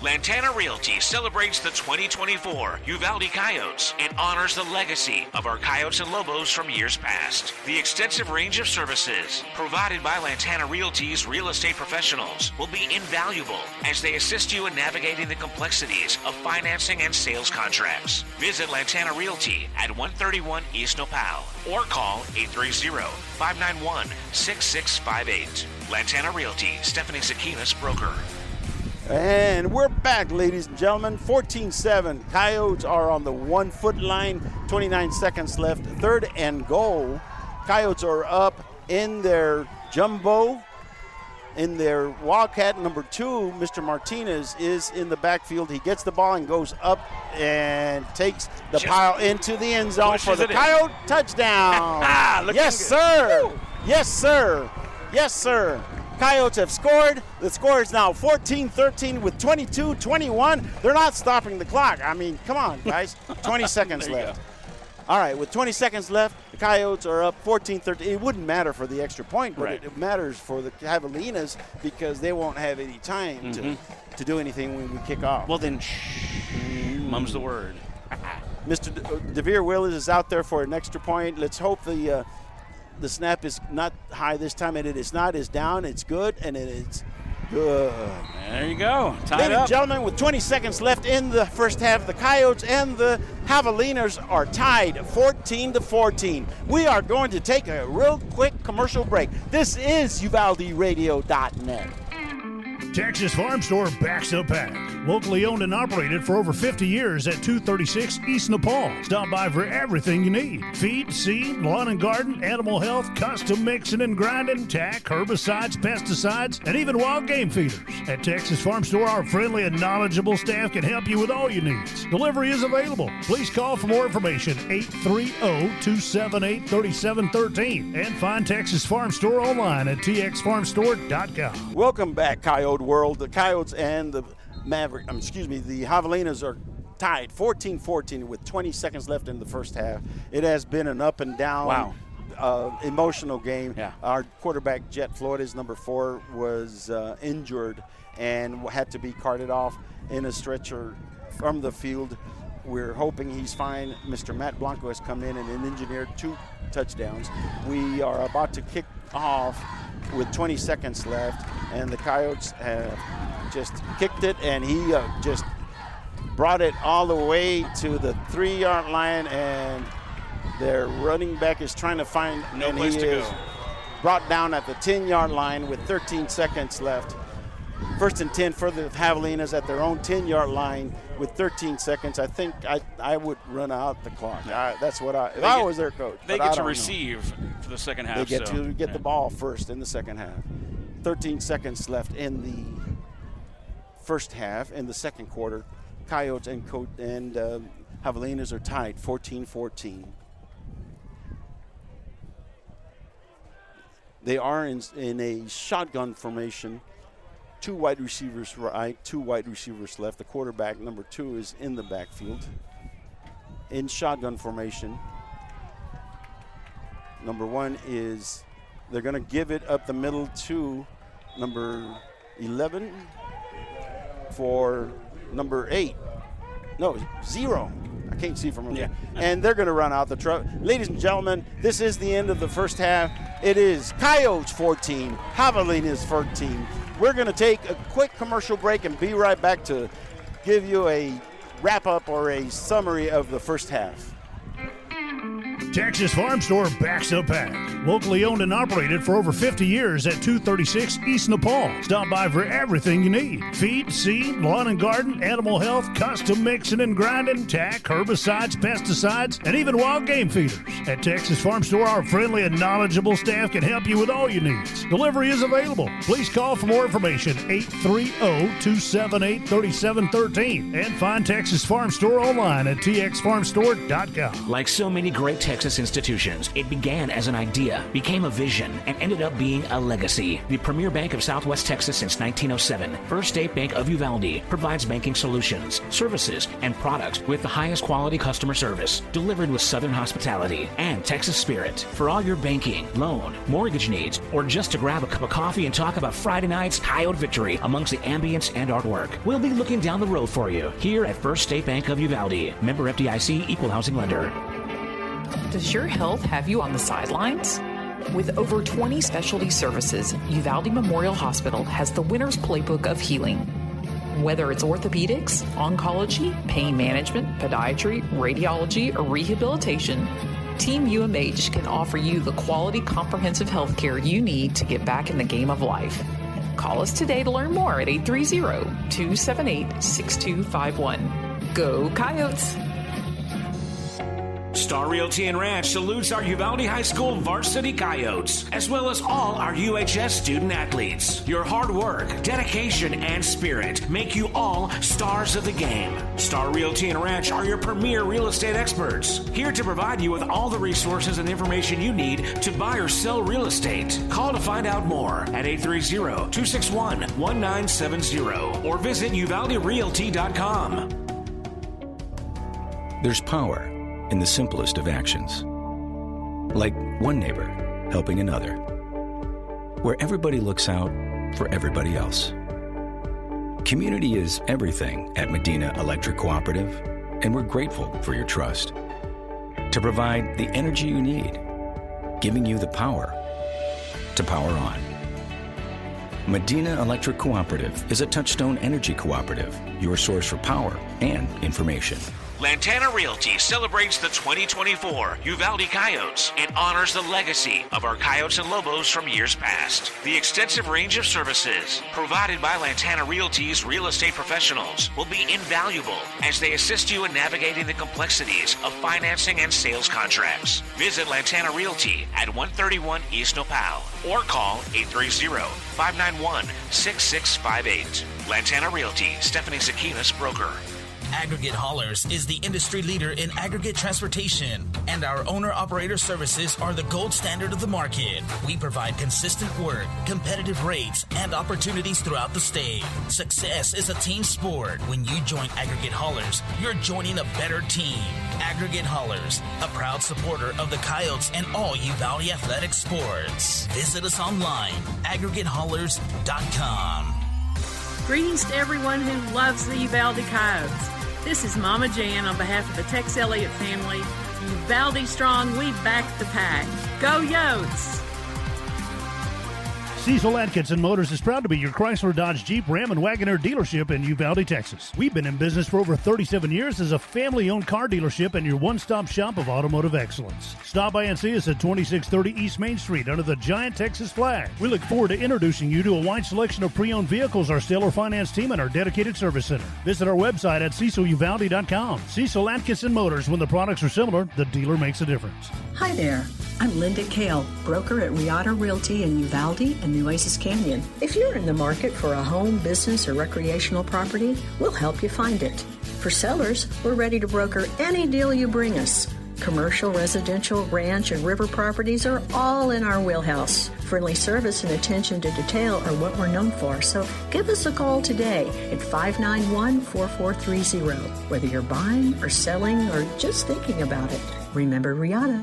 Lantana Realty celebrates the 2024 Uvalde Coyotes and honors the legacy of our Coyotes and Lobos from years past. The extensive range of services provided by Lantana Realty's real estate professionals will be invaluable as they assist you in navigating the complexities of financing and sales contracts. Visit Lantana Realty at 131 East Nopal or call 830-591-6658. Lantana Realty, Stephanie Zakinas, broker. And we're back, ladies and gentlemen. 14-7. Coyotes are on the 1-foot line. 29 seconds left. Third and goal. Coyotes are up in their jumbo. In their Wildcat, number 2, Mr. Martinez is in the backfield. He gets the ball and goes up and takes the pile into the end zone for the Coyote touchdown. Yes, sir. Yes, sir. Yes, sir. Coyotes have scored. The score is now 14-13 with 22-21. They're not stopping the clock. I mean, come on, guys. 20 seconds left. All right, with 20 seconds left, the Coyotes are up 14-13. It wouldn't matter for the extra point, but it matters for the Javelinas because they won't have any time to do anything when we kick off. Well, then, mum's the word. Mr. DeVere Willis is out there for an extra point. Let's hope the snap is not high this time, and it is not. It's down. It's good, and it is good. There you go. Ladies and gentlemen, with 20 seconds left in the first half, the Coyotes and the Javelinas are tied 14-14. We are going to take a real quick commercial break. This is UvaldeRadio.net. Texas Farm Store backs up pack. Locally owned and operated for over 50 years at 236 East Nepal. Stop by for everything you need. Feed, seed, lawn and garden, animal health, custom mixing and grinding, tack, herbicides, pesticides, and even wild game feeders. At Texas Farm Store, our friendly and knowledgeable staff can help you with all your needs. Delivery is available. Please call for more information, 830-278-3713. And find Texas Farm Store online at txfarmstore.com. Welcome back, Coyote World. The Coyotes and the the Javelinas are tied 14-14 with 20 seconds left in the first half. It has been an up and down emotional game. Yeah. Our quarterback, Jet Flores, number 4, was injured and had to be carted off in a stretcher from the field. We're hoping he's fine. Mr. Matt Blanco has come in and engineered 2 touchdowns. We are about to kick off with 20 seconds left, and the Coyotes have just kicked it, and he just brought it all the way to the 3-yard line, and their running back is trying to find no place to go. Brought down at the 10-yard line with 13 seconds left. First and 10 for the Javelinas at their own 10-yard line with 13 seconds. I think I would run out the clock. That's what if I was their coach. They get to receive for the second half. They get to get the ball first in the second half. 13 seconds left in the first half. In the second quarter, Coyotes and Javelinas are tied 14-14. They are in a shotgun formation. 2 wide receivers right, 2 wide receivers left. The quarterback, number 2, is in the backfield. In shotgun formation. Number 1 is, they're going to give it up the middle to number 11 for number 8. No, 0. I can't see from here. And they're going to run out the truck. Ladies and gentlemen, this is the end of the first half. It is Coyotes 14, Javelinas 14. We're going to take a quick commercial break and be right back to give you a wrap-up or a summary of the first half. Texas Farm Store backs the pack. Locally owned and operated for over 50 years at 236 East Nepal. Stop by for everything you need. Feed, seed, lawn and garden, animal health, custom mixing and grinding, tack, herbicides, pesticides, and even wild game feeders. At Texas Farm Store, our friendly and knowledgeable staff can help you with all your needs. Delivery is available. Please call for more information, 830-278-3713. And find Texas Farm Store online at txfarmstore.com. Like so many great Texas institutions, it began as an idea, became a vision, and ended up being a legacy. The premier bank of Southwest Texas since 1907, First State Bank of Uvalde, provides banking solutions, services, and products with the highest quality customer service, delivered with Southern hospitality and Texas spirit. For all your banking, loan, mortgage needs, or just to grab a cup of coffee and talk about Friday night's Coyote victory amongst the ambience and artwork, we'll be looking down the road for you here at First State Bank of Uvalde. Member FDIC, Equal Housing Lender. Does your health have you on the sidelines? With over 20 specialty services, Uvalde Memorial Hospital has the winner's playbook of healing. Whether it's orthopedics, oncology, pain management, podiatry, radiology, or rehabilitation, Team UMH can offer you the quality comprehensive health care you need to get back in the game of life. Call us today to learn more at 830-278-6251. Go Coyotes! Star Realty and Ranch salutes our Uvalde High School varsity Coyotes, as well as all our UHS student athletes. Your hard work, dedication, and spirit make you all stars of the game. Star Realty and Ranch are your premier real estate experts, here to provide you with all the resources and information you need to buy or sell real estate. Call to find out more at 830-261-1970 or visit uvalderealty.com. There's power in the simplest of actions. Like one neighbor helping another, where everybody looks out for everybody else. Community is everything at Medina Electric Cooperative, and we're grateful for your trust. To provide the energy you need, giving you the power to power on. Medina Electric Cooperative is a Touchstone Energy Cooperative, your source for power and information. Lantana Realty celebrates the 2024 Uvalde Coyotes and honors the legacy of our Coyotes and Lobos from years past. The extensive range of services provided by Lantana Realty's real estate professionals will be invaluable as they assist you in navigating the complexities of financing and sales contracts. Visit Lantana Realty at 131 East Nopal or call 830-591-6658. Lantana Realty, Stephanie Zakinas, broker. Aggregate Haulers is the industry leader in aggregate transportation, and our owner-operator services are the gold standard of the market. We provide consistent work, competitive rates, and opportunities throughout the state. Success is a team sport. When you join Aggregate Haulers, you're joining a better team. Aggregate Haulers, a proud supporter of the Coyotes and all Uvalde athletic sports. Visit us online, aggregatehaulers.com. Greetings to everyone who loves the Uvalde Coyotes. This is Mama Jan on behalf of the Tex Elliott family. Uvalde strong, we back the pack. Go Yotes! Cecil Atkinson Motors is proud to be your Chrysler, Dodge, Jeep, Ram, and Wagoner dealership in Uvalde, Texas. We've been in business for over 37 years as a family-owned car dealership and your one-stop shop of automotive excellence. Stop by and see us at 2630 East Main Street under the giant Texas flag. We look forward to introducing you to a wide selection of pre-owned vehicles, our stellar finance team, and our dedicated service center. Visit our website at ceciluvalde.com. Cecil Atkinson Motors, when the products are similar, the dealer makes a difference. Hi there. I'm Linda Kale, broker at Riata Realty in Uvalde and Nueces Canyon. If you're in the market for a home, business, or recreational property, we'll help you find it. For sellers, we're ready to broker any deal you bring us. Commercial, residential, ranch, and river properties are all in our wheelhouse. Friendly service and attention to detail are what we're known for, so give us a call today at 591-4430. Whether you're buying or selling or just thinking about it, remember Riata.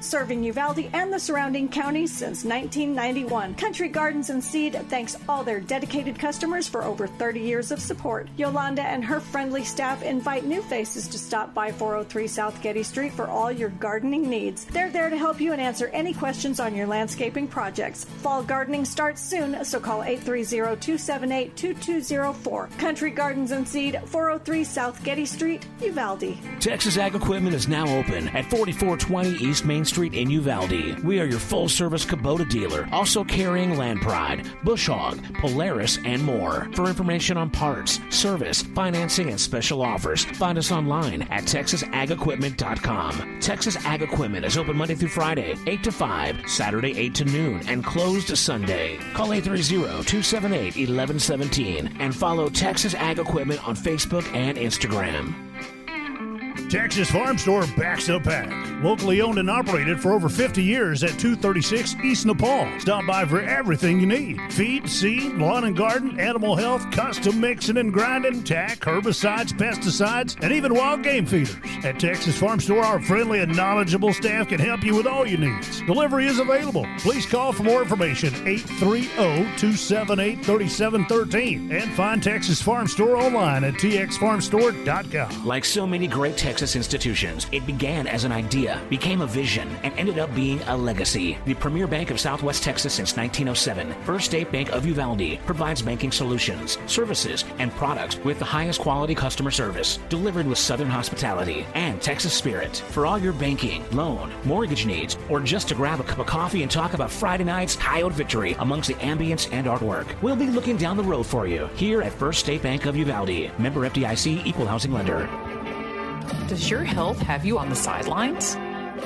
Serving Uvalde and the surrounding counties since 1991. Country Gardens and Seed thanks all their dedicated customers for over 30 years of support. Yolanda and her friendly staff invite new faces to stop by 403 South Getty Street for all your gardening needs. They're there to help you and answer any questions on your landscaping projects. Fall gardening starts soon, so call 830-278-2204. Country Gardens and Seed, 403 South Getty Street, Uvalde. Texas Ag Equipment is now open at 4420 East Main Street in Uvalde. We are your full-service Kubota dealer, also carrying Land Pride, Bush Hog, Polaris, and more. For information on parts, service, financing, and special offers, find us online at TexasAgEquipment.com. Texas Ag Equipment is open Monday through Friday, 8 to 5, Saturday 8 to noon, and closed Sunday. Call 830-278-1117 and follow Texas Ag Equipment on Facebook and Instagram. Texas Farm Store backs up pack. Locally owned and operated for over 50 years at 236 East Nepal. Stop by for everything you need. Feed, seed, lawn and garden, animal health, custom mixing and grinding, tack, herbicides, pesticides, and even wild game feeders. At Texas Farm Store, our friendly and knowledgeable staff can help you with all your needs. Delivery is available. Please call for more information, 830-278-3713. And find Texas Farm Store online at txfarmstore.com. Like so many great Texas institutions, it began as an idea, became a vision, and ended up being a legacy. The premier bank of Southwest Texas since 1907, First State Bank of Uvalde, provides banking solutions, services, and products with the highest quality customer service, delivered with Southern hospitality and Texas spirit. For all your banking, loan, mortgage needs, or just to grab a cup of coffee and talk about Friday night's Coyote victory amongst the ambience and artwork, we'll be looking down the road for you here at First State Bank of Uvalde. Member FDIC, equal housing lender. Does your health have you on the sidelines?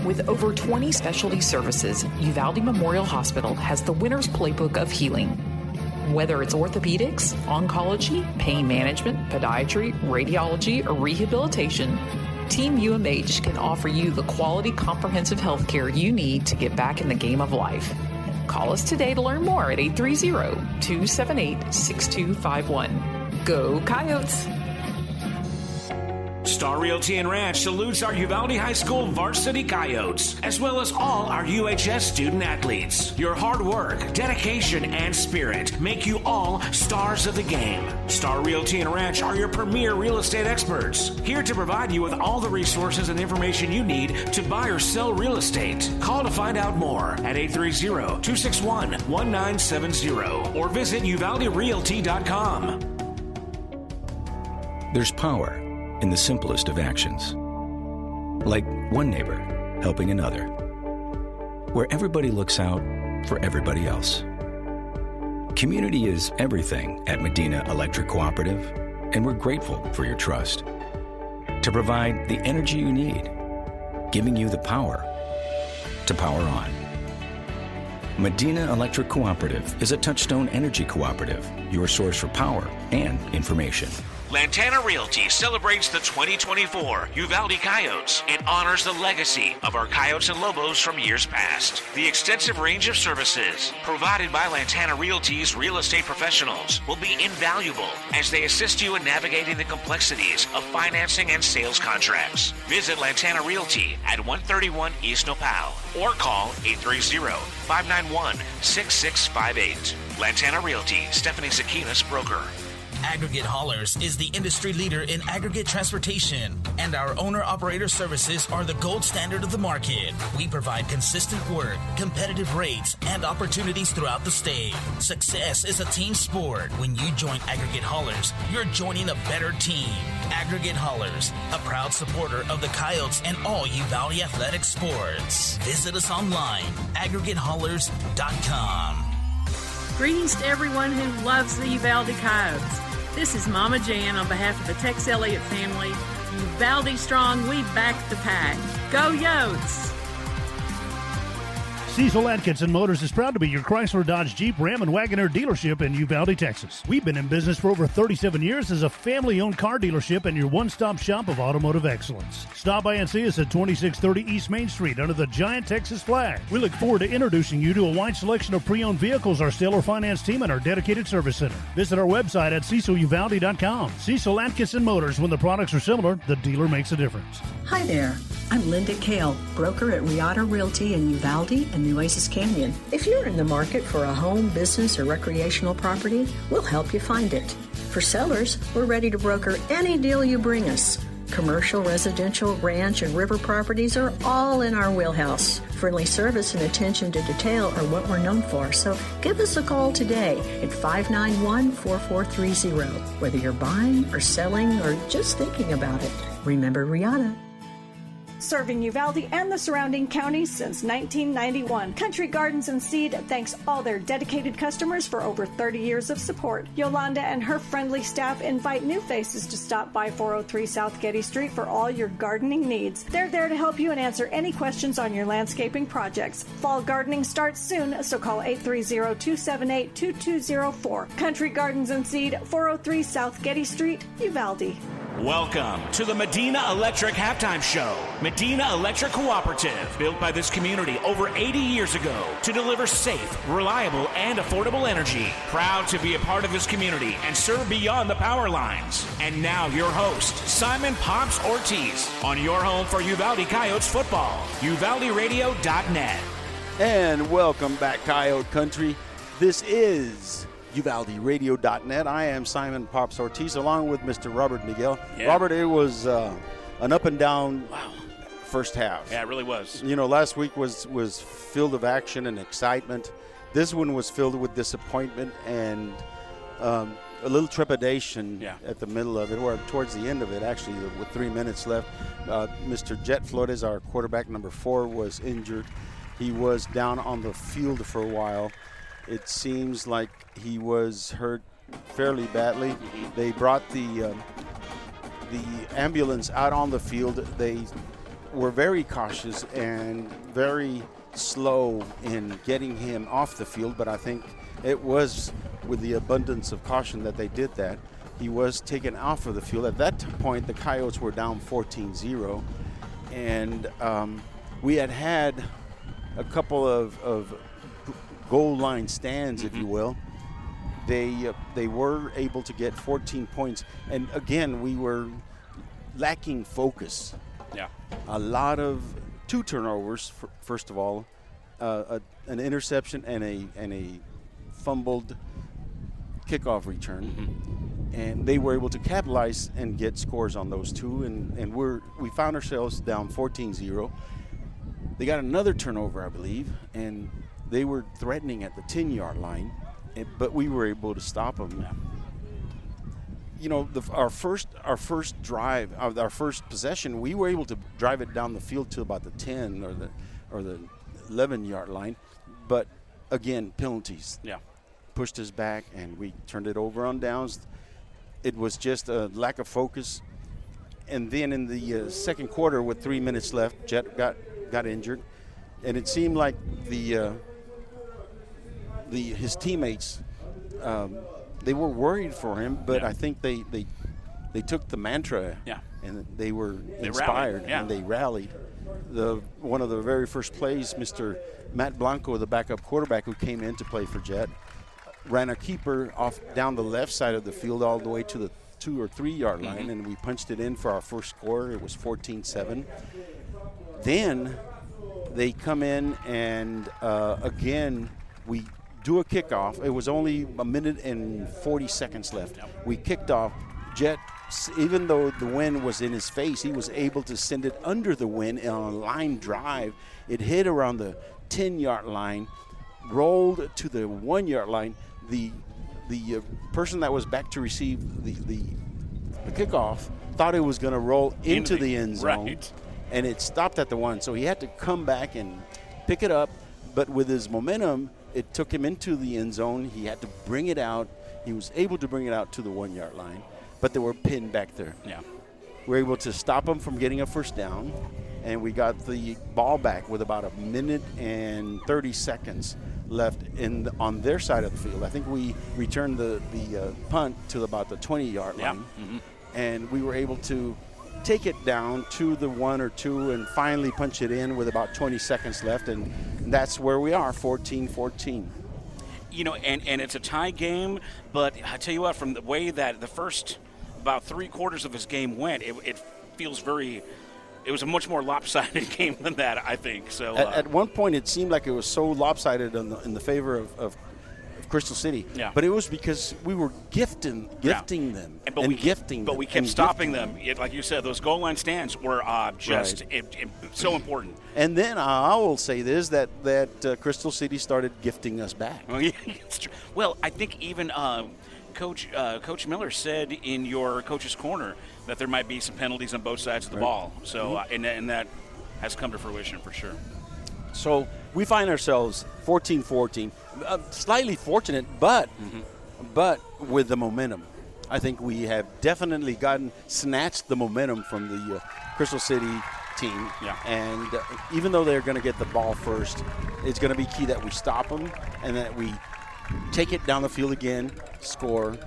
With over 20 specialty services, Uvalde Memorial Hospital has the winner's playbook of healing. Whether it's orthopedics, oncology, pain management, podiatry, radiology, or rehabilitation, Team UMH can offer you the quality comprehensive health care you need to get back in the game of life. Call us today to learn more at 830-278-6251. Go Coyotes! Star Realty and Ranch salutes our Uvalde High School varsity Coyotes, as well as all our UHS student athletes. Your hard work, dedication, and spirit make you all stars of the game. Star Realty and Ranch are your premier real estate experts, here to provide you with all the resources and information you need to buy or sell real estate. Call to find out more at 830-261-1970 or visit uvalderealty.com. There's power in the simplest of actions. Like one neighbor helping another, where everybody looks out for everybody else. Community is everything at Medina Electric Cooperative, and we're grateful for your trust. To provide the energy you need, giving you the power to power on. Medina Electric Cooperative is a Touchstone Energy Cooperative, your source for power and information. Lantana Realty celebrates the 2024 Uvalde Coyotes and honors the legacy of our Coyotes and Lobos from years past. The extensive range of services provided by Lantana Realty's real estate professionals will be invaluable as they assist you in navigating the complexities of financing and sales contracts. Visit Lantana Realty at 131 East Nopal or call 830-591-6658. Lantana Realty, Stephanie Zakinas, broker. Aggregate Haulers is the industry leader in aggregate transportation, and our owner-operator services are the gold standard of the market. We provide consistent work, competitive rates, and opportunities throughout the state. Success is a team sport. When you join Aggregate Haulers, you're joining a better team. Aggregate Haulers, a proud supporter of the Coyotes and all Uvalde athletic sports. Visit us online, aggregatehaulers.com. Greetings to everyone who loves the Uvalde Coyotes. This is Mama Jan on behalf of the Tex Elliott family. Uvalde strong, we back the pack. Go Yotes! Cecil Atkinson Motors is proud to be your Chrysler, Dodge, Jeep, Ram, and Wagoneer dealership in Uvalde, Texas. We've been in business for over 37 years as a family-owned car dealership and your one-stop shop of automotive excellence. Stop by and see us at 2630 East Main Street under the giant Texas flag. We look forward to introducing you to a wide selection of pre-owned vehicles, our stellar finance team, and our dedicated service center. Visit our website at ceciluvalde.com. Cecil Atkinson Motors, when the products are similar, the dealer makes a difference. Hi there. I'm Linda Kale, broker at Riata Realty in Uvalde and Nueces Canyon. If you're in the market for a home, business, or recreational property, we'll help you find it. For sellers, we're ready to broker any deal you bring us. Commercial, residential, ranch, and river properties are all in our wheelhouse. Friendly service and attention to detail are what we're known for, so give us a call today at 591-4430. Whether you're buying or selling or just thinking about it, remember Riata. Serving Uvalde and the surrounding counties since 1991. Country Gardens and Seed thanks all their dedicated customers for over 30 years of support. Yolanda and her friendly staff invite new faces to stop by 403 South Getty Street for all your gardening needs. They're there to help you and answer any questions on your landscaping projects. Fall gardening starts soon, so call 830-278-2204. Country Gardens and Seed, 403 South Getty Street, Uvalde. Welcome to the Medina Electric Halftime Show. Medina Electric Cooperative, built by this community over 80 years ago to deliver safe, reliable, and affordable energy. Proud to be a part of this community and serve beyond the power lines. And now your host, Simon Pops Ortiz, on your home for Uvalde Coyotes football, UvaldeRadio.net. And welcome back, Coyote Country. This is UvaldeRadio.net. I am Simon Pops Ortiz, along with Mr. Robert Miguel. Yeah. Robert, it was an up and down first half. Yeah, it really was. You know, last week was filled of action and excitement. This one was filled with disappointment and a little trepidation at the middle of it, or towards the end of it, actually, with 3 minutes left. Mr. Jet Flores, our quarterback, number 4, was injured. He was down on the field for a while. It seems like he was hurt fairly badly. They brought the ambulance out on the field. They were very cautious and very slow in getting him off the field, but I think it was with the abundance of caution that they did that. He was taken off of the field. At that point, the Coyotes were down 14-0, and we had a couple of goal line stands, if you will. They were able to get 14 points, and again, we were lacking focus. Yeah, a lot of 2 turnovers. First of all, an interception and a fumbled kickoff return, and they were able to capitalize and get scores on those 2, and we found ourselves down 14-0. They got another turnover, I believe, and they were threatening at the 10-yard line, but we were able to stop them. You know, our first drive, our first possession, we were able to drive it down the field to about the 10 or the 11-yard line, but again, penalties. Yeah, pushed us back, and we turned it over on downs. It was just a lack of focus. And then in the second quarter, with 3 minutes left, Jet got injured, and it seemed like his teammates, they were worried for him, but I think they took the mantra, and they were inspired, and they rallied. One of the very first plays, Mr. Matt Blanco, the backup quarterback who came in to play for Jet, ran a keeper off down the left side of the field all the way to the 2 or 3 yard line, and we punched it in for our first score. It was 14-7. Then they come in, and again, we do a kickoff. It was only a minute and 40 seconds left. We kicked off. Jet, even though the wind was in his face, he was able to send it under the wind on a line drive. It hit around the 10-yard line, rolled to the 1-yard line. The person that was back to receive the kickoff thought it was going to roll into the end zone, right. And it stopped at the 1. So he had to come back and pick it up, but with his momentum, it took him into the end zone. He had to bring it out. He was able to bring it out to the 1-yard line, but they were pinned back there. Yeah. We were able to stop them from getting a first down, and we got the ball back with about a minute and 30 seconds left on their side of the field. I think we returned the punt to about the 20-yard line, and we were able to take it down to the 1 or 2 and finally punch it in with about 20 seconds left, and that's where we are, 14-14. You know, and it's a tie game, but I tell you what, from the way that the first about 3/4 of his game went, it feels it was a much more lopsided game than that, I think. So at one point, it seemed like it was so lopsided in the favor of Crystal City. Yeah. But it was because we were gifting them and gifting them. But we kept stopping them. Like you said, those goal line stands were just so important. And then I will say this, that Crystal City started gifting us back. Well, I think even Coach Miller said in your coach's corner that there might be some penalties on both sides of the ball. So and that has come to fruition for sure. So we find ourselves 14-14, slightly fortunate, but with the momentum. I think we have definitely snatched the momentum from the Crystal City team. Yeah. And even though they're going to get the ball first, it's going to be key that we stop them and that we take it down the field again, score,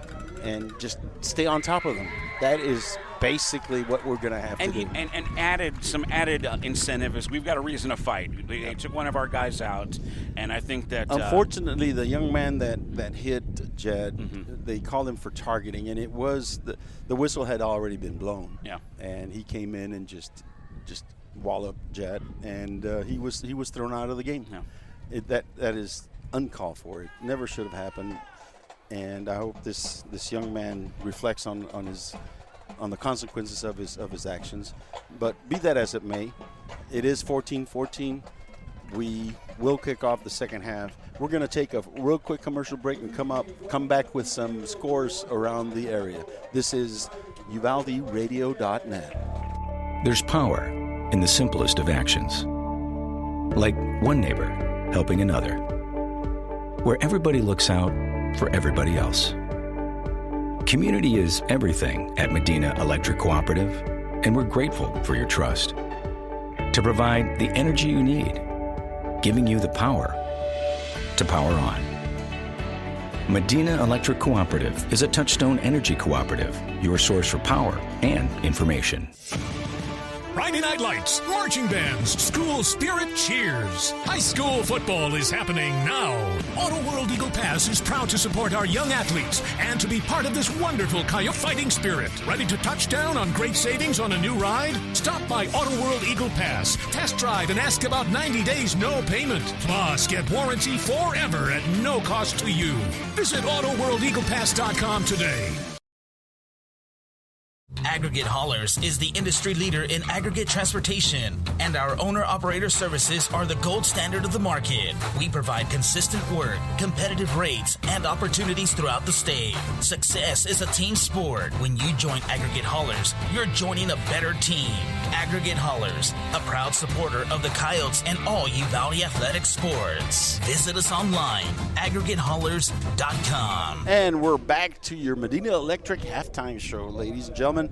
and just stay on top of them. That is basically what we're going to have to do. And some added incentive is we've got a reason to fight. They took one of our guys out, and I think that unfortunately, the young man that hit Jed, they called him for targeting, and it was the whistle had already been blown. Yeah. And he came in and just walloped Jed, and he was thrown out of the game. Yeah. That is uncalled for. It never should have happened. And I hope this young man reflects on the consequences of his actions. But be that as it may, it is 14-14. We will kick off the second half. We're going to take a real quick commercial break and come back with some scores around the area. This is UvaldeRadio.net. There's power in the simplest of actions. Like one neighbor helping another. Where everybody looks out for everybody else. Community is everything at Medina Electric Cooperative, and we're grateful for your trust. To provide the energy you need, giving you the power to power on. Medina Electric Cooperative is a Touchstone Energy Cooperative, your source for power and information. Friday Night Lights, marching bands, school spirit cheers. High school football is happening now. Auto World Eagle Pass is proud to support our young athletes and to be part of this wonderful Coyote fighting spirit. Ready to touch down on great savings on a new ride? Stop by Auto World Eagle Pass, test drive, and ask about 90 days no payment. Plus, get warranty forever at no cost to you. Visit AutoWorldEaglePass.com today. Aggregate Haulers is the industry leader in aggregate transportation, and our owner-operator services are the gold standard of the market. We provide consistent work, competitive rates, and opportunities throughout the state. Success is a team sport. When you join Aggregate Haulers, you're joining a better team. Aggregate Haulers, a proud supporter of the Coyotes and all Uvalde athletic sports. Visit us online, aggregatehaulers.com. And we're back to your Medina Electric halftime show, ladies and gentlemen.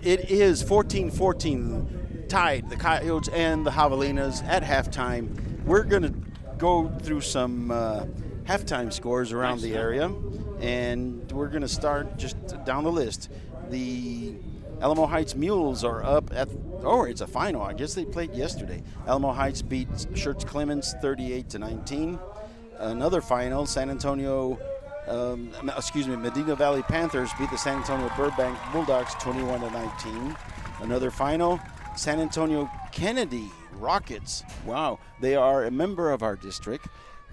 It is 14-14 tied, the Coyotes and the Javelinas at halftime. We're going to go through some halftime scores around the area, and we're going to start just down the list. The Alamo Heights Mules are up it's a final. I guess they played yesterday. Alamo Heights beat Schertz Clemens 38-19. Another final, Medina Valley Panthers beat the San Antonio Burbank Bulldogs 21-19. Another final, San Antonio Kennedy Rockets. Wow, they are a member of our district.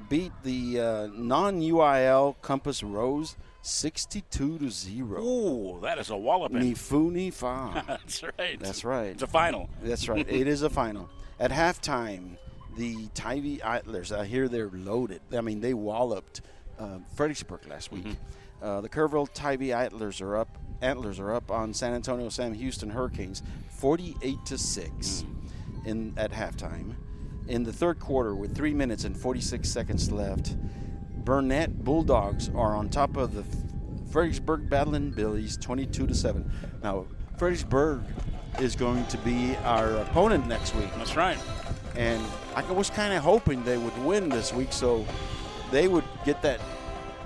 beat the non-UIL Compass Rose 62-0. Ooh, that is a walloping. Ni fu ni fa. That's right. That's right. It's a final. That's right. It is a final. At halftime, the Tybee Idlers, I hear they're loaded. I mean, they walloped Fredericksburg last week. The Kerrville Tybee Antlers are up on San Antonio Sam Houston Hurricanes 48-6 at halftime. In the third quarter, with 3 minutes and 46 seconds left, Burnett Bulldogs are on top of the Fredericksburg Battling Billies 22-7. Now, Fredericksburg is going to be our opponent next week. That's right. And I was kind of hoping they would win this week so they would get that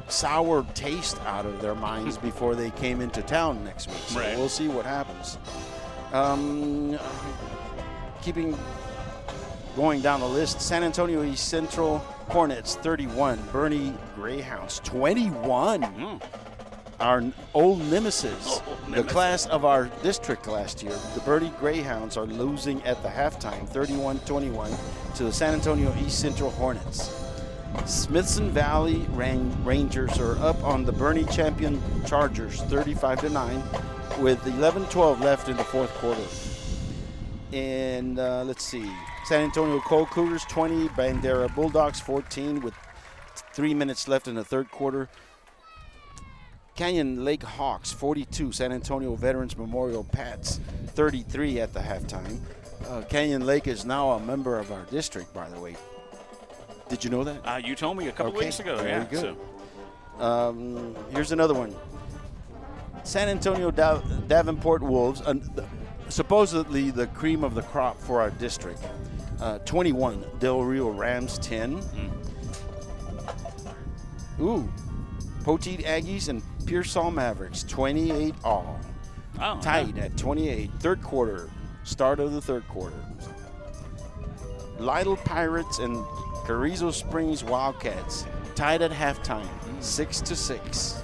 sour taste out of their minds before they came into town next week. So we'll see what happens. Keeping going down the list, San Antonio East Central Hornets 31, Bernie Greyhounds 21. Our old nemesis, the class of our district last year, the Bernie Greyhounds are losing at the halftime 31-21 to the San Antonio East Central Hornets. Smithson Valley Rangers are up on the Bernie champion Chargers 35-9 with 11-12 left in the fourth quarter. And let's see, San Antonio Coal Cougars 20, Bandera Bulldogs 14 with 3 minutes left in the third quarter. Canyon Lake Hawks 42, San Antonio Veterans Memorial Pats 33 at the halftime. Canyon Lake is now a member of our district, by the way. Did you know that? You told me a couple weeks ago. Very yeah, good. So. Here's another one. San Antonio Davenport Wolves, supposedly the cream of the crop for our district. 21, Del Rio Rams 10. Poteet Aggies and Pearsall Mavericks 28 all. Tied at 28. Third quarter, start of the third quarter. Lytle Pirates and Carrizo Springs Wildcats tied at halftime, 6-6.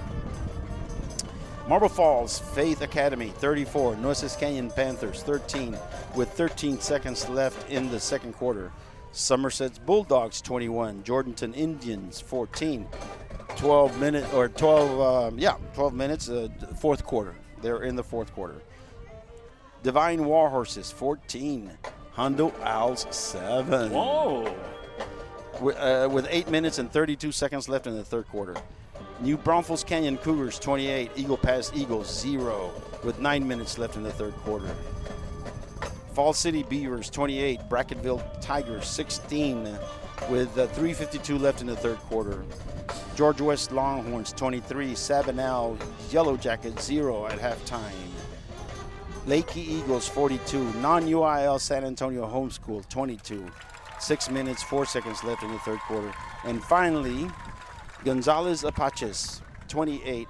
Marble Falls Faith Academy 34, Nueces Canyon Panthers 13 with 13 seconds left in the second quarter. Somerset's Bulldogs 21, Jordanton Indians 14. 12 minutes, fourth quarter. They're in the fourth quarter. Divine Warhorses 14, Hondo Owls 7. Whoa! With 8 minutes and 32 seconds left in the third quarter. New Braunfels Canyon Cougars 28, Eagle Pass Eagles 0 with 9 minutes left in the third quarter. Fall City Beavers 28, Brackettville Tigers 16 with 3:52 left in the third quarter. George West Longhorns 23, Sabinal Yellow Jackets 0 at halftime. Lakey Eagles 42, non-UIL San Antonio Homeschool 22. 6 minutes, 4 seconds left in the third quarter. And finally, Gonzales Apaches 28,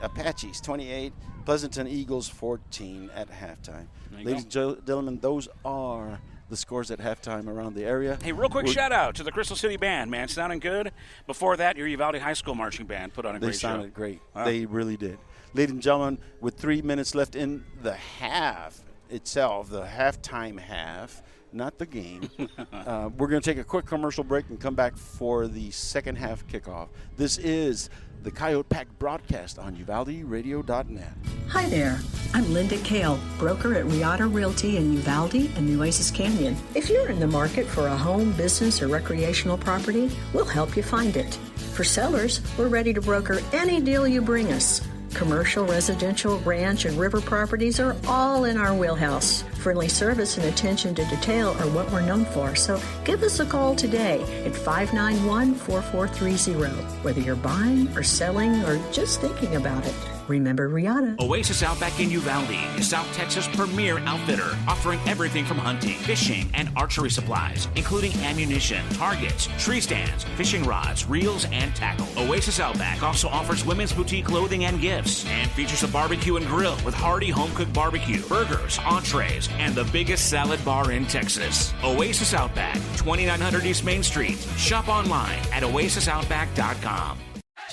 Pleasanton Eagles 14 at halftime. Ladies and gentlemen, those are the scores at halftime around the area. Hey, real quick shout out to the Crystal City Band, man. Sounding good. Before that, your Uvalde High School Marching Band put on a great show. They sounded great. They really did. Ladies and gentlemen, with 3 minutes left in the half itself, the halftime half, not the game, we're going to take a quick commercial break and come back for the second half kickoff. This is the Coyote Pack broadcast on UvaldeRadio.net. Hi there. I'm Linda Kale, broker at Riata Realty in Uvalde and Nueces Canyon. If you're in the market for a home, business, or recreational property, we'll help you find it. For sellers, we're ready to broker any deal you bring us. Commercial, residential, ranch, and river properties are all in our wheelhouse. Friendly service and attention to detail are what we're known for, so give us a call today at 591-4430. Whether you're buying or selling or just thinking about it, remember Riata. Oasis Outback in Uvalde is South Texas' premier outfitter, offering everything from hunting, fishing, and archery supplies, including ammunition, targets, tree stands, fishing rods, reels, and tackle. Oasis Outback also offers women's boutique clothing and gifts, and features a barbecue and grill with hearty home-cooked barbecue, burgers, entrees, and the biggest salad bar in Texas. Oasis Outback, 2900 East Main Street. Shop online at oasisoutback.com.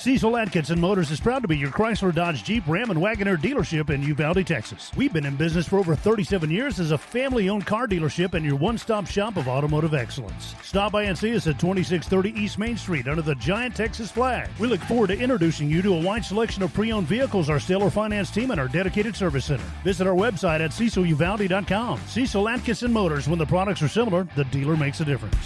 Cecil Atkinson Motors is proud to be your Chrysler, Dodge, Jeep, Ram, and Wagoneer dealership in Uvalde, Texas. We've been in business for over 37 years as a family-owned car dealership and your one-stop shop of automotive excellence. Stop by and see us at 2630 East Main Street under the giant Texas flag. We look forward to introducing you to a wide selection of pre-owned vehicles, our stellar finance team, and our dedicated service center. Visit our website at ceciluvalde.com. Cecil Atkinson Motors, when the products are similar, the dealer makes a difference.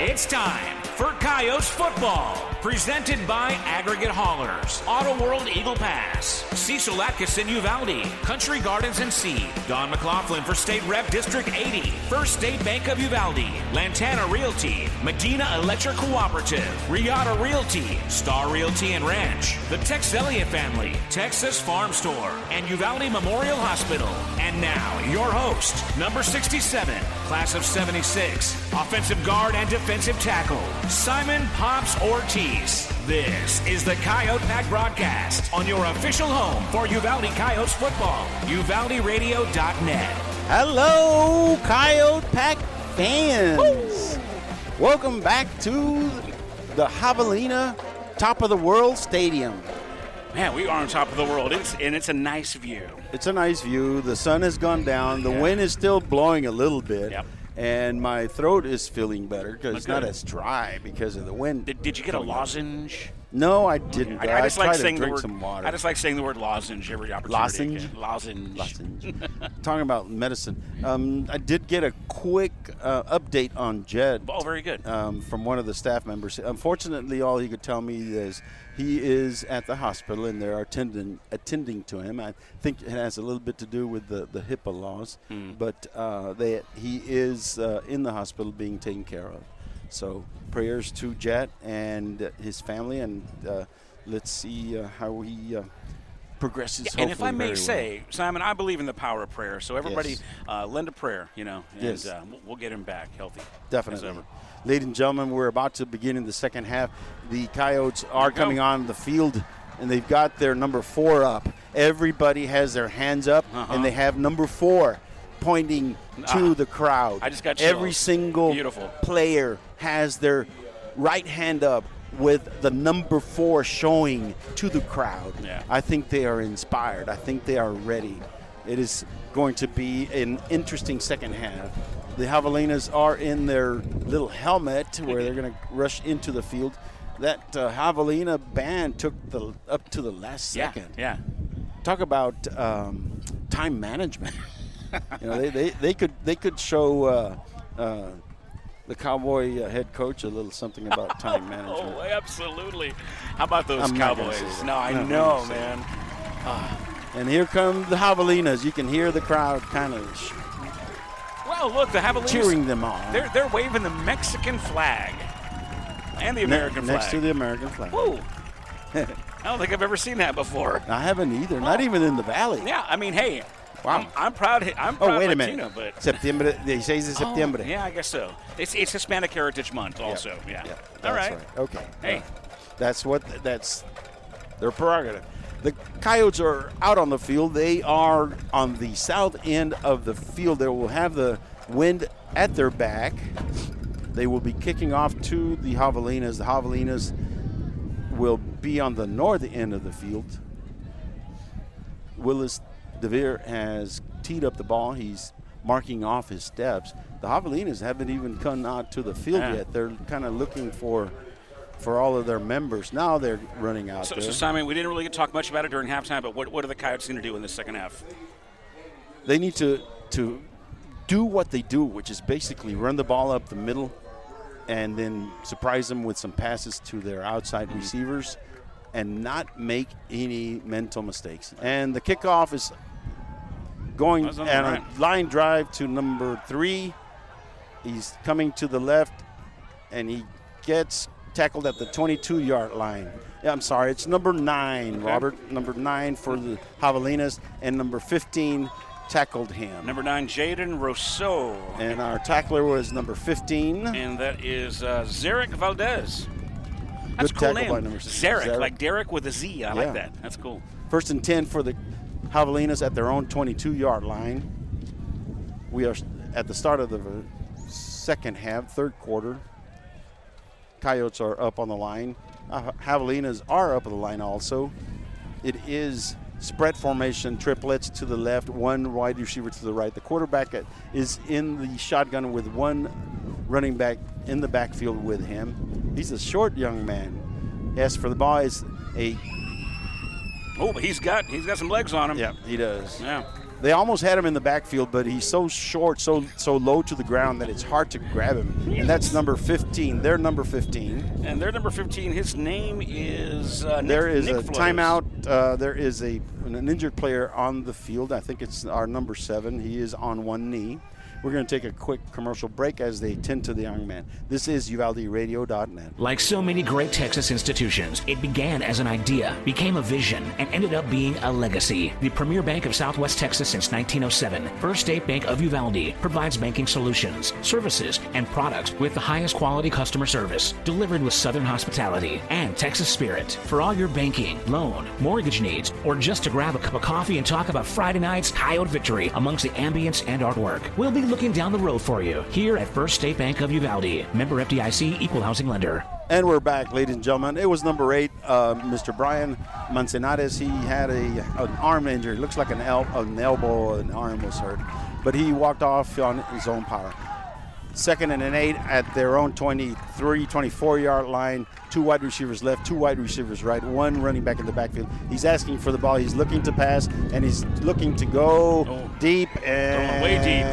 It's time for Coyotes football, presented by Aggregate Haulers, Auto World Eagle Pass, Cecil Atkinson Uvalde, Country Gardens and Seed, Don McLaughlin for State Rep District 80, First State Bank of Uvalde, Lantana Realty, Medina Electric Cooperative, Riata Realty, Star Realty and Ranch, the Tex Elliott family, Texas Farm Store, and Uvalde Memorial Hospital. And now, your host, number 67, class of 76, offensive guard and defensive tackle, Simon Pops Ortiz. This is the Coyote Pack broadcast on your official home for Uvalde Coyotes football, UvaldeRadio.net. Hello, Coyote Pack fans. Woo! Welcome back to the Javelina Top of the World Stadium. Man, we are on top of the world, and it's a nice view. It's a nice view. The sun has gone down. The wind is still blowing a little bit. Yep. And my throat is feeling better because it's not as dry because of the wind. Did you get a lozenge? No, I didn't. Okay. I just like saying to drink the word, some water. I just like saying the word lozenge every opportunity. Lozenge? Lozenge. Talking about medicine. I did get a quick update on Jed. Oh, very good. From one of the staff members. Unfortunately, all he could tell me is he is at the hospital and they're attending to him. I think it has a little bit to do with the HIPAA laws, but he is in the hospital being taken care of. So prayers to Jet and his family, and let's see how he progresses. And if I may say, Simon, I believe in the power of prayer. So everybody lend a prayer, and we'll get him back healthy. Definitely. Ladies and gentlemen, we're about to begin in the second half. The Coyotes are coming on the field, and they've got their number 4 up. Everybody has their hands up, and they have number 4 pointing to the crowd. I just got chills. Every single player has their right hand up with the number 4 showing to the crowd. Yeah. I think they are inspired. I think they are ready. It is going to be an interesting second half. The Javelinas are in their little helmet where they're going to rush into the field. That Javelina band took up to the last second. Yeah. Talk about time management. They could show the Cowboy head coach a little something about time management. Oh, absolutely. How about those I'm Cowboys? No, I know, man. And here come the Javelinas. You can hear the crowd kind of well, look, the Javelinas cheering them on. They're waving the Mexican flag and the American flag. Next to the American flag. Woo. I don't think I've ever seen that before. I haven't either. Not even in the Valley. Yeah, I mean, hey. Wow. I'm proud. Wait a Latino, minute. But Septiembre. They say it's Septiembre. Yeah, I guess so. It's Hispanic Heritage Month, also. Yeah. All right. Okay. Hey, that's their prerogative. The Coyotes are out on the field. They are on the south end of the field. They will have the wind at their back. They will be kicking off to the Javelinas. The Javelinas will be on the north end of the field. Willis DeVere has teed up the ball. He's marking off his steps. The Javelinas haven't even come out to the field yet. They're kind of looking for all of their members. Now they're running out there. So, Simon, we didn't really get to talk much about it during halftime, but what are the Coyotes going to do in the second half? They need to do what they do, which is basically run the ball up the middle and then surprise them with some passes to their outside receivers and not make any mental mistakes. And the kickoff is going on a line drive to number 3. He's coming to the left, and he gets tackled at the 22-yard line. Yeah, I'm sorry. It's number 9, Robert. Number 9 for the Javelinas, and number 15 tackled him. Number 9, Jaden Rousseau. And our tackler was number 15. And that is Zarek Valdez. That's Good a cool tackle name. by number Zarek, like Derek with a Z. I like that. That's cool. 1st and 10 for the Javelinas at their own 22-yard line. We are at the start of the second half, third quarter. Coyotes are up on the line. Javelinas are up on the line also. It is spread formation, triplets to the left, one wide receiver to the right. The quarterback is in the shotgun with one running back in the backfield with him. He's a short young man. As for the ball, is a... Oh, but he's got some legs on him. Yeah, he does. Yeah. They almost had him in the backfield, but he's so short, so low to the ground that it's hard to grab him. And that's number 15. They're number 15. And they're number 15. His name is There is Nick a Flores. timeout. There is an injured player on the field. I think it's our number 7. He is on one knee. We're going to take a quick commercial break as they tend to the young man. This is UvaldeRadio.net. Like so many great Texas institutions, it began as an idea, became a vision, and ended up being a legacy. The premier bank of Southwest Texas since 1907, First State Bank of Uvalde, provides banking solutions, services, and products with the highest quality customer service, delivered with Southern hospitality and Texas spirit. For all your banking, loan, mortgage needs, or just to grab a cup of coffee and talk about Friday night's Coyote victory amongst the ambience and artwork, we'll be looking down the road for you here at First State Bank of Uvalde. Member FDIC, equal housing lender. And we're back, ladies and gentlemen. It was number 8, Mr. Brian Manzanares. He had an arm injury. Looks like an elbow, an arm was hurt. But he walked off on his own power. 2nd and 8 at their own 23, 24-yard line. 2 wide receivers left, 2 wide receivers right, 1 running back in the backfield. He's asking for the ball. He's looking to pass, and he's looking to go deep. And way deep.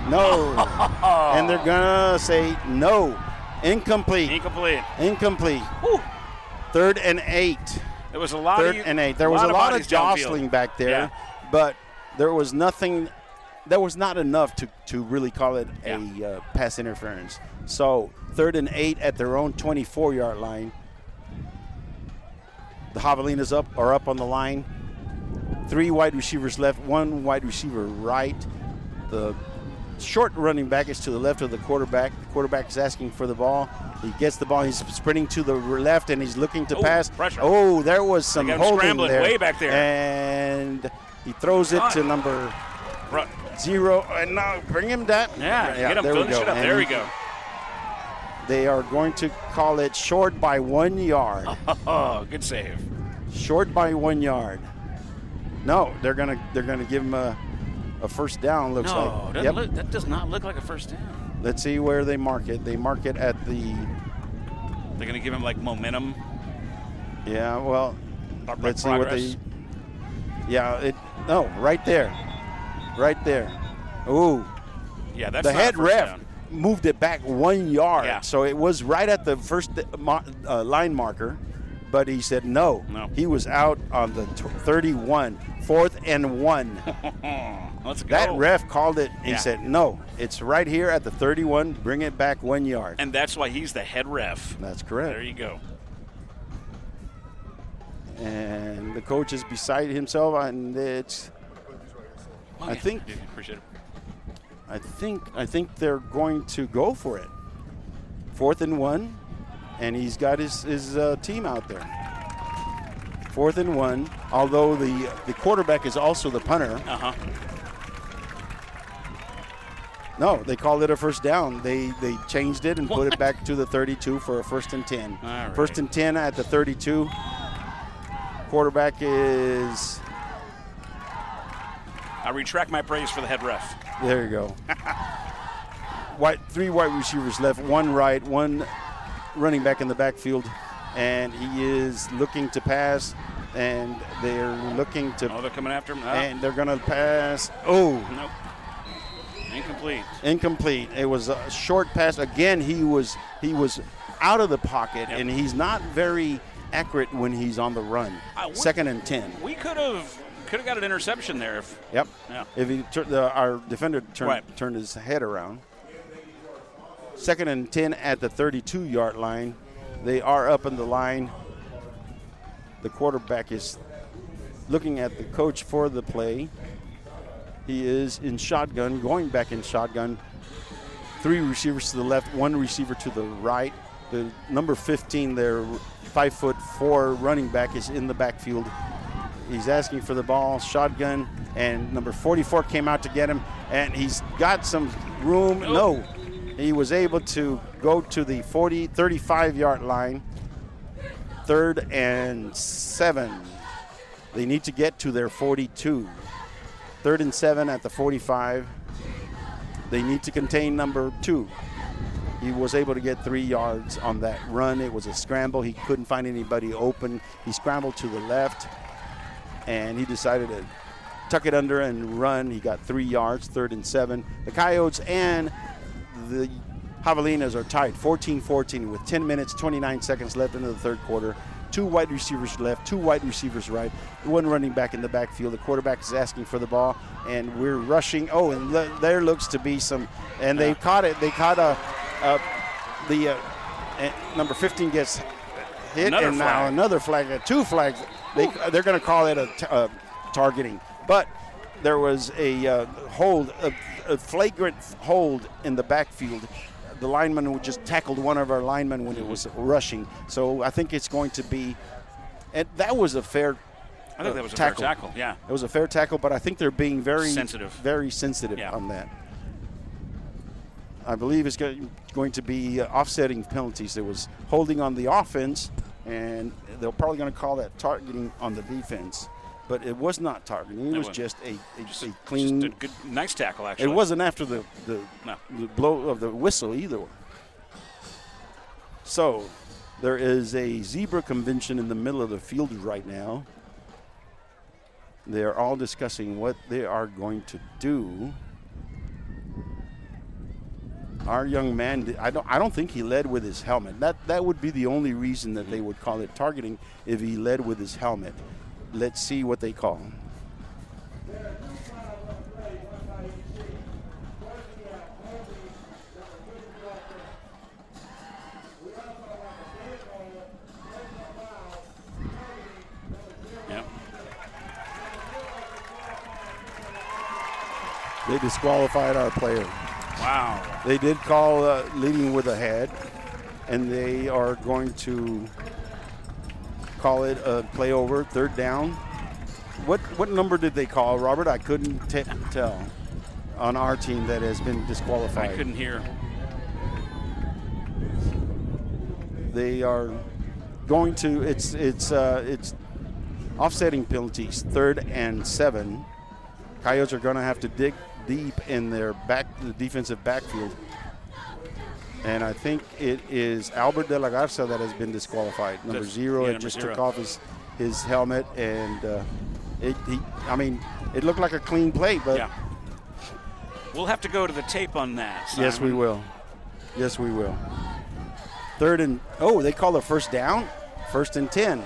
No. And they're going to say no. Incomplete. Incomplete. Woo. 3rd and 8. There was a lot 3rd and 8. There was a lot of jostling back there, but there was nothing. That was not enough to really call it a pass interference. So 3rd and 8 at their own 24-yard line. The Javelinas are up on the line. 3 wide receivers left, 1 wide receiver right. The short running back is to the left of the quarterback. The quarterback is asking for the ball. He gets the ball. He's sprinting to the left, and he's looking to pass. Pressure. Oh, there was some holding scrambling there. way back there. And he throws it to number 0. And now bring him down. Yeah, get him, finish it up. There we go. They are going to call it short by 1 yard. Oh, good save. Short by 1 yard. No, they're gonna give him a first down. Looks like. No, that does not look like a first down. Let's see where they mark it. They mark it at the. They're gonna give him like momentum. Yeah, well, let's see what they. Yeah, right there. Right there. Ooh. Yeah, that's the not head a first ref down. moved it back 1 yard. So it was right at the first line marker, but he said no. He was out on the 31, 4th and 1. Let's go. That ref called it. He said no. It's right here at the 31. Bring it back 1 yard. And that's why he's the head ref. That's correct. There you go. And the coach is beside himself, and it's. I think. Appreciate it. I think they're going to go for it. 4th and 1, and he's got his team out there. 4th and 1, although the quarterback is also the punter. No, they called it a first down. They changed it and put it back to the 32 for a 1st and 10. All right. 1st and 10 at the 32. Quarterback is. I retract my praise for the head ref. There you go. 3 wide receivers left, 1 right, 1 running back in the backfield, and he is looking to pass, and they're looking to. Oh, they're coming after him. And they're going to pass. Oh. Nope. Incomplete. It was a short pass. Again, he was out of the pocket, and he's not very accurate when he's on the run. 2nd and 10. We could have got an interception there. If Yep. Yeah. If he our defender turned his head around. 2nd and 10 at the 32-yard line. They are up in the line. The quarterback is looking at the coach for the play. He is in shotgun, going back in shotgun. 3 receivers to the left, 1 receiver to the right. The number 15 there, 5'4" running back is in the backfield. He's asking for the ball, shotgun. and number 44 came out to get him, and he's got some room. No, he was able to go to the 35-yard line. 3rd and 7. They need to get to their 42. 3rd and 7 at the 45. They need to contain number 2. He was able to get 3 yards on that run. It was a scramble. He couldn't find anybody open. He scrambled to the left, and he decided to tuck it under and run. He got 3 yards, 3rd and 7. The Coyotes and the Javelinas are tied 14-14 with 10 minutes, 29 seconds left into the third quarter. 2 wide receivers left, 2 wide receivers right, 1 running back in the backfield. The quarterback is asking for the ball, and we're rushing. Oh, and there looks to be some, and they caught it. They caught number 15 gets hit, Another and flag. now another flag, 2 flags. They're going to call it a targeting, but there was a hold, a flagrant hold in the backfield. The lineman just tackled one of our linemen when it was rushing. So I think it's going to be, and that was a fair I think that was a tackle. fair tackle, yeah. It was a fair tackle, but I think they're being very sensitive Yeah. on that. I believe it's going to be offsetting penalties. There was holding on the offense, and they're probably going to call that targeting on the defense. But it was not targeting. It was just a clean, just a good, nice tackle, actually. It wasn't after the blow of the whistle either. So there is a zebra convention in the middle of the field right now. They're all discussing what they are going to do. Our young man, I don't think he led with his helmet. That would be the only reason that they would call it targeting, if he led with his helmet. Let's see what they call. Yep. They disqualified our player. Wow. They did call leading with a head, and they are going to call it a play over, 3rd down. What number did they call, Robert? I couldn't tell on our team that has been disqualified. I couldn't hear. They are going to, it's offsetting penalties, 3rd and 7. Coyotes are going to have to dig deep in their the defensive backfield. And I think it is Albert De La Garza that has been disqualified. Number 0, it just took off his helmet, and it looked like a clean play, but yeah. We'll have to go to the tape on that, Simon. Yes, we will. Yes, we will. 3rd and they called a 1st down, 1st and 10.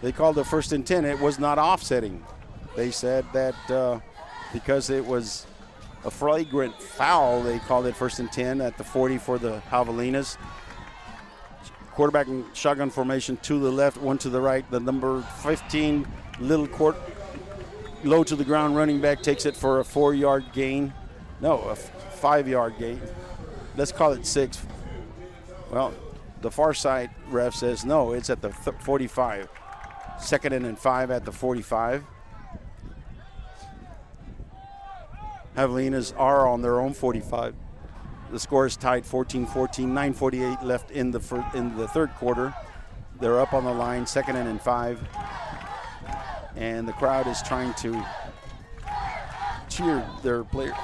They called a 1st and 10. It was not offsetting. They said that because it was a flagrant foul, they called it 1st and 10 at the 40 for the Javelinas. Quarterback in shotgun formation, 2 to the left, 1 to the right. The number 15 low to the ground running back takes it for a 4-yard gain. No, a 5-yard gain. Let's call it 6. Well, the far side ref says no, it's at the 45. 2nd and 5 at the 45. Javelinas are on their own 45. The score is tied 14-14, 9:48 left in the third quarter. They're up on the line, 2nd and 5. And the crowd is trying to cheer their players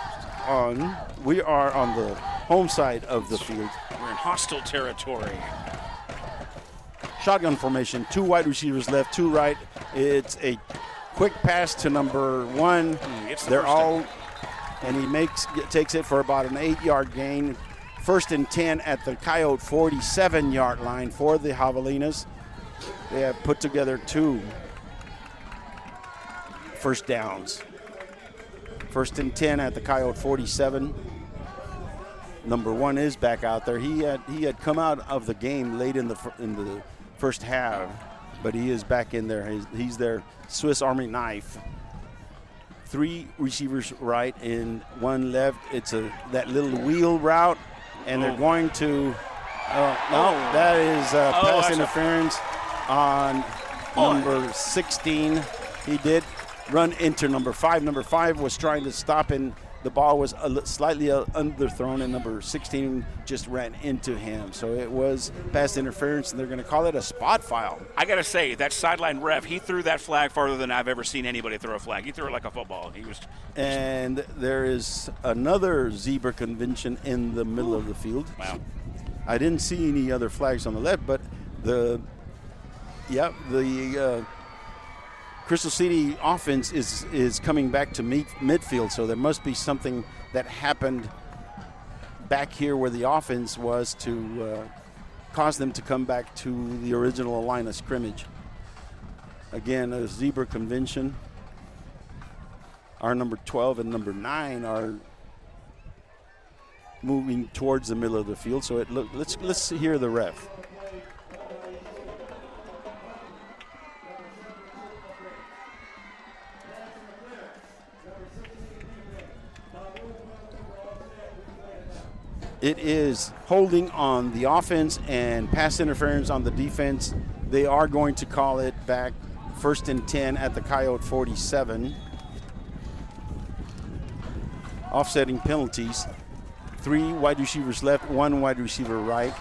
on. We are on the home side of the field. We're in hostile territory. Shotgun formation, 2 wide receivers left, 2 right. It's a quick pass to number 1. They're all... down. And he takes it for about an 8-yard gain. 1st and 10 at the Coyote 47-yard line for the Javelinas. They have put together 2 first downs. 1st and 10 at the Coyote 47. Number 1 is back out there. He had come out of the game late in the first half, but he is back in there. He's their Swiss Army knife. 3 receivers right and 1 left. It's that little wheel route, and they're going to. That is pass interference on number 16. He did run into number 5. Number 5 was trying to stop, and the ball was slightly underthrown, and number 16 just ran into him. So it was pass interference, and they're going to call it a spot foul. I got to say, that sideline ref, he threw that flag farther than I've ever seen anybody throw a flag. He threw it like a football. And there is another zebra convention in the middle of the field. Wow. I didn't see any other flags on the left, but the Crystal City offense is coming back to midfield, so there must be something that happened back here where the offense was to cause them to come back to the original line of scrimmage. Again, a zebra convention. Our number 12 and number 9 are moving towards the middle of the field, so let's hear the ref. It is holding on the offense and pass interference on the defense. They are going to call it back 1st and 10 at the Coyote 47. Offsetting penalties. 3 wide receivers left, 1 wide receiver right,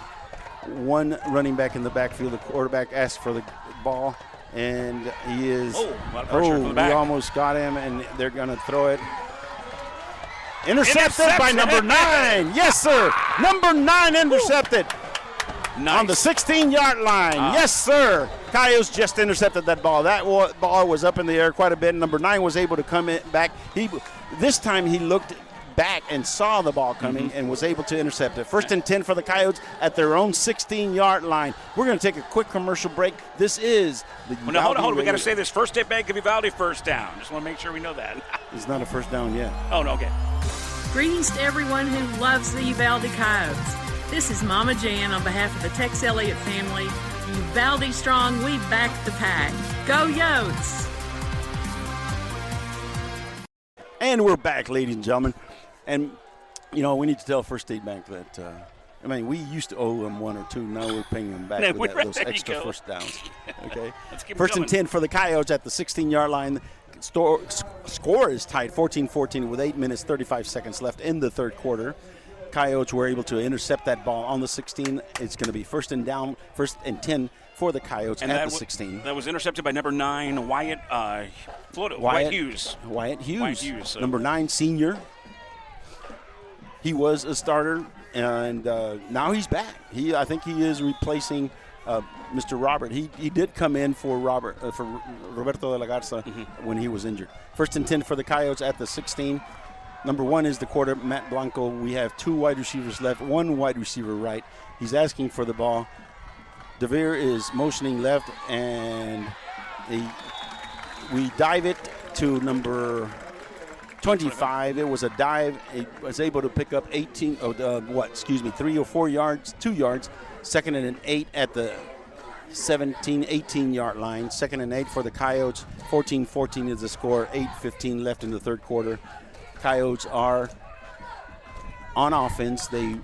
1 running back in the backfield. The quarterback asked for the ball, and he is. A lot of pressure from the back. We almost got him, and they're going to throw it. Intercepted by number 9. Yes, sir. Number 9 intercepted. Nice. On the 16-yard line. Yes, sir. Coyotes just intercepted that ball. That ball was up in the air quite a bit. Number 9 was able to come back. This time he looked back and saw the ball coming and was able to intercept it. 1st and 10 for the Coyotes at their own 16-yard line. We're going to take a quick commercial break. This is the Well, now, hold on. We got to say this. First State Bank of Uvalde first down. Just want to make sure we know that. It's not a first down yet. Oh, no, okay. Greetings to everyone who loves the Uvalde Coyotes. This is Mama Jan on behalf of the Tex Elliott family. Uvalde strong, we back the pack. Go Yotes! And we're back, ladies and gentlemen. And, we need to tell First State Bank that, we used to owe them 1 or 2. Now we're paying them back with those extra first downs. Okay. Let's keep 1st and 10 for the Coyotes at the 16-yard line. Score is tied 14-14 with 8 minutes, 35 seconds left in the third quarter. Coyotes were able to intercept that ball on the 16. It's going to be 1st and 10 for the Coyotes and at the 16. That was intercepted by number 9, Wyatt Hughes. Wyatt Hughes, number 9 senior. He was a starter, and now he's back. I think he is replacing Mr. Robert. He did come in for Roberto de la Garza when he was injured. 1st and 10 for the Coyotes at the 16. Number 1 is the quarter, Matt Blanco. We have 2 wide receivers left, 1 wide receiver right. He's asking for the ball. DeVere is motioning left, and we dive it to number 25. It was a dive. It was able to pick up 3 or 4 yards, 2 yards. 2nd and 8 at the 18-yard line. 2nd and 8 for the Coyotes. 14-14 is the score. 8:15 left in the third quarter. Coyotes are on offense. They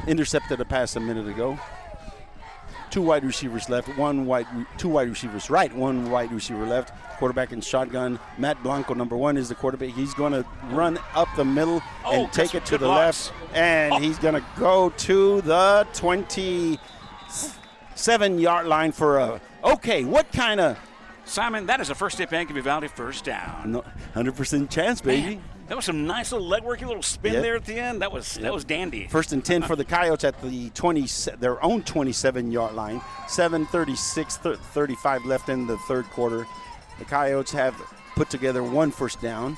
intercepted a pass a minute ago. 2 wide receivers left. 2 wide receivers right. 1 wide receiver left. Quarterback in shotgun. Matt Blanco, number 1, is the quarterback. He's going to run up the middle and take it to the left. And he's going to go to the 27-yard line for what kind of... Simon, that is a First State Bank of Uvalde first down. 100% chance, baby. Man, that was some nice little leg worky little spin there at the end. That was dandy. 1st and 10 for the Coyotes at the their own 27-yard line. 7:35 left in the third quarter. The Coyotes have put together 1 first down.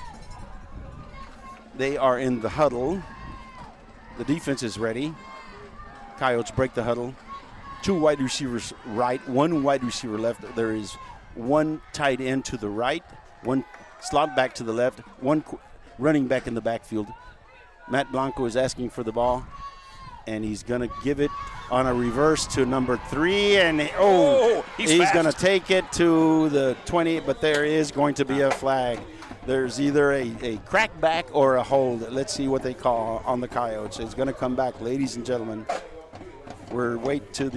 They are in the huddle. The defense is ready. Coyotes break the huddle. 2 wide receivers right, 1 wide receiver left. There is 1 tight end to the right, 1 slot back to the left, 1 running back in the backfield. Matt Blanco is asking for the ball, and he's going to give it on a reverse to number 3, and he's going to take it to the 20, but there is going to be a flag. There's either a crackback or a hold. Let's see what they call on the Coyotes. It's going to come back, ladies and gentlemen. We're waiting to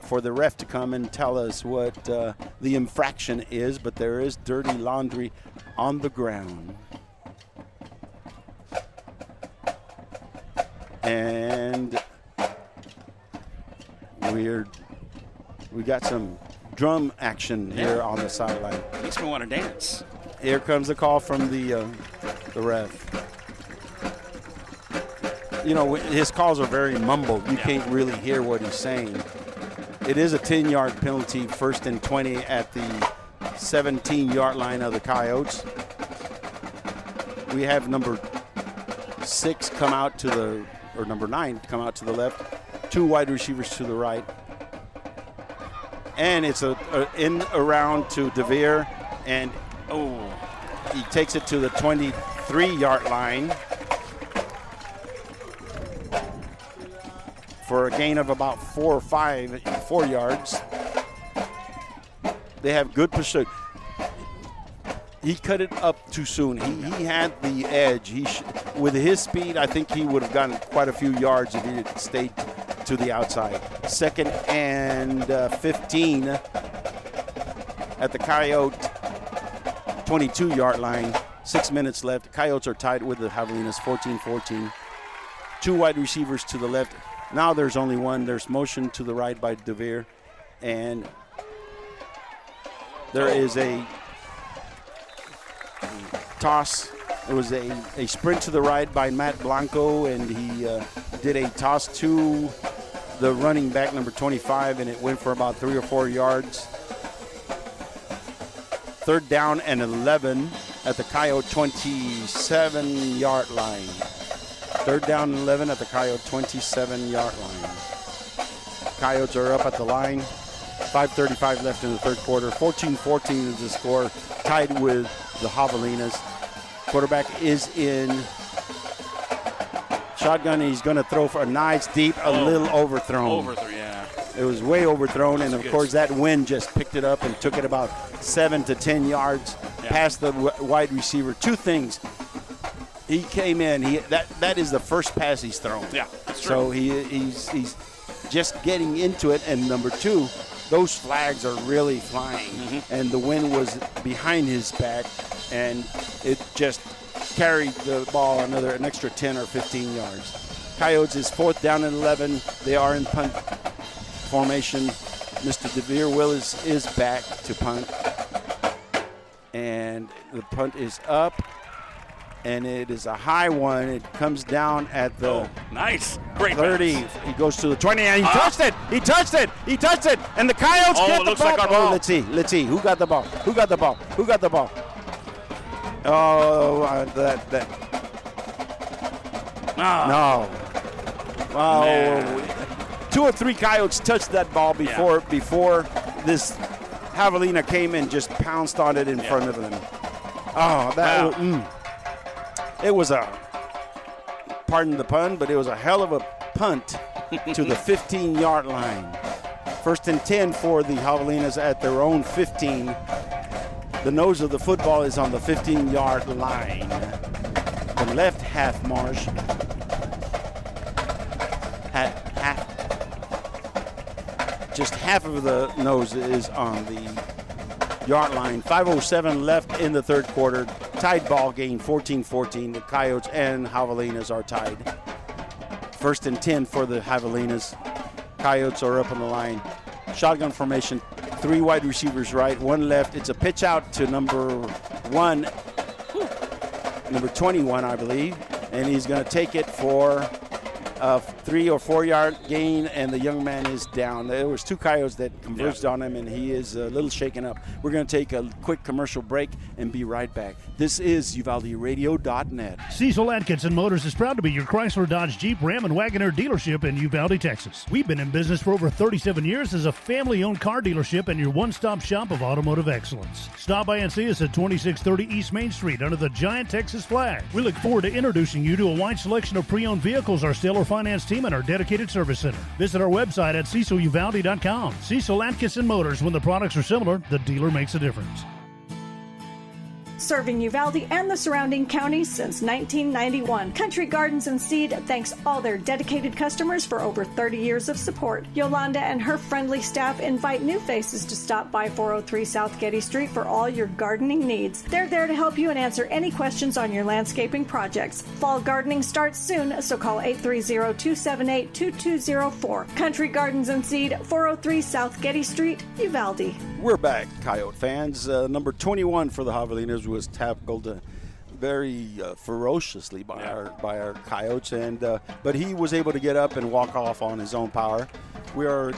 for the ref to come and tell us what the infraction is, but there is dirty laundry on the ground. And we got some drum action here on the sideline. Makes me want to dance. Here comes the call from the ref. You know, his calls are very mumbled. You can't really hear what he's saying. It is a 10-yard penalty, 1st and 20 at the 17-yard line of the Coyotes. We have number 6 come out to the, or number 9 come out to the left, 2 wide receivers to the right. And it's a in around to DeVere, and he takes it to the 23-yard line for a gain of about 4 yards. They have good pursuit. He cut it up too soon. He had the edge. With his speed, I think he would have gotten quite a few yards if he had stayed to the outside. 2nd and 15 at the Coyote 22-yard line. 6 minutes left. The Coyotes are tied with the Javelinas, 14-14. 2 wide receivers to the left. Now there's only one. There's motion to the right by DeVere. And there is a toss. It was a sprint to the right by Matt Blanco, and he did a toss to the running back, number 25, and it went for about 3 or 4 yards. 3rd down and 11 at the Coyote 27-yard line. 3rd down and 11 at the Coyote 27-yard line. Coyotes are up at the line. 5:35 left in the 3rd quarter. 14-14 is the score, tied with the Javelinas. Quarterback is in shotgun. He's going to throw for a nice deep, a little overthrown. It was way overthrown, and of course that wind just picked it up and took it about 7 to 10 yards past the wide receiver. 2 things. He came in. That is the first pass he's thrown. Yeah, that's true. So he's just getting into it. And number 2, those flags are really flying, and the wind was behind his back, and it just carried the ball an extra 10 or 15 yards. Coyotes is 4th down and 11. They are in punt formation. Mr. DeVere Willis is back to punt, and the punt is up, and it is a high one. It comes down at the great 30. Bounce. He goes to the 20, and he touched it. He touched it. And the Coyotes get the ball. Like our ball. Let's see. Who got the ball? Oh, no. Oh, 2 or 3 Coyotes touched that ball before this Javelina came and just pounced on it in front of them. Oh, it was pardon the pun, but it was a hell of a punt to the 15-yard line. 1st and 10 for the Javelinas at their own 15. The nose of the football is on the 15-yard line. The left half marsh. Just half of the nose is on the yard line. 5:07 left in the 3rd quarter. Tied ball game, 14-14. The Coyotes and Javelinas are tied. 1st and 10 for the Javelinas. Coyotes are up on the line. Shotgun formation. 3 wide receivers right, 1 left. It's a pitch out to number 21, I believe. And he's going to take it for a 3 or 4 yard gain, and the young man is down. There was 2 Coyotes that converged on him, and he is a little shaken up. We're going to take a quick commercial break and be right back. This is UvaldeRadio.net. Cecil Atkinson Motors is proud to be your Chrysler, Dodge, Jeep, Ram, and Wagoneer dealership in Uvalde, Texas. We've been in business for over 37 years as a family-owned car dealership and your one-stop shop of automotive excellence. Stop by and see us at 2630 East Main Street under the giant Texas flag. We look forward to introducing you to a wide selection of pre-owned vehicles, our stellar finance team, and our dedicated service center. Visit our website at CecilUvalde.com. Cecil Atkinson Motors. When the products are similar, the dealer makes a difference. Serving Uvalde and the surrounding counties since 1991. Country Gardens and Seed thanks all their dedicated customers for over 30 years of support. Yolanda and her friendly staff invite new faces to stop by 403 South Getty Street for all your gardening needs. They're there to help you and answer any questions on your landscaping projects. Fall gardening starts soon, so call 830-278-2204. Country Gardens and Seed, 403 South Getty Street, Uvalde. We're back, Coyote fans. Number 21 for the Javelinas was tackled very ferociously by our Coyotes, and but he was able to get up and walk off on his own power. We are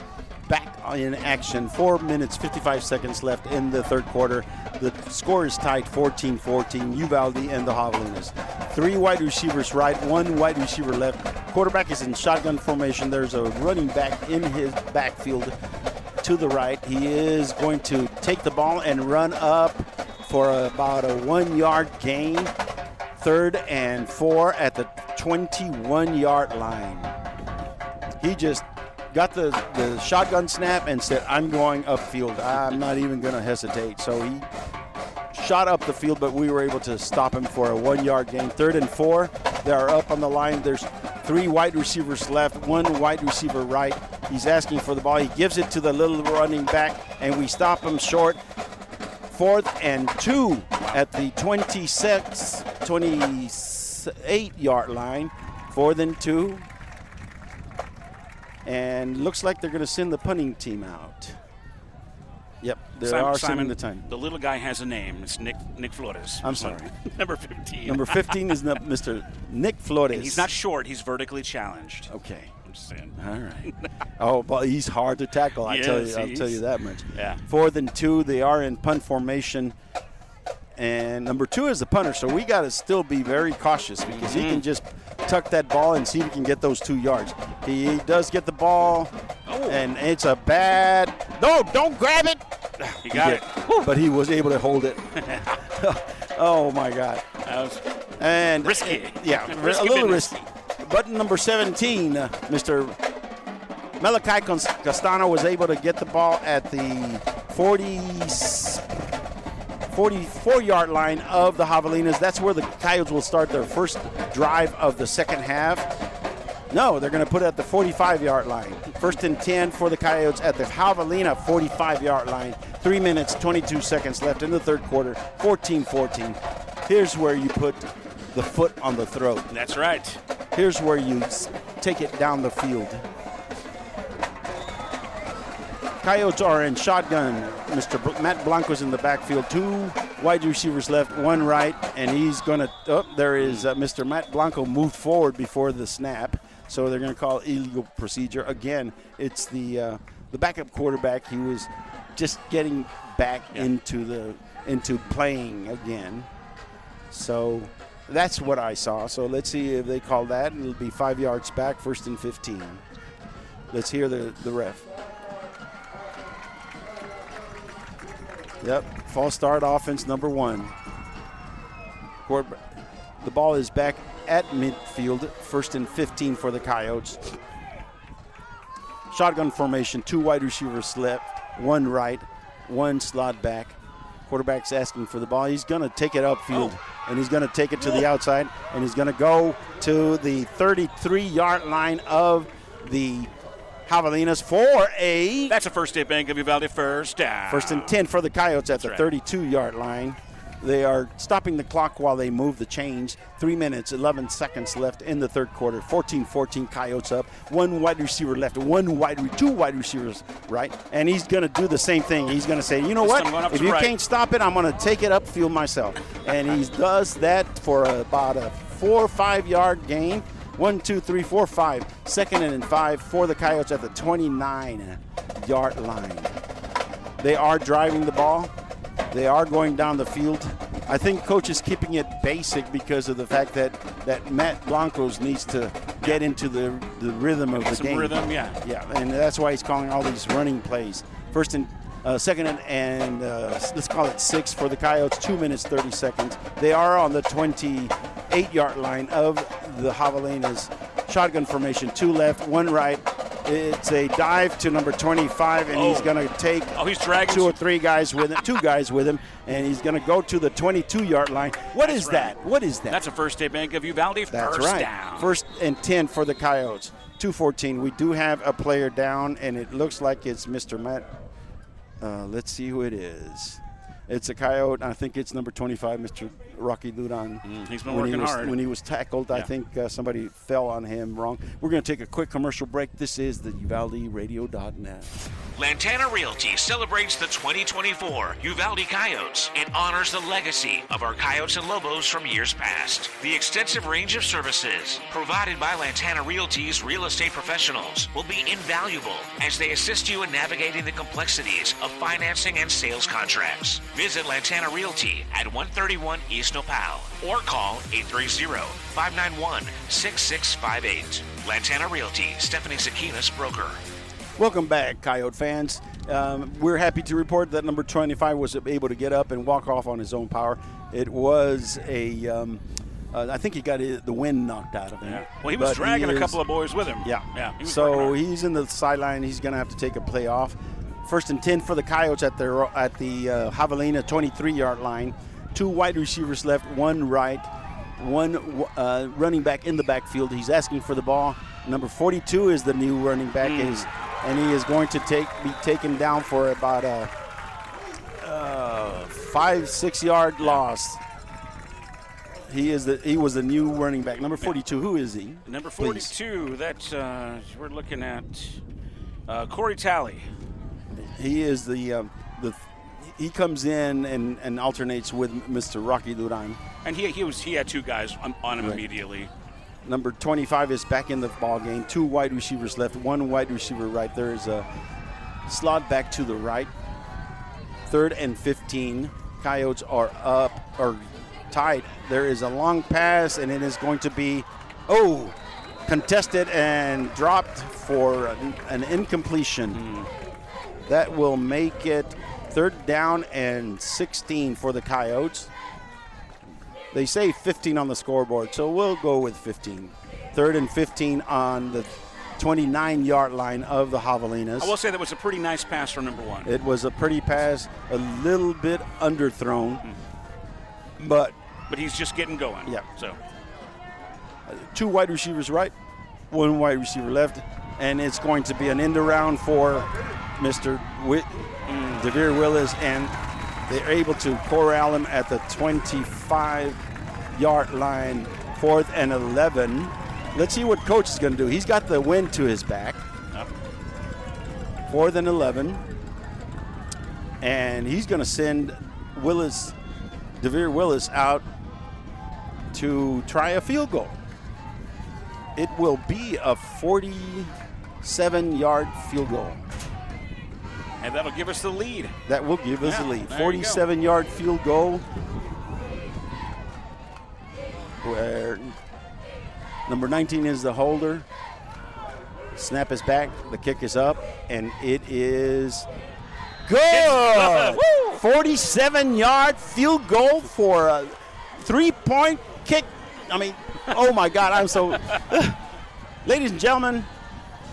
back in action. 4 minutes, 55 seconds left in the third quarter. The score is tied 14-14, Uvalde and the Javelinas. 3 wide receivers right, 1 wide receiver left. Quarterback is in shotgun formation. There's a running back in his backfield to the right. He is going to take the ball and run up for about a 1-yard gain. 3rd and 4 at the 21-yard line. He just got the shotgun snap and said, I'm going upfield. I'm not even going to hesitate. So he shot up the field, but we were able to stop him for a 1-yard gain. 3rd and 4, they are up on the line. There's 3 wide receivers left, 1 wide receiver right. He's asking for the ball. He gives it to the little running back, and we stop him short. 4th and 2 at the 28-yard line. 4th and 2. And looks like they're going to send the punting team out. Yep, they are sending the time. The little guy has a name. It's Nick Flores. I'm sorry. Number 15. Number 15 is Mr. Nick Flores. And he's not short. He's vertically challenged. Okay. I'm just saying. All right. Oh, but he's hard to tackle. I'll tell you that much. Yeah. 4th and 2. They are in punt formation. And number 2 is the punter, so we got to still be very cautious because he can just tuck that ball and see if he can get those 2 yards. He does get the ball, and it's a bad – no, don't grab it. He got it. But he was able to hold it. Oh, my God. That was risky. Yeah, a little risky. Button number 17, Mr. Malachi Castano was able to get the ball at the 44-yard line of the Javelinas. That's where the Coyotes will start their first drive of the second half. No, they're going to put it at the 45-yard line. 1st and 10 for the Coyotes at the Javelina 45-yard line. 3 minutes, 22 seconds left in the third quarter, 14-14. Here's where you put the foot on the throat. That's right. Here's where you take it down the field. Coyotes are in shotgun. Mr. Matt Blanco's in the backfield. 2 wide receivers left, 1 right, and he's going to there is Mr. Matt Blanco moved forward before the snap, so they're going to call illegal procedure. Again, it's the backup quarterback. He was just getting back into playing again. So that's what I saw. So let's see if they call that. It'll be 5 yards back, 1st and 15. Let's hear the ref. Yep, false start offense number 1. The ball is back at midfield, 1st and 15 for the Coyotes. Shotgun formation, 2 wide receivers left, 1 right, 1 slot back. Quarterback's asking for the ball. He's going to take it upfield, and he's going to take it to the outside, and he's going to go to the 33-yard line of the Javelinas for a... That's a First State Bank of Uvalde first down. 1st and 10 for the Coyotes at the 32-yard line. They are stopping the clock while they move the chains. 3 minutes, 11 seconds left in the third quarter. 14-14, Coyotes up. 1 wide receiver left, 2 wide receivers right. And he's going to do the same thing. He's going to say, you know what? If you can't stop it, I'm going to take it upfield myself. And he does that for about a 4 or 5 yard gain. 1, 2, 3, 4, 5. 2nd and 5 for the Coyotes at the 29-yard line. They are driving the ball. They are going down the field. I think coach is keeping it basic because of the fact that Matt Blancos needs to get into the rhythm of the game. Rhythm, yeah. Yeah, and that's why he's calling all these running plays. 2nd and let's call it 6 for the Coyotes. 2 minutes, 30 seconds. They are on the 28-yard line of the Javelinas. Shotgun formation, 2 left, 1 right. It's a dive to number 25, and he's going to take he's dragging two guys with him, and he's going to go to the 22-yard line. What is that? That's a First State Bank of Uvalde That's first right. down. 1st and 10 for the Coyotes. 2:14. We do have a player down, and it looks like it's Mr. Matt. Let's see who it is. It's a Coyote. I think it's number 25, Mr. Rocky Ludan. He's been working hard. When he was tackled, I think somebody fell on him wrong. We're going to take a quick commercial break. This is the UvaldeRadio.net. Lantana Realty celebrates the 2024 Uvalde Coyotes and honors the legacy of our Coyotes and Lobos from years past. The extensive range of services provided by Lantana Realty's real estate professionals will be invaluable as they assist you in navigating the complexities of financing and sales contracts. Visit Lantana Realty at 131 East Nopal or call 830-591-6658. Lantana Realty, Stephanie Zakinas, broker. Welcome back, Coyote fans. We're happy to report that number 25 was able to get up and walk off on his own power. It was I think he got the wind knocked out of him. Yeah. Well, he was dragging a couple of boys with him. Yeah. He was so he's in the sideline. He's going to have to take a play off. 1st and 10 for the Coyotes at the Javelina 23-yard line. 2 wide receivers left, 1 right, 1 running back in the backfield. He's asking for the ball. Number 42 is the new running back, and he is going to be taken down for about a 5-6 yard loss. He was the new running back. Number 42, who is he? Number 42, that's we're looking at Corey Talley. He is he comes in and alternates with Mr. Rocky Ludan. And he had 2 guys on him immediately. Number 25 is back in the ball game. 2 wide receivers left, 1 wide receiver right. There is a slot back to the right. 3rd and 15. Coyotes are tied. There is a long pass, and it is going to be contested and dropped for an incompletion. That will make it 3rd down and 16 for the Coyotes. They say 15 on the scoreboard, so we'll go with 15. 3rd and 15 on the 29-yard line of the Javelinas. I will say that was a pretty nice pass from number 1. It was a pretty pass, a little bit underthrown, but he's just getting going. Yeah. So 2 wide receivers right, 1 wide receiver left, and it's going to be an end around for Mr. DeVere Willis, and they're able to corral him at the 25-yard line, 4th and 11. Let's see what Coach is going to do. He's got the wind to his back. 4th and 11. And he's going to send DeVere Willis out to try a field goal. It will be a 47-yard field goal. And that'll give us the lead. That will give us the lead. 47-yard field goal. Where number 19 is the holder. Snap is back. The kick is up. And it is good. 47-yard field goal for a 3-point kick. I mean, oh, my God. I'm so... Ladies and gentlemen,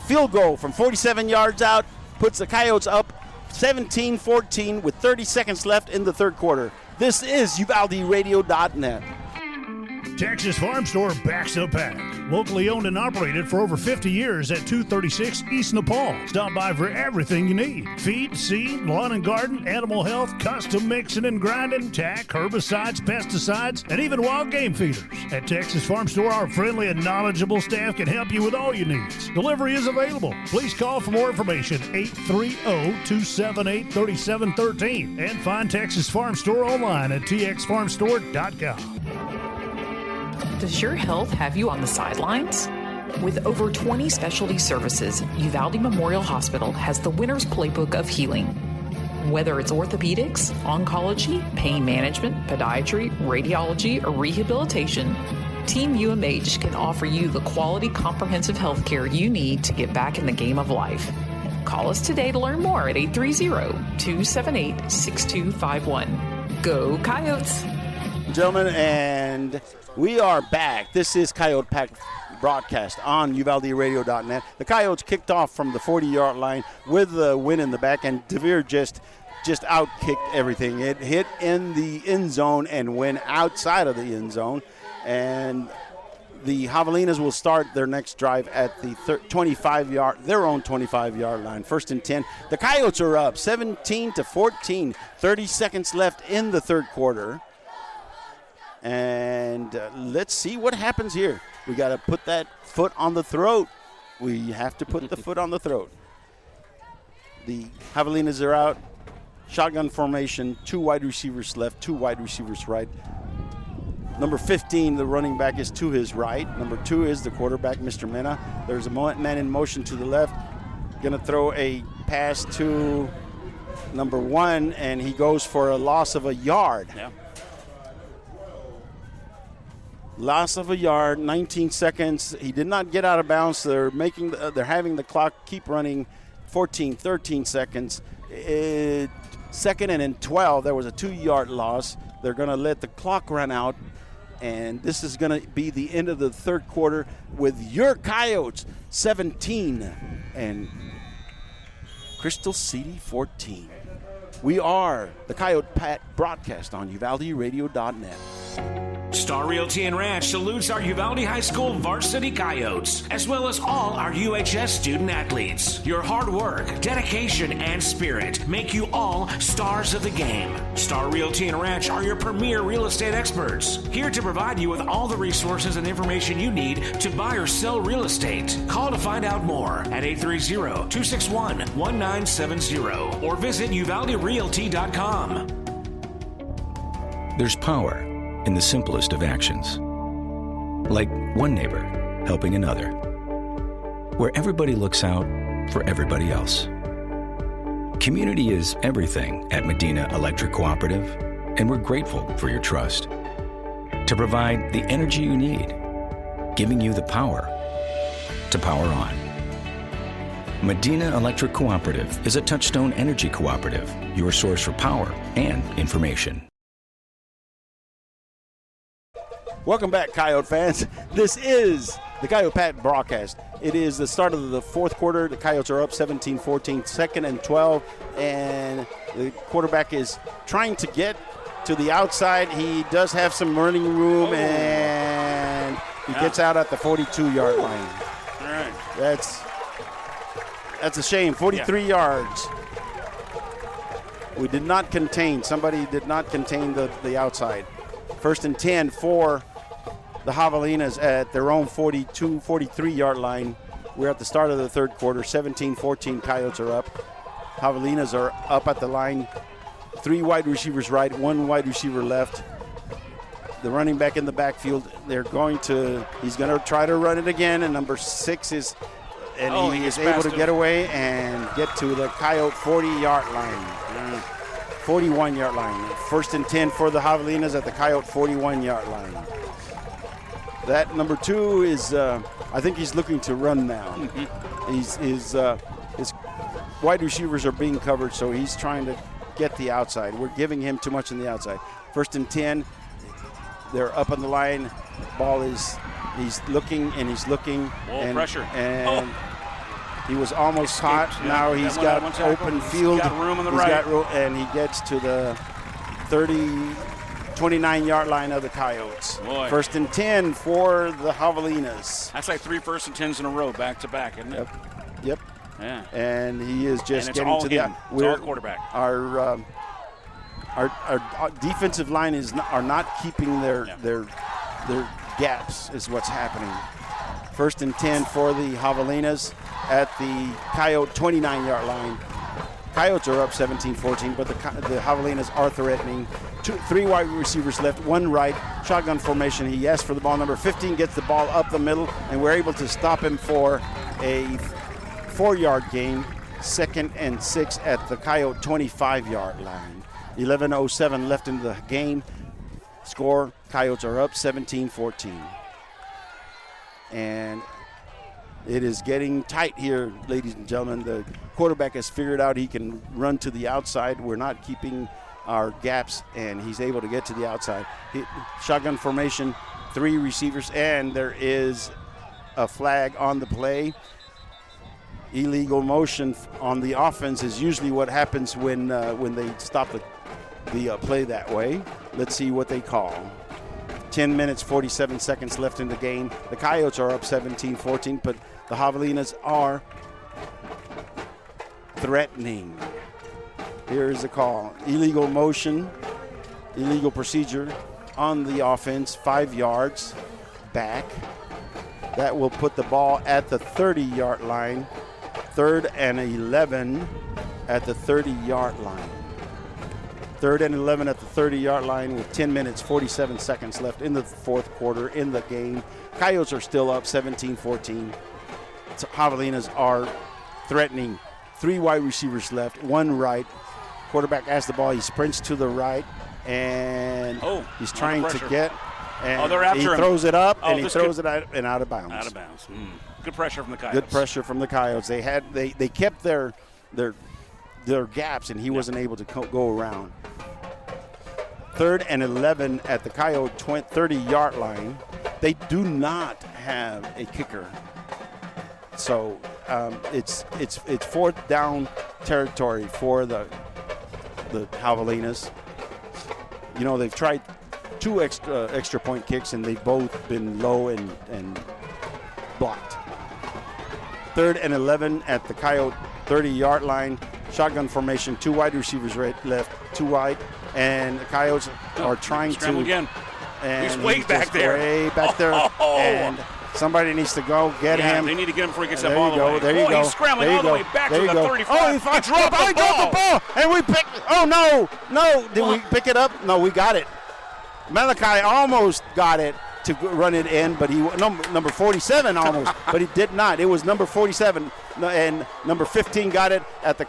field goal from 47 yards out puts the Coyotes up 17-14 with 30 seconds left in the 3rd quarter. This is UvaldeRadio.net. Texas Farm Store backs up pack. Locally owned and operated for over 50 years at 236 East Nepal. Stop by for everything you need. Feed, seed, lawn and garden, animal health, custom mixing and grinding, tack, herbicides, pesticides, and even wild game feeders. At Texas Farm Store, our friendly and knowledgeable staff can help you with all your needs. Delivery is available. Please call for more information, 830-278-3713. And find Texas Farm Store online at txfarmstore.com. Does your health have you on the sidelines? With over 20 specialty services, Uvalde Memorial Hospital has the winner's playbook of healing. Whether it's orthopedics, oncology, pain management, podiatry, radiology, or rehabilitation, Team UMH can offer you the quality, comprehensive health care you need to get back in the game of life. Call us today to learn more at 830-278-6251. Go Coyotes! Gentlemen, and And we are back. This is Coyote Pack broadcast on UvaldeRadio.net. The Coyotes kicked off from the 40-yard line with the win in the back, and DeVere just outkicked everything. It hit in the end zone and went outside of the end zone. And the Javelinas will start their next drive at the 25-yard, their own 25-yard line. 1st and 10. The Coyotes are up 17-14. 30 seconds left in the third quarter. And let's see what happens here. We got to put that foot on the throat. We have to put the foot on the throat. The Javelinas are out. Shotgun formation, 2 wide receivers left, 2 wide receivers right. Number 15, the running back, is to his right. Number 2 is the quarterback, Mr. Mena. There's a man in motion to the left. Going to throw a pass to number 1, and he goes for a loss of a yard. Yeah. Loss of a yard, 19 seconds. He did not get out of bounds. They're having the clock keep running. 14, 13 seconds. 2nd and 12. There was a 2-yard loss. They're going to let the clock run out. And this is going to be the end of the third quarter with your Coyotes 17 and Crystal City 14. We are the Coyote Pack broadcast on UvaldeRadio.net. Star Realty and Ranch salutes our Uvalde High School varsity Coyotes, as well as all our UHS student athletes. Your hard work, dedication, and spirit make you all stars of the game. Star Realty and Ranch are your premier real estate experts, here to provide you with all the resources and information you need to buy or sell real estate. Call to find out more at 830-261-1970 or visit uvalderealty.com. There's power in the simplest of actions. Like one neighbor helping another, where everybody looks out for everybody else. Community is everything at Medina Electric Cooperative, and we're grateful for your trust. To provide the energy you need, giving you the power to power on. Medina Electric Cooperative is a Touchstone Energy Cooperative, your source for power and information. Welcome back, Coyote fans. This is the Coyote Pack broadcast. It is the start of the fourth quarter. The Coyotes are up 17-14, 2nd and 12, and the quarterback is trying to get to the outside. He does have some running room, and he gets out at the 42-yard line. All right. That's a shame. 43 yards. We did not contain. Somebody did not contain the outside. 1st and 10 for the Javelinas at their own 42, 43-yard line. We're at the start of the third quarter. 17-14, Coyotes are up. Javelinas are up at the line. 3 wide receivers right, 1 wide receiver left. The running back in the backfield, he's going to try to run it again, and number 6 is able to get away and get to the Coyote 40-yard line. 41-yard line. 1st and 10 for the Javelinas at the Coyote 41-yard line. That number 2 is, I think he's looking to run now. His wide receivers are being covered, so he's trying to get the outside. We're giving him too much on the outside. 1st and 10, they're up on the line. Ball is, he's looking. And pressure. And he was almost caught. Yeah. Now he's got open field. He's got room on the right. And he gets to the 29-yard line of the Coyotes. Boy. 1st and 10 for the Javelinas. That's like 3 1st and 10s in a row, back to back, isn't it? Yep. Yeah. And he is just getting to him. the. It's all quarterback. Our defensive line are not keeping their gaps. Is what's happening. 1st and 10 for the Javelinas at the Coyote 29-yard line. Coyotes are up 17-14, but the Javelinas are threatening. 3 wide receivers left, 1 right. Shotgun formation. He asks for the ball. Number 15 gets the ball up the middle, and we're able to stop him for a 4-yard gain. 2nd and 6 at the Coyote 25-yard line. 11:07 left in the game. Score, Coyotes are up 17-14. And it is getting tight here, ladies and gentlemen. The quarterback has figured out he can run to the outside. We're not keeping our gaps, and he's able to get to the outside. Shotgun formation, 3 receivers, and there is a flag on the play. Illegal motion on the offense is usually what happens when they stop the play that way. Let's see what they call. 10 minutes, 47 seconds left in the game. The Coyotes are up 17-14, but the Javelinas are threatening. Here is the call. Illegal motion, illegal procedure on the offense, 5 yards back. That will put the ball at the 30-yard line. 3rd and 11 at the 30-yard line. 3rd and 11 at the 30-yard line with 10 minutes, 47 seconds left in the 4th quarter in the game. Coyotes are still up 17-14. Javelinas are threatening. 3 wide receivers left, 1 right. Quarterback has the ball. He sprints to the right, and he's trying to get. And they're after him. He throws it up, and he throws it out and out of bounds. Out of bounds. Good pressure from the Coyotes. Good pressure from the Coyotes. They kept their gaps, and he wasn't able to go around. 3rd and 11 at the Coyote 30-yard line. They do not have a kicker, so it's 4th down territory for the Javelinas. You know, they've tried 2 extra point kicks, and they've both been low and blocked. 3rd and 11 at the Coyote 30-yard line. Shotgun formation, 2 wide receivers left, 2 wide, and the Coyotes are trying to. Again. And he's way back there. Way back there. And somebody needs to go get him. They need to get him before he gets that ball away. There you go. He's scrambling all the way back to the 35. Oh, he dropped the ball. And we picked it. Oh, no. Did we pick it up? No, we got it. Malachi almost got it to run it in, but number 47 almost, but he did not. It was number 47, and number 15 got it at the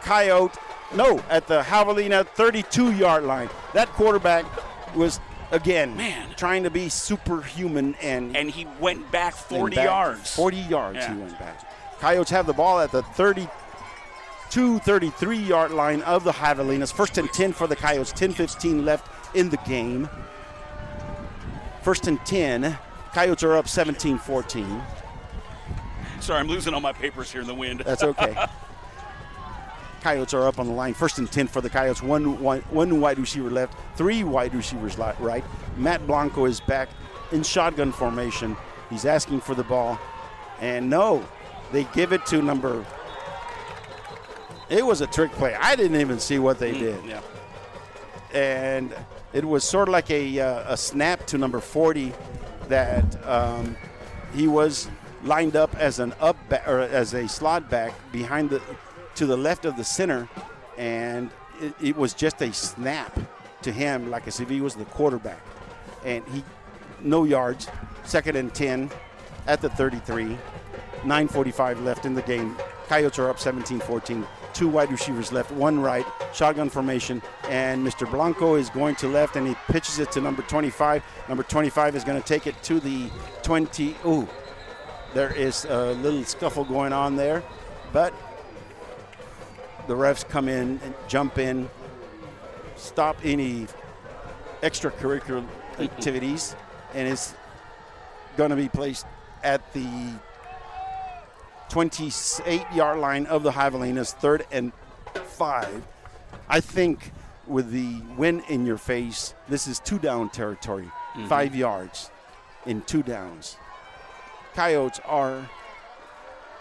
at the Javelina 32-yard line. That quarterback was, again, trying to be superhuman, and he went back 40 yards. 40 yards he went back. Coyotes have the ball at the 33-yard line of the Javelinas. 1st and 10 for the Coyotes, 10:15 left in the game. 1st and 10. Coyotes are up 17-14. Sorry, I'm losing all my papers here in the wind. That's okay. Coyotes are up on the line. 1st and 10 for the Coyotes. One wide receiver left, 3 wide receivers right. Matt Blanco is back in shotgun formation. He's asking for the ball. And no, they give it to number. It was a trick play. I didn't even see what they did. Yeah. And it was sort of like a snap to number 40 that he was lined up as an as a slot back behind to the left of the center, and it was just a snap to him like as if he was the quarterback. And no yards. 2nd and 10 at the 33. 9:45 left in the game. Coyotes are up 17-14. 2 wide receivers left, 1 right, shotgun formation, and Mr. Blanco is going to left, and he pitches it to number 25. Number 25 is going to take it to the 20. Ooh, there is a little scuffle going on there, but the refs come in and jump in, stop any extracurricular activities, and it's going to be placed at the 28-yard line of the Javelinas, 3rd and 5. I think with the wind in your face, this is 2-down territory, 5 yards in 2 downs. Coyotes are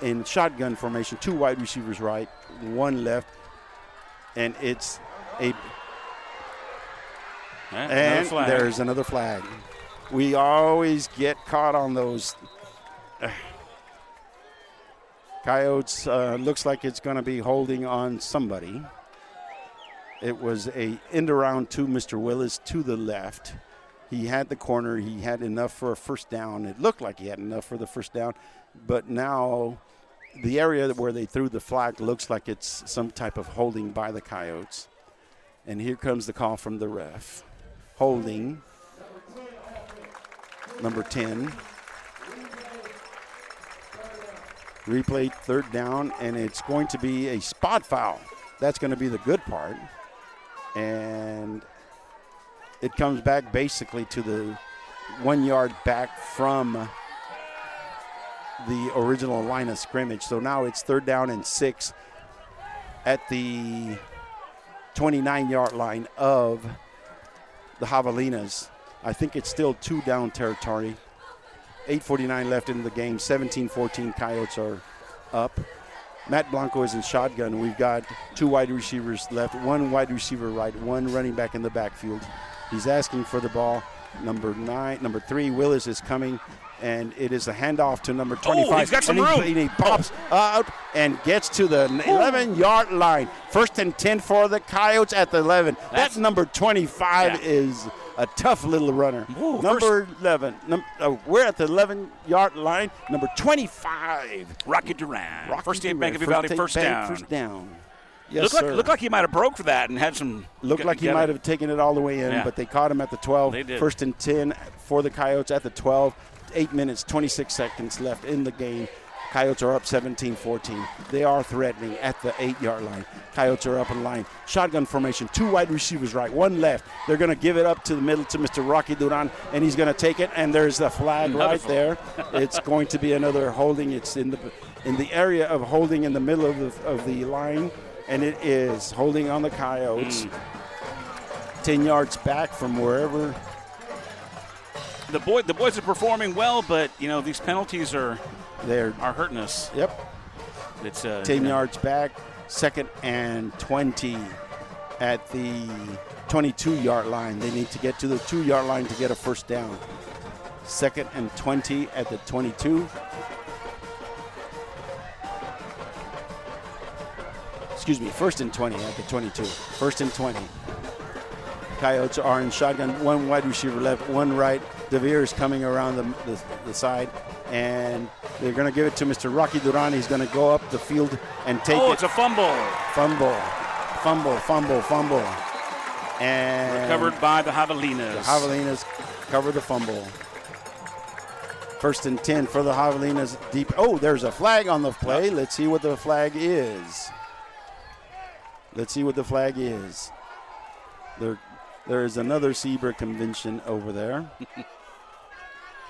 in shotgun formation, 2 wide receivers right, 1 left, and it's and there's another flag. We always get caught on those. Coyotes looks like it's going to be holding on somebody. It was a end around to Mr. Willis to the left. He had the corner. He had enough for a 1st down. It looked like he had enough for the 1st down. But now the area where they threw the flag looks like it's some type of holding by the Coyotes. And here comes the call from the ref. Holding. Number 10. Replay 3rd down, and it's going to be a spot foul. That's going to be the good part. And And it comes back basically to the 1 yard back from the original line of scrimmage. So now it's 3rd down and 6 at the 29-yard line of the Javelinas. I think it's still 2 down territory. 8:49 left in the game. 17-14 Coyotes are up. Matt Blanco is in shotgun. We've got 2 wide receivers left, 1 wide receiver right, 1 running back in the backfield. He's asking for the ball. Number 3, Willis is coming, and it is a handoff to number 25. Oh, he's got some room. He pops out and gets to the 11-yard line. 1st and 10 for the Coyotes at the 11. That number 25 is a tough little runner. Ooh, number 11. We're at the 11-yard line. Number 25. Rocky Duran. First State Bank of Uvalde, first down. First down. Yes, looked like he might have broke for that and had some. Looked like he might have taken it all the way in, but they caught him at the 12. They did. 1st and 10 for the Coyotes at the 12. 8 minutes, 26 seconds left in the game. Coyotes are up 17-14. They are threatening at the 8-yard line. Coyotes are up in line. Shotgun formation, 2 wide receivers right, 1 left. They're going to give it up to the middle to Mr. Rocky Duran, and he's going to take it, and there's the flag right there. It's going to be another holding. It's in the area of holding in the middle of the line, and it is holding on the Coyotes. 10 yards back from wherever. The boys are performing well, but these penalties are hurting us. Yep. It's 10 yards back, 2nd and 20 at the 22-yard line. They need to get to the 2-yard line to get a first down. 2nd and 20 at the 22. Excuse me, 1st and 20 at the 22. 1st and 20. Coyotes are in shotgun. 1 wide receiver left, 1 right. DeVere is coming around the side, and they're going to give it to Mr. Rocky Duran. He's going to go up the field and take it. Oh, it's a fumble. Fumble. And recovered by the Javelinas. The Javelinas cover the fumble. 1st and 10 for the Javelinas. Deep. Oh, there's a flag on the play. Let's see what the flag is. There is another zebra convention over there.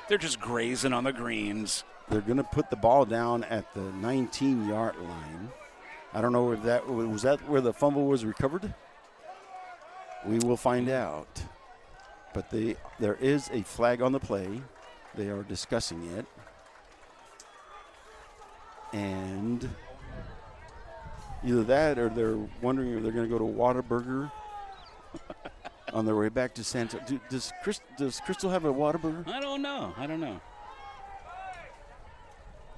They're just grazing on the greens. They're going to put the ball down at the 19-yard line. I don't know if that was where the fumble was recovered. We will find out. But there is a flag on the play. They are discussing it. And either that or they're wondering if they're going to go to Whataburger on their way back to Santa. Does Crystal have a Whataburger? I don't know.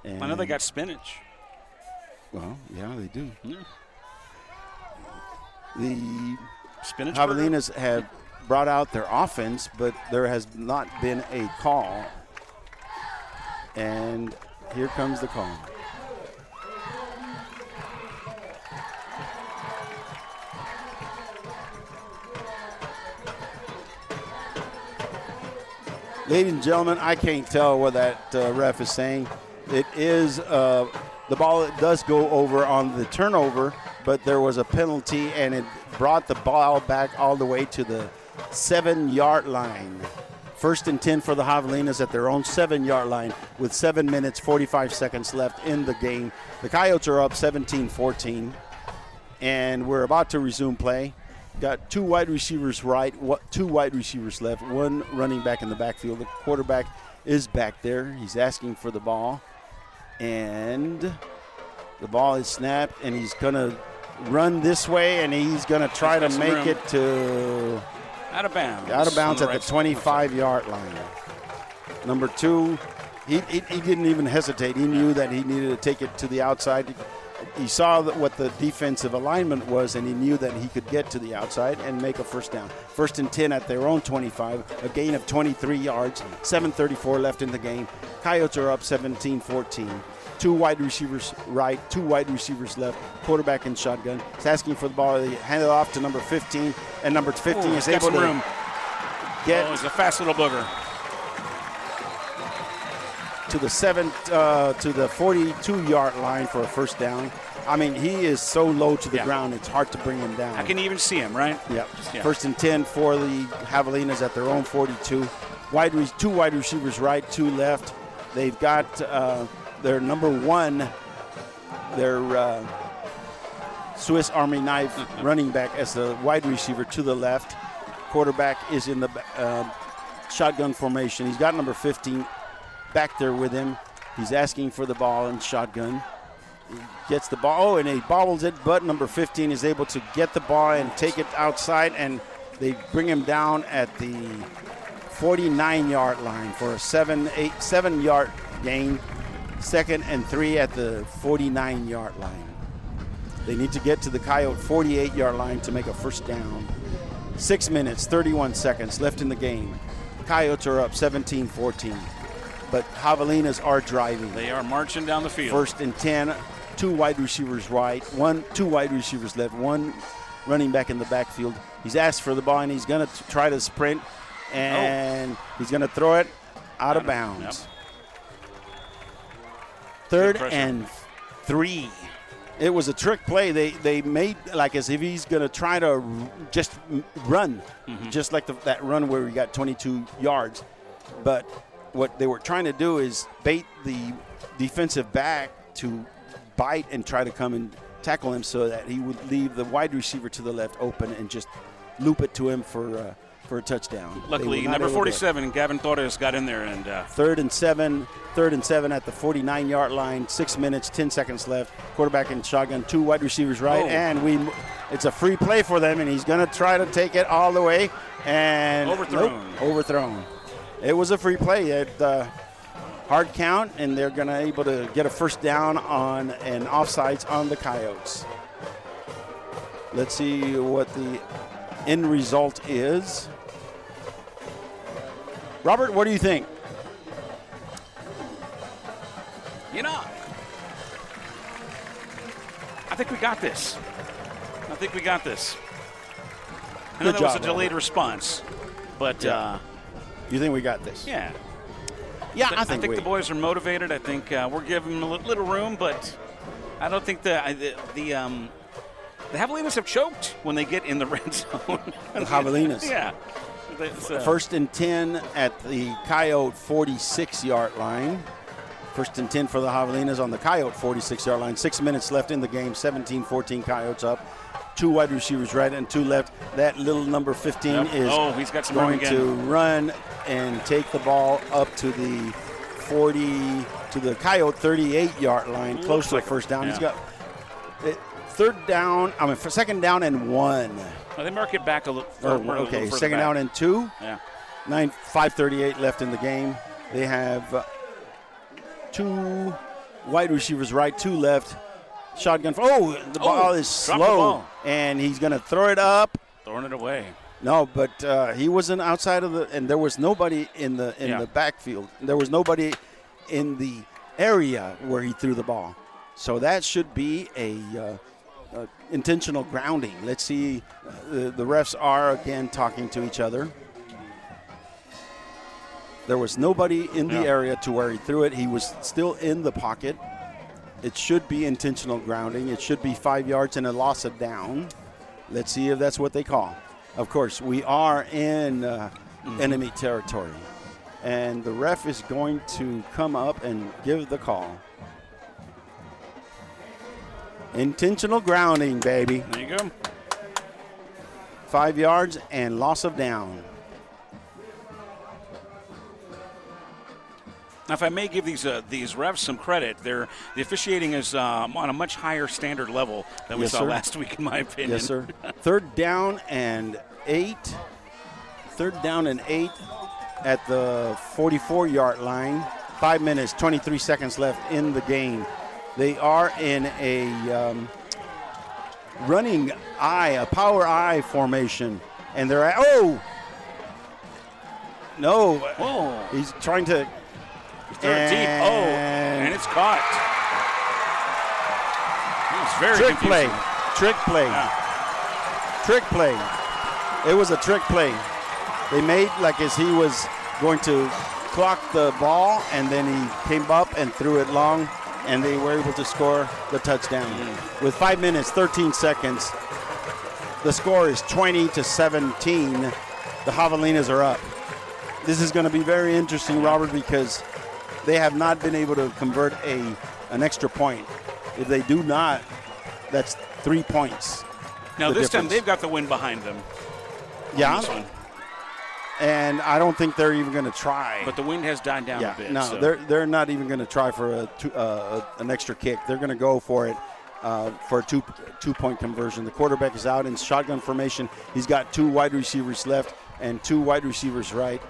And I know they got spinach. Well, yeah, they do. Yeah. The spinach Javelinas have brought out their offense, but there has not been a call. And here comes the call. Ladies and gentlemen, I can't tell what that ref is saying. It is the ball does go over on the turnover, but there was a penalty, and it brought the ball back all the way to the 7-yard line. 1st and 10 for the Javelinas at their own 7-yard line with 7 minutes, 45 seconds left in the game. The Coyotes are up 17-14, and we're about to resume play. Got 2 wide receivers right, 2 wide receivers left, 1 running back in the backfield. The quarterback is back there. He's asking for the ball. And the ball is snapped, and he's going to run this way, and he's going to try to make it to out of bounds. Out of bounds at the 25-yard line. Number 2, he didn't even hesitate. He knew that he needed to take it to the outside. He saw what the defensive alignment was, and he knew that he could get to the outside and make a first down. 1st and 10 at their own 25, a gain of 23 yards, 7:34 left in the game. Coyotes are up 17-14. 2 wide receivers right, 2 wide receivers left, quarterback in shotgun. He's asking for the ball. They hand it off to number 15, and number 15 is able to get. Oh, he's a fast little booger. To the 42-yard line for a first down. I mean, he is so low to the ground, it's hard to bring him down. I can even see him, right? Yep. Yeah. 1st and 10 for the Javelinas at their own 42. Two wide receivers right, 2 left. They've got their number 1, their Swiss Army knife running back as the wide receiver to the left. Quarterback is in the shotgun formation. He's got number 15 back there with him. He's asking for the ball in shotgun. He gets the ball, and he bobbles it, but number 15 is able to get the ball and take it outside, and they bring him down at the 49-yard line for a 7-yard gain. 2nd and 3 at the 49-yard line. They need to get to the Coyote 48-yard line to make a first down. 6 minutes, 31 seconds left in the game. Coyotes are up 17-14, but Javelinas are driving. They are marching down the field. 1st and 10, 2 wide receivers right, 2 wide receivers left, 1 running back in the backfield. He's asked for the ball, and he's going to try to sprint, and he's going to throw it out of bounds. Yep. 3rd and 3. It was a trick play. They made like as if he's going to try to just run, just like that run where he got 22 yards. But what they were trying to do is bait the defensive back to bite and try to come and tackle him so that he would leave the wide receiver to the left open and just loop it to him for a touchdown. Luckily, number 47, Gavin Torres, got in there. And 3rd and 7 at the 49-yard line. 6 minutes, 10 seconds left. Quarterback in shotgun, 2 wide receivers right, and it's a free play for them, and he's going to try to take it all the way. And overthrown. It was a free play at hard count, and they're going to able to get a first down on an offsides on the Coyotes. Let's see what the end result is. Robert, what do you think? You know, I think we got this. I know that was a delayed response, but you think we got this? Yeah. Yeah, I think the boys are motivated. I think we're giving them a little room, but I don't think the Javelinas have choked when they get in the red zone. The Javelinas. Yeah. 1st and 10 at the Coyote 46-yard line. 1st and 10 for the Javelinas on the Coyote 46-yard line. 6 minutes left in the game. 17-14 Coyotes up. 2 wide receivers right and 2 left. That little number 15 is he's got some going to run and take the ball up to the 40 to the Coyote 38-yard line, close to a first down. Yeah. He's got 2nd down and 1. Well, they mark it back a little. Okay, 2nd down and 2. Yeah. 5:38 left in the game. They have 2 wide receivers right, 2 left. Shotgun. The ball is slow, and he's going to throw it up. Throwing it away. No, but he wasn't outside of and there was nobody in the backfield. There was nobody in the area where he threw the ball. So that should be a intentional grounding. Let's see. The refs are again talking to each other. There was nobody in the area to where he threw it. He was still in the pocket. It should be intentional grounding. It should be 5 yards and a loss of down. Let's see if that's what they call. Of course, we are in enemy territory. And the ref is going to come up and give the call. Intentional grounding, baby. There you go. 5 yards and loss of down. Now, if I may give these refs some credit, the officiating is on a much higher standard level than we saw last week, in my opinion. Yes, sir. 3rd down and 8. 3rd down and 8 at the 44-yard line. 5 minutes, 23 seconds left in the game. They are in a running eye, a power eye formation, and they're at he's trying to. Throw it deep. And it's caught. It was very Trick confusing. Trick play. It was a trick play. They made like as he was going to clock the ball, and then he came up and threw it long. and they were able to score the touchdown. With 5 minutes, 13 seconds, the score is 20-17. The Javelinas are up. This is going to be very interesting, Robert, because they have not been able to convert an extra point. If they do not, that's 3 points. Now, this time they've got the wind behind them. Yeah. And I don't think they're even going to try. But the wind has died down a bit. No, so. they're not even going to try for an extra kick. They're going to go for it for a two-point conversion. The quarterback is out in shotgun formation. He's got 2 wide receivers left and 2 wide receivers right.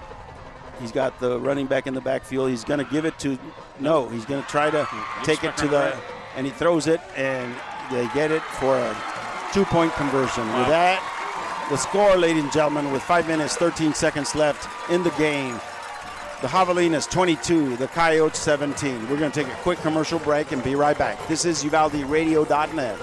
He's got the running back in the backfield. He's going to give it to he's going to try to take it to and he throws it, and they get it for a 2-point conversion. Wow. With that, the score, ladies and gentlemen, with 5 minutes, 13 seconds left in the game, the Javelinas 22, the Coyotes 17. We're going to take a quick commercial break and be right back. This is UvaldeRadio.net.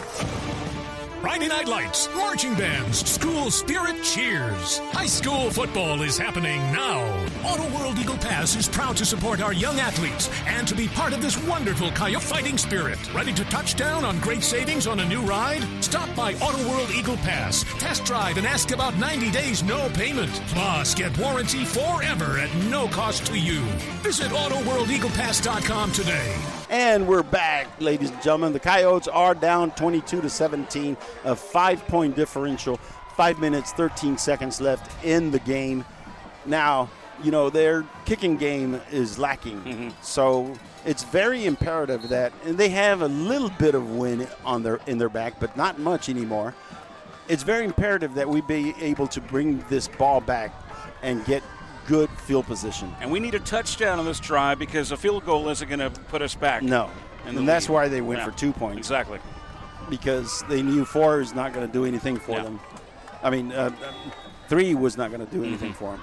Friday Night Lights, marching bands, school spirit cheers. High school football is happening now. Auto World Eagle Pass is proud to support our young athletes and to be part of this wonderful Coyote fighting spirit. Ready to touch down on great savings on a new ride? Stop by Auto World Eagle Pass, test drive, and ask about 90 days no payment. Plus, get warranty forever at no cost to you. Visit AutoWorldEaglePass.com today. And we're back, ladies and gentlemen. The Coyotes are down 22-17, a 5-point differential. 5 minutes, 13 seconds left in the game. Now, their kicking game is lacking. So it's very imperative that, and they have a little bit of wind in their back, but not much anymore. It's very imperative that we be able to bring this ball back and get good field position. And we need a touchdown on this drive because a field goal isn't going to put us back. No. And that's why they went for 2 points. Exactly. Because they knew 4 is not going to do anything for them. I mean, 3 was not going to do anything for them.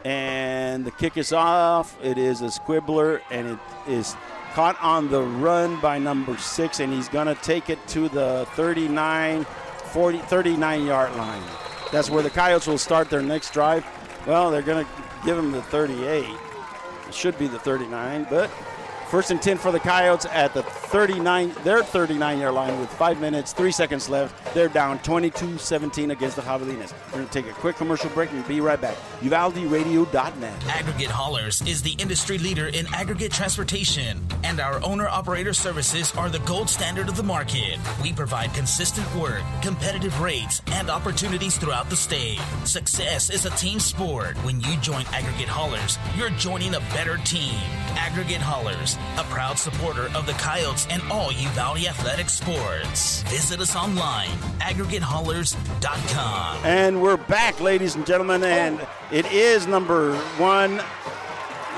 And the kick is off. It is a squibbler, and it is caught on the run by number 6, and he's going to take it to the 39-yard line. That's where the Coyotes will start their next drive. Well, they're going to give them the 38. It should be the 39, but first and 10 for the Coyotes at the 39-yard line with 5 minutes, 3 seconds left. They're down 22-17 against the Javelinas. We're going to take a quick commercial break and be right back. UvaldeRadio.net. Aggregate Haulers is the industry leader in aggregate transportation, and our owner-operator services are the gold standard of the market. We provide consistent work, competitive rates, and opportunities throughout the state. Success is a team sport. When you join Aggregate Haulers, you're joining a better team. Aggregate Haulers, a proud supporter of the Coyotes and all Uvalde athletic sports. Visit us online, aggregatehaulers.com. And we're back, ladies and gentlemen, and it is number 1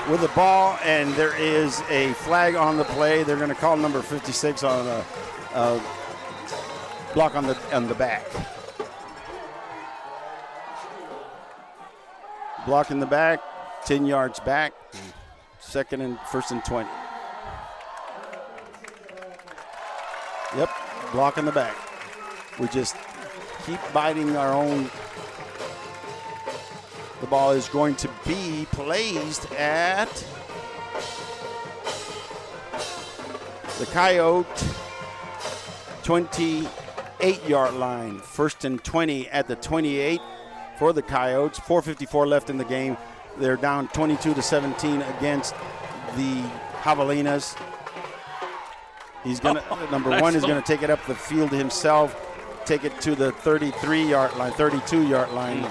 with the ball, and there is a flag on the play. They're going to call number 56 on a block on the back. Block in the back, 10 yards back. First and 20. Yep, block in the back. We just keep biting our own. The ball is going to be placed at the Coyote 28-yard line. First and 20 at the 28 for the Coyotes. 4:54 left in the game. They're down 22-17 against the Javelinas. He's gonna number 1 is gonna take it up the field himself, take it to the 33-yard line, 32-yard line.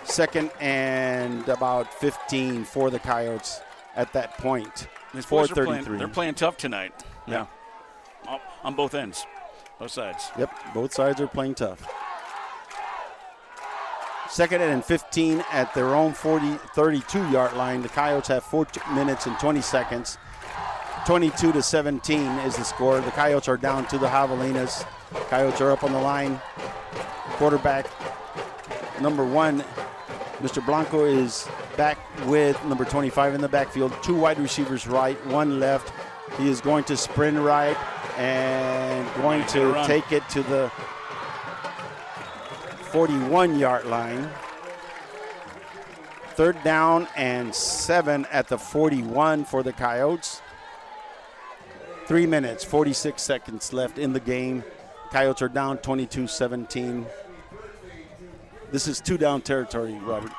Second and about 15 for the Coyotes at that point. These boys they're playing tough tonight. Yeah. On both ends, both sides. Yep, both sides are playing tough. Second and 15 at their own 32-yard line. The Coyotes have 4 minutes and 20 seconds. 22-17 is the score. The Coyotes are down to the Javelinas. Coyotes are up on the line. Quarterback number 1, Mr. Blanco, is back with number 25 in the backfield. 2 wide receivers right, 1 left. He is going to sprint right and going to take it to the 41-yard line. Third down and 7 at the 41 for the Coyotes. 3 minutes, 46 seconds left in the game. Coyotes are down 22-17. This is 2-down territory, Robert.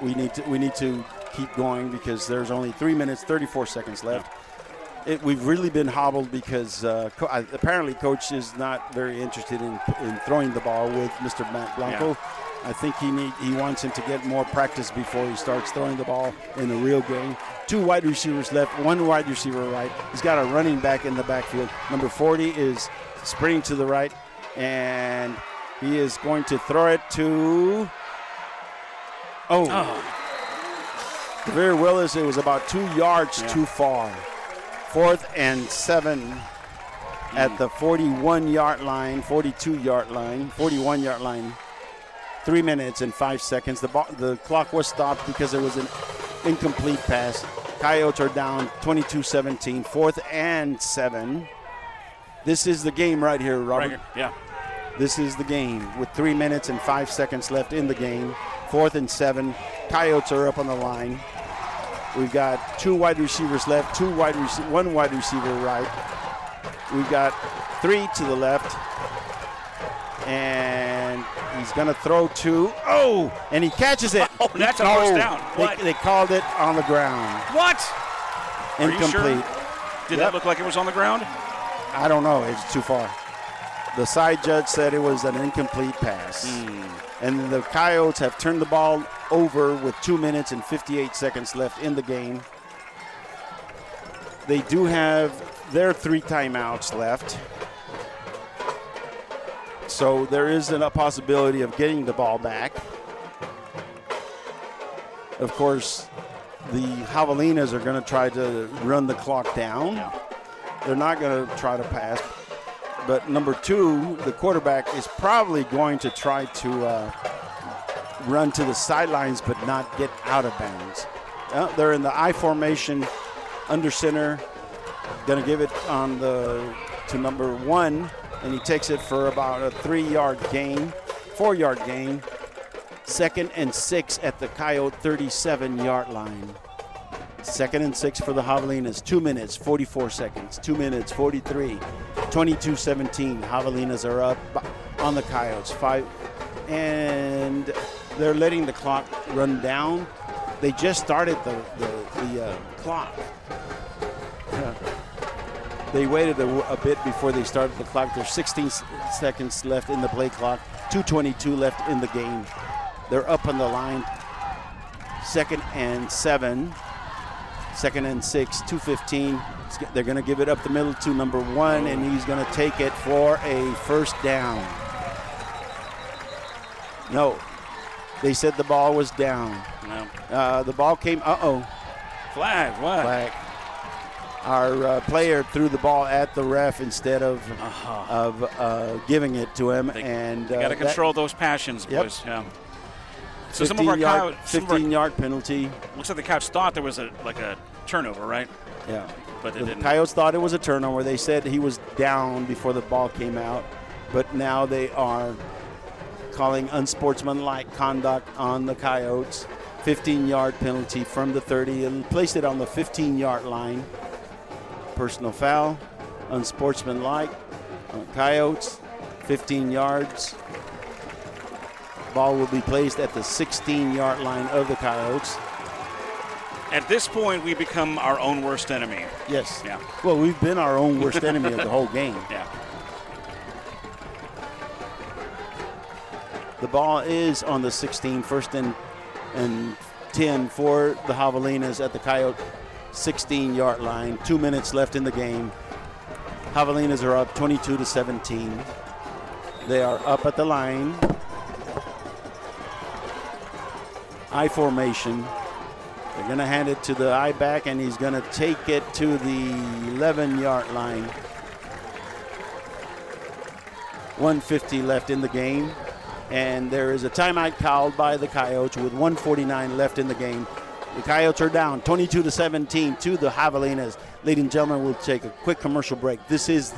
We need to keep going because there's only 3 minutes, 34 seconds left. We've really been hobbled because apparently Coach is not very interested in throwing the ball with Mr. Matt Blanco. Yeah. I think he wants him to get more practice before he starts throwing the ball in a real game. 2 wide receivers left, 1 wide receiver right. He's got a running back in the backfield. Number 40 is sprinting to the right, and he is going to throw it to Javier Willis. It was about 2 yards too far. 4th and 7 at the 41-yard line, 42-yard line, 41-yard line. 3 minutes and 5 seconds. The clock was stopped because there was an incomplete pass. Coyotes are down 22-17, 4th and 7. This is the game right here, Robert. Right here. Yeah. This is the game with 3 minutes and 5 seconds left in the game. 4th and 7. Coyotes are up on the line. We've got 2 wide receivers left, 1 wide receiver right. We've got 3 to the left. And he's going to throw to, and he catches it. Oh, that's a first down. They called it on the ground. What? Incomplete. Are you sure? Did that look like it was on the ground? I don't know. It's too far. The side judge said it was an incomplete pass. And the Coyotes have turned the ball over with 2 minutes and 58 seconds left in the game. They do have their 3 timeouts left. So there is a possibility of getting the ball back. Of course, the Javelinas are going to try to run the clock down. They're not going to try to pass. But number 2, the quarterback, is probably going to try to run to the sidelines but not get out of bounds. They're in the I formation under center. Going to give it on to number 1. And he takes it for about a 4-yard gain. 2nd and 6 at the Coyote 37-yard line. 2nd and 6 for the Javelinas. 2 minutes, 44 seconds. 2 minutes, 43. 22-17. Javelinas are up on the Coyotes. 5. And they're letting the clock run down. They just started the clock. They waited a bit before they started the clock. There's 16 seconds left in the play clock. 2:22 left in the game. They're up on the line. 2nd and 7. 2nd and 6. 2:15. They're going to give it up the middle to number 1, and he's going to take it for a first down. No. They said the ball was down. No. The ball came. Flag. What? Flag. Our player threw the ball at the ref instead of giving it to him. They got to control those passions, boys. Yep. Yeah. So some of our Coyotes, 15-yard penalty. Looks like the Coyotes thought there was a turnover, right? Yeah. But the Coyotes thought it was a turnover. They said he was down before the ball came out, but now they are calling unsportsmanlike conduct on the Coyotes. 15-yard penalty from the 30 and placed it on the 15-yard line. Personal foul, unsportsmanlike, Coyotes, 15 yards. Ball will be placed at the 16-yard line of the Coyotes. At this point, we become our own worst enemy. Yes. Yeah. Well, we've been our own worst enemy of the whole game. Yeah. The ball is on the 16, 1st and 10 for the Javelinas at the Coyote 16-yard line. 2 minutes left in the game. Javelinas are up 22-17. They are up at the line. I formation. They're going to hand it to the I back, and he's going to take it to the 11-yard line. 1:50 left in the game. And there is a timeout called by the Coyotes with 1:49 left in the game. The Coyotes are down 22-17 to the Javelinas. Ladies and gentlemen, we'll take a quick commercial break. This is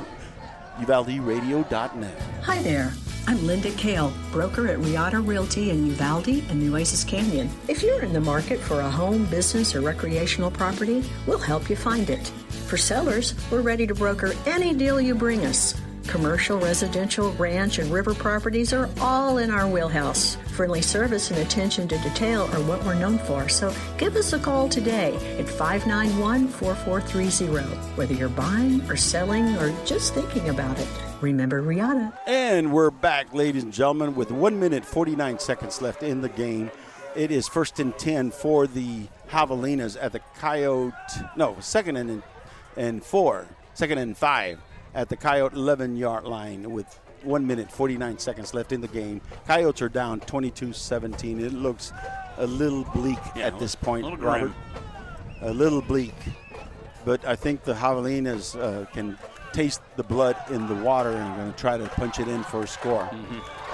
UvaldeRadio.net. Hi there. I'm Linda Kale, broker at Riata Realty in Uvalde and Nueces Canyon. If you're in the market for a home, business, or recreational property, we'll help you find it. For sellers, we're ready to broker any deal you bring us. Commercial, residential, ranch, and river properties are all in our wheelhouse. Friendly service and attention to detail are what we're known for, so give us a call today at 591-4430. Whether you're buying or selling or just thinking about it, remember Riata. And we're back, ladies and gentlemen, with 1 minute 49 seconds left in the game. It is 1st and 10 for the Javelinas at the second and 5 at the Coyote 11-yard line with 1 minute 49 seconds left in the game. Coyotes are down 22-17. It looks a little bleak at this point, Robert. A little bleak. But I think the Javelinas can taste the blood in the water and are going to try to punch it in for a score.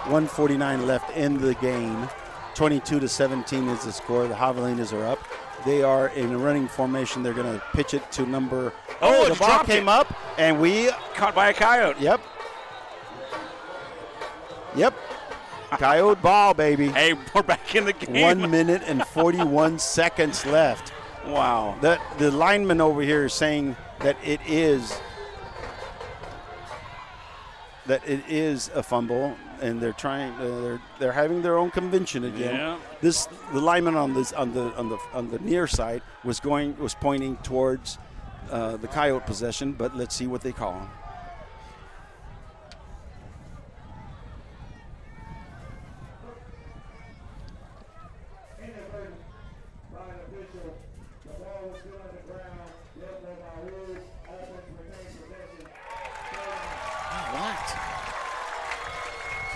1:49 left in the game. 22-17 is the score. The Javelinas are up. They are in a running formation. They're going to pitch it to number. Oh, the ball came up, and we caught by a Coyote. Yep. Coyote ball, baby. Hey, we're back in the game. 1 minute and 41 seconds left. Wow. The lineman over here is saying that it is a fumble, and they're trying. They're having their own convention again. Yeah. The lineman on the near side was pointing towards the Coyote possession, but let's see what they call.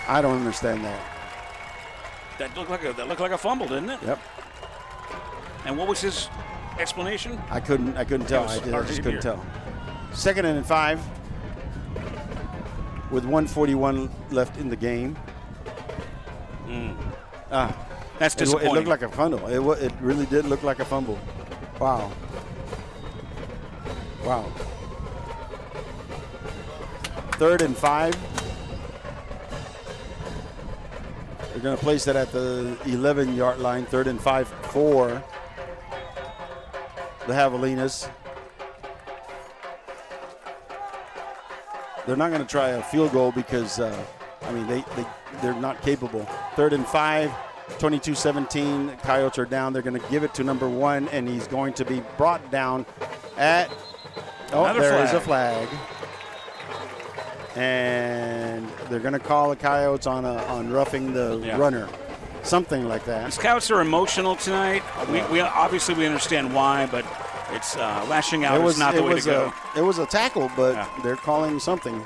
I don't understand that. That looked like a fumble, didn't it? Yep. And what was his explanation? I couldn't tell. I just couldn't tell. 2nd and 5 with 1:41 left in the game. That's disappointing. It looked like a fumble. It really did look like a fumble. Wow. 3rd and 5. They're going to place that at the 11-yard line. 3rd and 5 for the Javelinas. They're not going to try a field goal because, they're not capable. 3rd and 5, 22-17. Coyotes are down. They're going to give it to number 1, and he's going to be brought down at – there is a flag. And they're going to call the Coyotes on roughing the runner, something like that. These Coyotes are emotional tonight. We obviously understand why, but it's lashing out is not the way to go. It was a tackle, but they're calling something.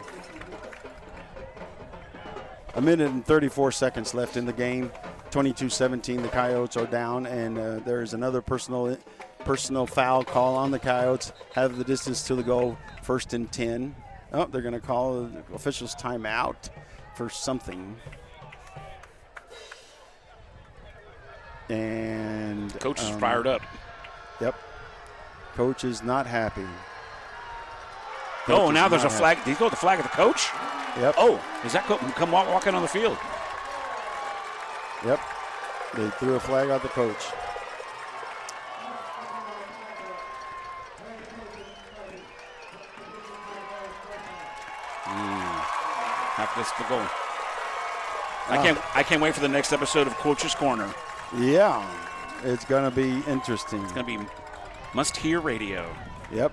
1 minute and 34 seconds left in the game. 22-17. The Coyotes are down, and there's another personal foul call on the Coyotes. Have the distance to the goal. 1st and 10. Oh, they're going to call the officials timeout for something. And coach is fired up. Yep. Coach is not happy. Now there's a flag. Did he throw the flag at the coach? Yep. Oh, is that come walking on the field? Yep. They threw a flag at the coach. That's the goal. I can't wait for the next episode of Coach's Corner. Yeah, it's going to be interesting. It's going to be must-hear radio. Yep.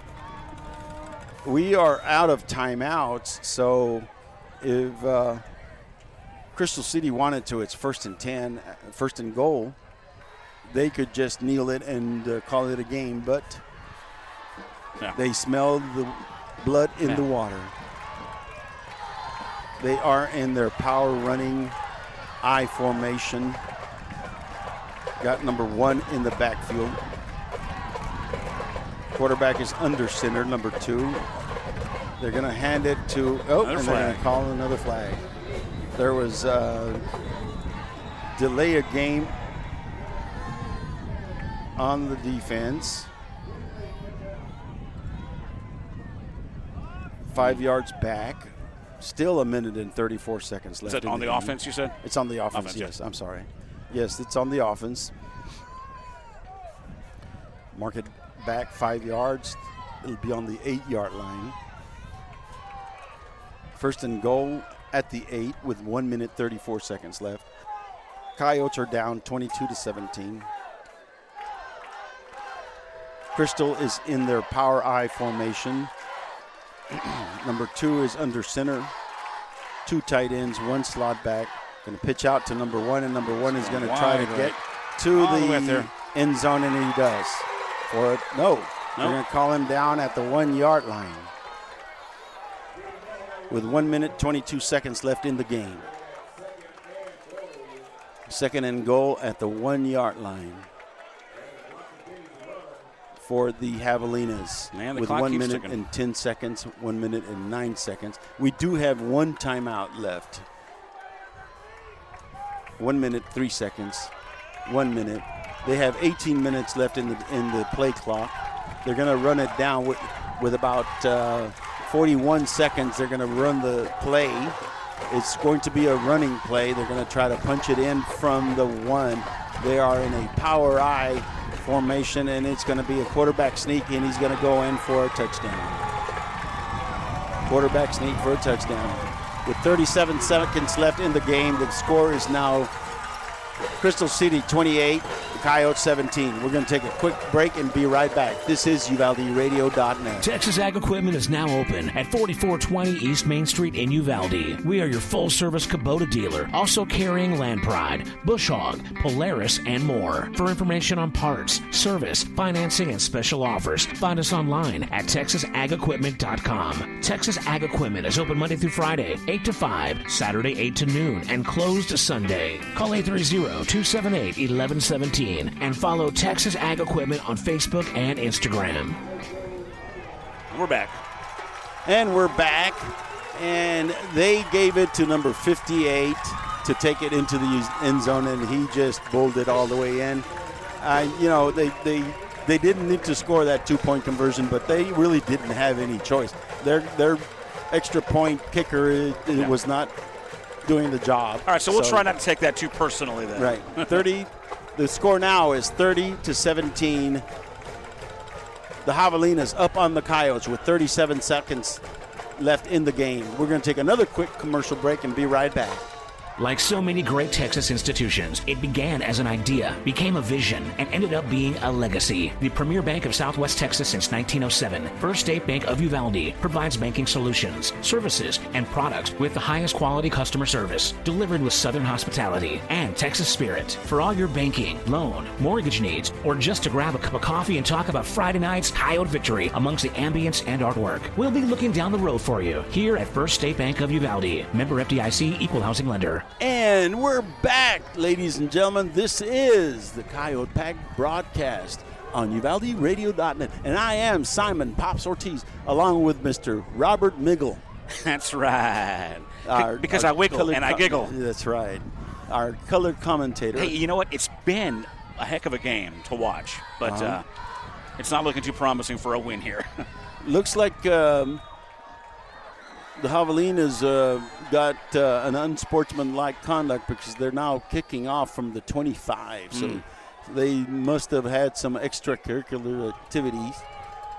We are out of timeouts, so if Crystal City wanted to, it's 1st and 10, 1st and goal, they could just kneel it and call it a game, but they smelled the blood in the water. They are in their power running I formation. Got number 1 in the backfield. Quarterback is under center, number 2. They're going to hand it to, they're going to call another flag. There was delay a game on the defense. 5 yards back. Still a minute and 34 seconds left. Is that on the offense, you said? It's on the offense, yes. I'm sorry. Yes, it's on the offense. Mark it back 5 yards. It'll be on the 8-yard line. First and goal at the 8 with 1 minute 34 seconds left. Coyotes are down 22-17. Crystal is in their power I formation. Number 2 is under center. 2 tight ends, 1 slot back. Going to pitch out to number 1, and number 1 is going to try to get to the end zone, and he does. No. They're going to call him down at the 1-yard line with 1 minute, 22 seconds left in the game. Second and goal at the 1-yard line for the Javelinas with 1 minute and 10 seconds, 1 minute and 9 seconds. We do have 1 timeout left. 1 minute, 3 seconds, 1 minute. They have 18 minutes left in the play clock. They're going to run it down with about 41 seconds. They're going to run the play. It's going to be a running play. They're going to try to punch it in from the 1. They are in a power I formation, and it's going to be a quarterback sneak, and he's going to go in for a touchdown. Quarterback sneak for a touchdown. With 37 seconds left in the game, the score is now Crystal City 28, Coyotes 17. We're going to take a quick break and be right back. This is UvaldeRadio.net. Texas Ag Equipment is now open at 4420 East Main Street in Uvalde. We are your full-service Kubota dealer, also carrying Land Pride, Bush Hog, Polaris, and more. For information on parts, service, financing, and special offers, find us online at TexasAgEquipment.com. Texas Ag Equipment is open Monday through Friday, 8 to 5, Saturday 8 to noon, and closed Sunday. Call 830-278-1117 and follow Texas Ag Equipment on Facebook and Instagram. We're back. And we're back. And they gave it to number 58 to take it into the end zone, and he just bowled it all the way in. They didn't need to score that 2-point conversion, but they really didn't have any choice. Their extra point kicker was not doing the job. All right, so we'll try not to take that too personally then. Right. 30. The score now is 30-17. The Javelinas up on the Coyotes with 37 seconds left in the game. We're going to take another quick commercial break and be right back. Like so many great Texas institutions, it began as an idea, became a vision, and ended up being a legacy. The premier bank of Southwest Texas since 1907, First State Bank of Uvalde, provides banking solutions, services, and products with the highest quality customer service, delivered with Southern hospitality and Texas spirit. For all your banking, loan, mortgage needs, or just to grab a cup of coffee and talk about Friday night's Coyote victory amongst the ambience and artwork, we'll be looking down the road for you here at First State Bank of Uvalde. Member FDIC, equal housing lender. And we're back, ladies and gentlemen. This is the Coyote Pack broadcast on UvaldeRadio.net. And I am Simon Pops Ortiz, along with Mr. Robert Miggle. That's right. Because I wiggle and I giggle. That's right. Our colored commentator. Hey, you know what? It's been a heck of a game to watch, but it's not looking too promising for a win here. Looks like the Javelinas got an unsportsmanlike conduct because they're now kicking off from the 25. So they must have had some extracurricular activities.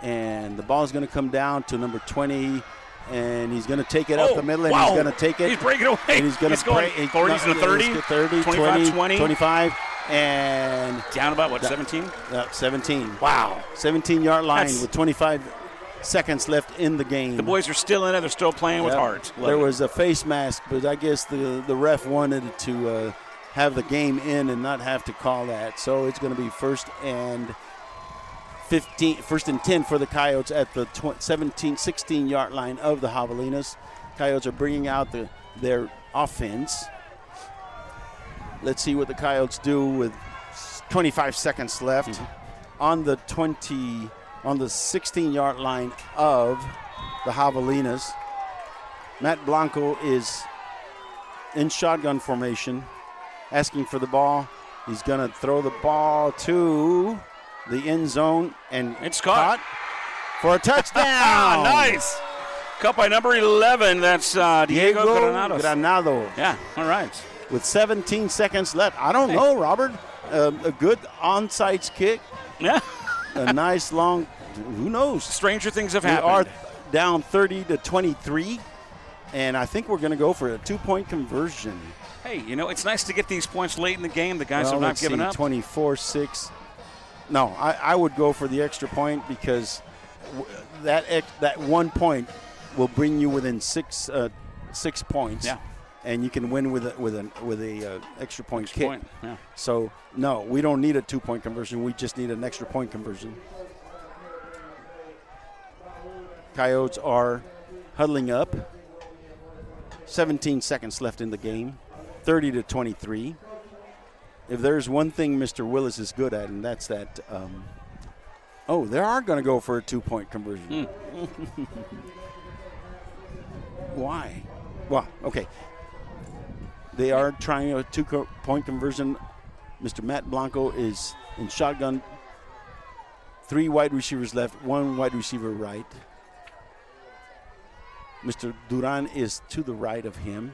And the ball is going to come down to number 20, and he's going to take it up the middle, and he's going to take it. He's breaking away. And he's going to break. 40s and 30, 25, 20. 25. And down about, 17? 17. Wow. 17-yard line with 25 seconds left in the game. The boys are still in it. They're still playing with heart. There was a face mask, but I guess the ref wanted to have the game in and not have to call that. So it's going to be first and 10 for the Coyotes at the 16-yard line of the Javelinas. Coyotes are bringing out their offense. Let's see what the Coyotes do with 25 seconds left on the 16-yard line of the Javelinas. Matt Blanco is in shotgun formation, asking for the ball. He's going to throw the ball to the end zone, and it's caught for a touchdown. Nice. Cut by number 11. That's Diego Granados. Yeah, all right. With 17 seconds left. I don't know, Robert. A good onside kick. Yeah. A nice long, who knows? Stranger things have We happened. are down 30-23, and I think we're going to go for a 2-point conversion. Hey, it's nice to get these points late in the game. The guys have not given up. 24-6. No, I would go for the extra point because that 1 point will bring you within 6 points. Yeah. And you can win with a extra point Extra kick. point, yeah. So no, we don't need a 2-point conversion. We just need an extra point conversion. Coyotes are huddling up. 17 seconds left in the game. 30-23. If there's one thing Mr. Willis is good at, and that's that. They are going to go for a 2-point conversion. Why? Well, okay. They are trying a 2-point conversion. Mr. Matt Blanco is in shotgun. 3 wide receivers left, 1 wide receiver right. Mr. Duran is to the right of him.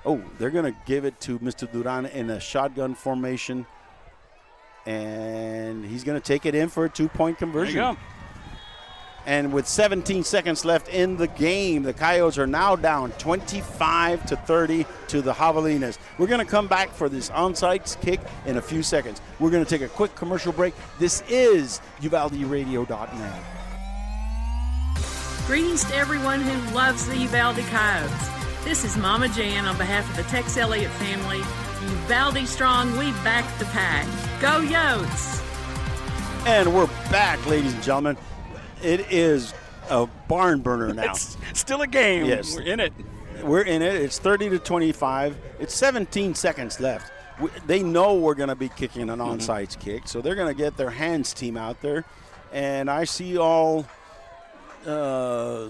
Oh, they're going to give it to Mr. Duran in a shotgun formation. And he's going to take it in for a 2-point conversion. There you go. And with 17 seconds left in the game, the Coyotes are now down 25-30 to the Javelinas. We're going to come back for this onside kick in a few seconds. We're going to take a quick commercial break. This is UvaldeRadio.net. Greetings to everyone who loves the Uvalde Coyotes. This is Mama Jan on behalf of the Tex Elliott family. Uvalde strong, we back the pack. Go Yotes! And we're back, ladies and gentlemen. It is a barn burner now. It's still a game. Yes. We're in it. We're in it. It's 30-25. It's 17 seconds left. They know we're going to be kicking an onside kick, so they're going to get their hands team out there. And I see all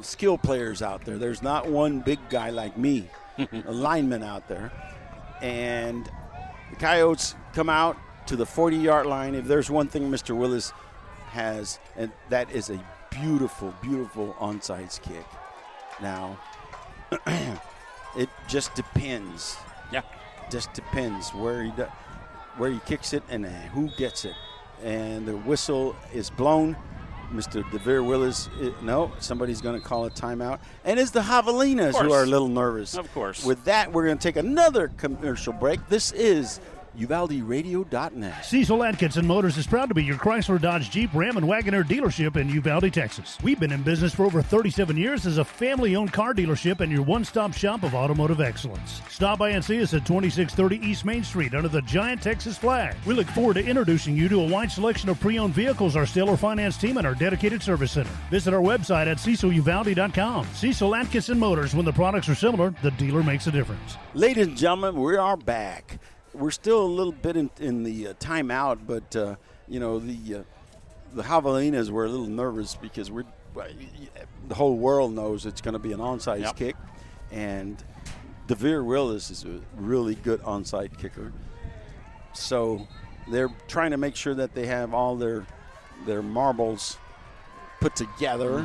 skill players out there. There's not one big guy like me, a lineman out there. And the Coyotes come out to the 40-yard line. If there's one thing Mr. Willis has, and that is a beautiful, beautiful onside kick. Now, it just depends. Yeah. Just depends where he kicks it and who gets it. And the whistle is blown. Mr. DeVere Willis, somebody's going to call a timeout. And it's the Javelinas who are a little nervous. Of course. With that, we're going to take another commercial break. This is UvaldeRadio.net. Cecil Atkinson Motors is proud to be your Chrysler, Dodge, Jeep, Ram, and Wagoneer dealership in Uvalde, Texas. We've been in business for over 37 years as a family-owned car dealership and your one-stop shop of automotive excellence. Stop by and see us at 2630 East Main Street under the giant Texas flag. We look forward to introducing you to a wide selection of pre-owned vehicles, our stellar finance team, and our dedicated service center. Visit our website at CecilUvalde.com. Cecil Atkinson Motors, when the products are similar, the dealer makes a difference. Ladies and gentlemen, we are back. We're still a little bit in the timeout, but the Javelinas were a little nervous because the whole world knows it's going to be an onside kick, and DeVere Willis is a really good onside kicker. So they're trying to make sure that they have all their marbles put together.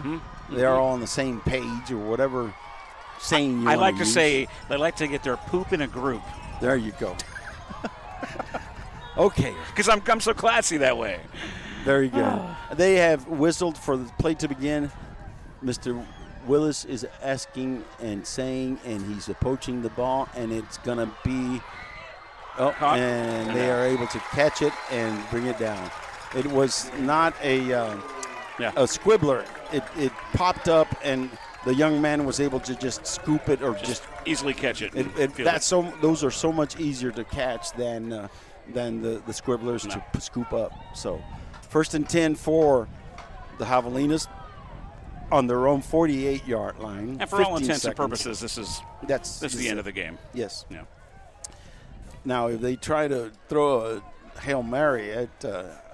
They are all on the same page or whatever saying you I want like to to use. say they like to get their poop in a group. There you go. Okay. Because I'm so classy that way. Very good. They have whistled for the play to begin. Mr. Willis is asking and saying, and he's approaching the ball, and it's going to be and they are able to catch it and bring it down. It was not a squibbler. It popped up, and the young man was able to just scoop it or just easily catch it. Those are so much easier to catch than the squibblers to scoop up. So 1st and 10 for the Javelinas on their own 48-yard line. And for all intents and purposes, this is the end of the game. Yes. Yeah. Now, if they try to throw a Hail Mary,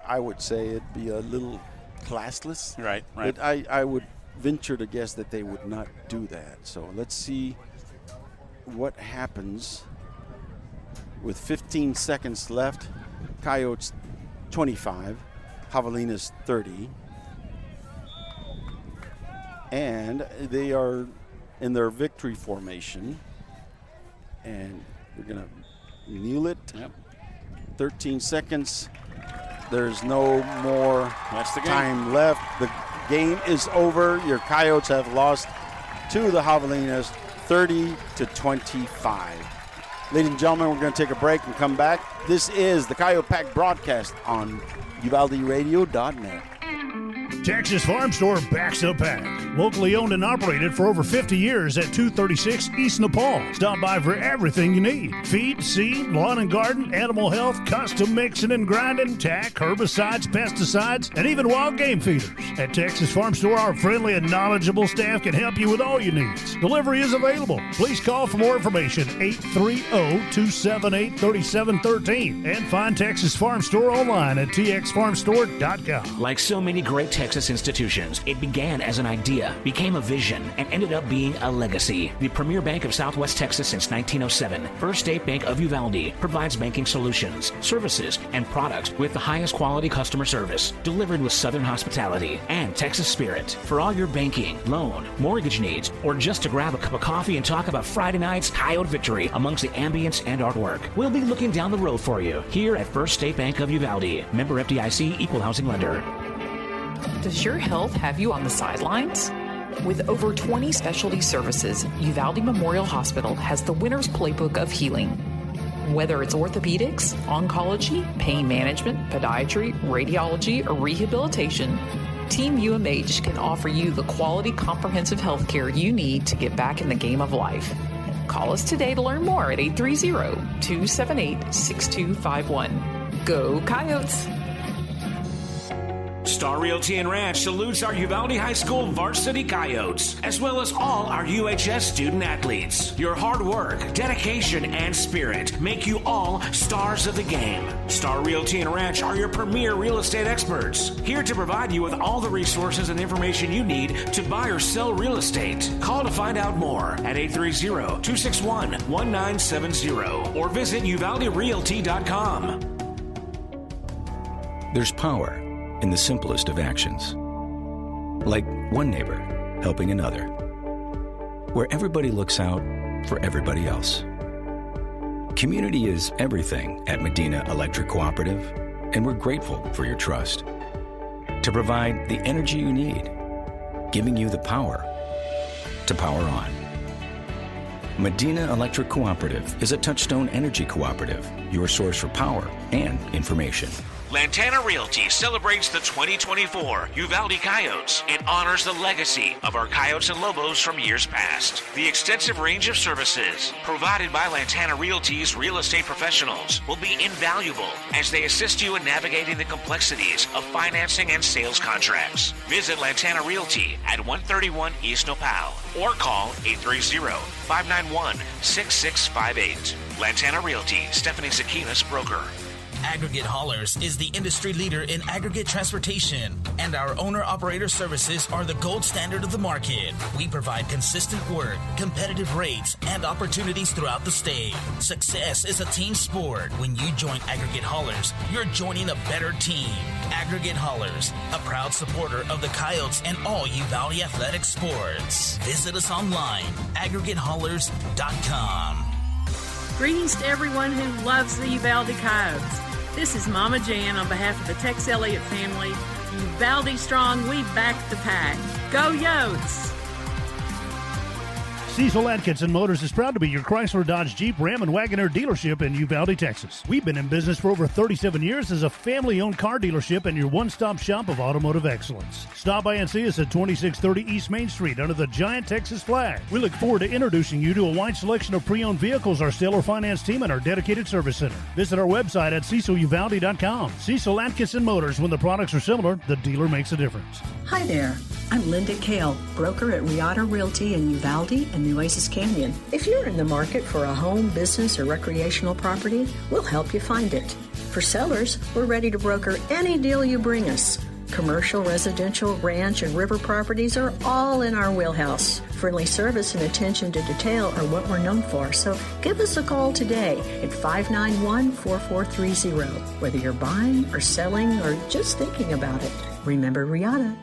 I would say it'd be a little classless. Right. But I would venture to guess that they would not do that. So let's see what happens with 15 seconds left. Coyotes 25, Javelinas 30. And they are in their victory formation. And they're going to kneel it. Yep. 13 seconds. There's no more time left. The game is over. Your Coyotes have lost to the Javelinas 30-25. Ladies and gentlemen, we're going to take a break and come back. This is the Coyote Pack broadcast on UvaldeRadio.net. Texas Farm Store backs up pack. Locally owned and operated for over 50 years at 236 East Nepal. Stop by for everything you need. Feed, seed, lawn and garden, animal health, custom mixing and grinding, tack, herbicides, pesticides, and even wild game feeders. At Texas Farm Store, our friendly and knowledgeable staff can help you with all your needs. Delivery is available. Please call for more information, 830-278-3713. And find Texas Farm Store online at txfarmstore.com. Like so many great Texas institutions, it began as an idea, became a vision, and ended up being a legacy. The premier bank of Southwest Texas since 1907, First State Bank of Uvalde, provides banking solutions, services, and products with the highest quality customer service, delivered with Southern hospitality and Texas spirit. For all your banking, loan, mortgage needs, or just to grab a cup of coffee and talk about Friday night's Coyote victory amongst the ambience and artwork, we'll be looking down the road for you here at First State Bank of Uvalde. Member FDIC, Equal Housing Lender. Does your health have you on the sidelines? With over 20 specialty services, Uvalde Memorial Hospital has the winner's playbook of healing. Whether it's orthopedics, oncology, pain management, podiatry, radiology, or rehabilitation, Team UMH can offer you the quality, comprehensive health care you need to get back in the game of life. Call us today to learn more at 830-278-6251. Go Coyotes! Star Realty and Ranch salutes our Uvalde High School varsity Coyotes, as well as all our UHS student athletes. Your hard work, dedication, and spirit make you all stars of the game. Star Realty and Ranch are your premier real estate experts, here to provide you with all the resources and information you need to buy or sell real estate. Call to find out more at 830-261-1970 or visit UvaldeRealty.com. There's power in the simplest of actions. Like one neighbor helping another, where everybody looks out for everybody else. Community is everything at Medina Electric Cooperative, and we're grateful for your trust. To provide the energy you need, giving you the power to power on. Medina Electric Cooperative is a Touchstone Energy Cooperative, your source for power and information. Lantana Realty celebrates the 2024 Uvalde Coyotes and honors the legacy of our Coyotes and Lobos from years past. The extensive range of services provided by Lantana Realty's real estate professionals will be invaluable as they assist you in navigating the complexities of financing and sales contracts. Visit Lantana Realty at 131 East Nopal or call 830-591-6658. Lantana Realty, Stephanie Zakinas, broker. Aggregate Haulers is the industry leader in aggregate transportation, and our owner-operator services are the gold standard of the market. We provide consistent work, competitive rates, and opportunities throughout the state. Success is a team sport. When you join Aggregate Haulers, you're joining a better team. Aggregate Haulers, a proud supporter of the Coyotes and all Uvalde athletic sports. Visit us online, aggregatehaulers.com. Greetings to everyone who loves the Uvalde Coyotes. This is Mama Jan on behalf of the Tex Elliott family. Uvalde strong, we back the pack. Go Yotes! Cecil Atkinson Motors is proud to be your Chrysler, Dodge, Jeep, Ram, and Wagoneer dealership in Uvalde, Texas. We've been in business for over 37 years as a family-owned car dealership and your one-stop shop of automotive excellence. Stop by and see us at 2630 East Main Street under the giant Texas flag. We look forward to introducing you to a wide selection of pre-owned vehicles, our stellar finance team, and our dedicated service center. Visit our website at ceciluvalde.com. Cecil Atkinson Motors, when the products are similar, the dealer makes a difference. Hi there. I'm Linda Kale, broker at Riata Realty in Uvalde and Nueces Canyon. If you're in the market for a home, business, or recreational property, we'll help you find it. For sellers, we're ready to broker any deal you bring us. Commercial, residential, ranch, and river properties are all in our wheelhouse. Friendly service and attention to detail are what we're known for, so give us a call today at 591-4430. Whether you're buying or selling or just thinking about it, remember Riata.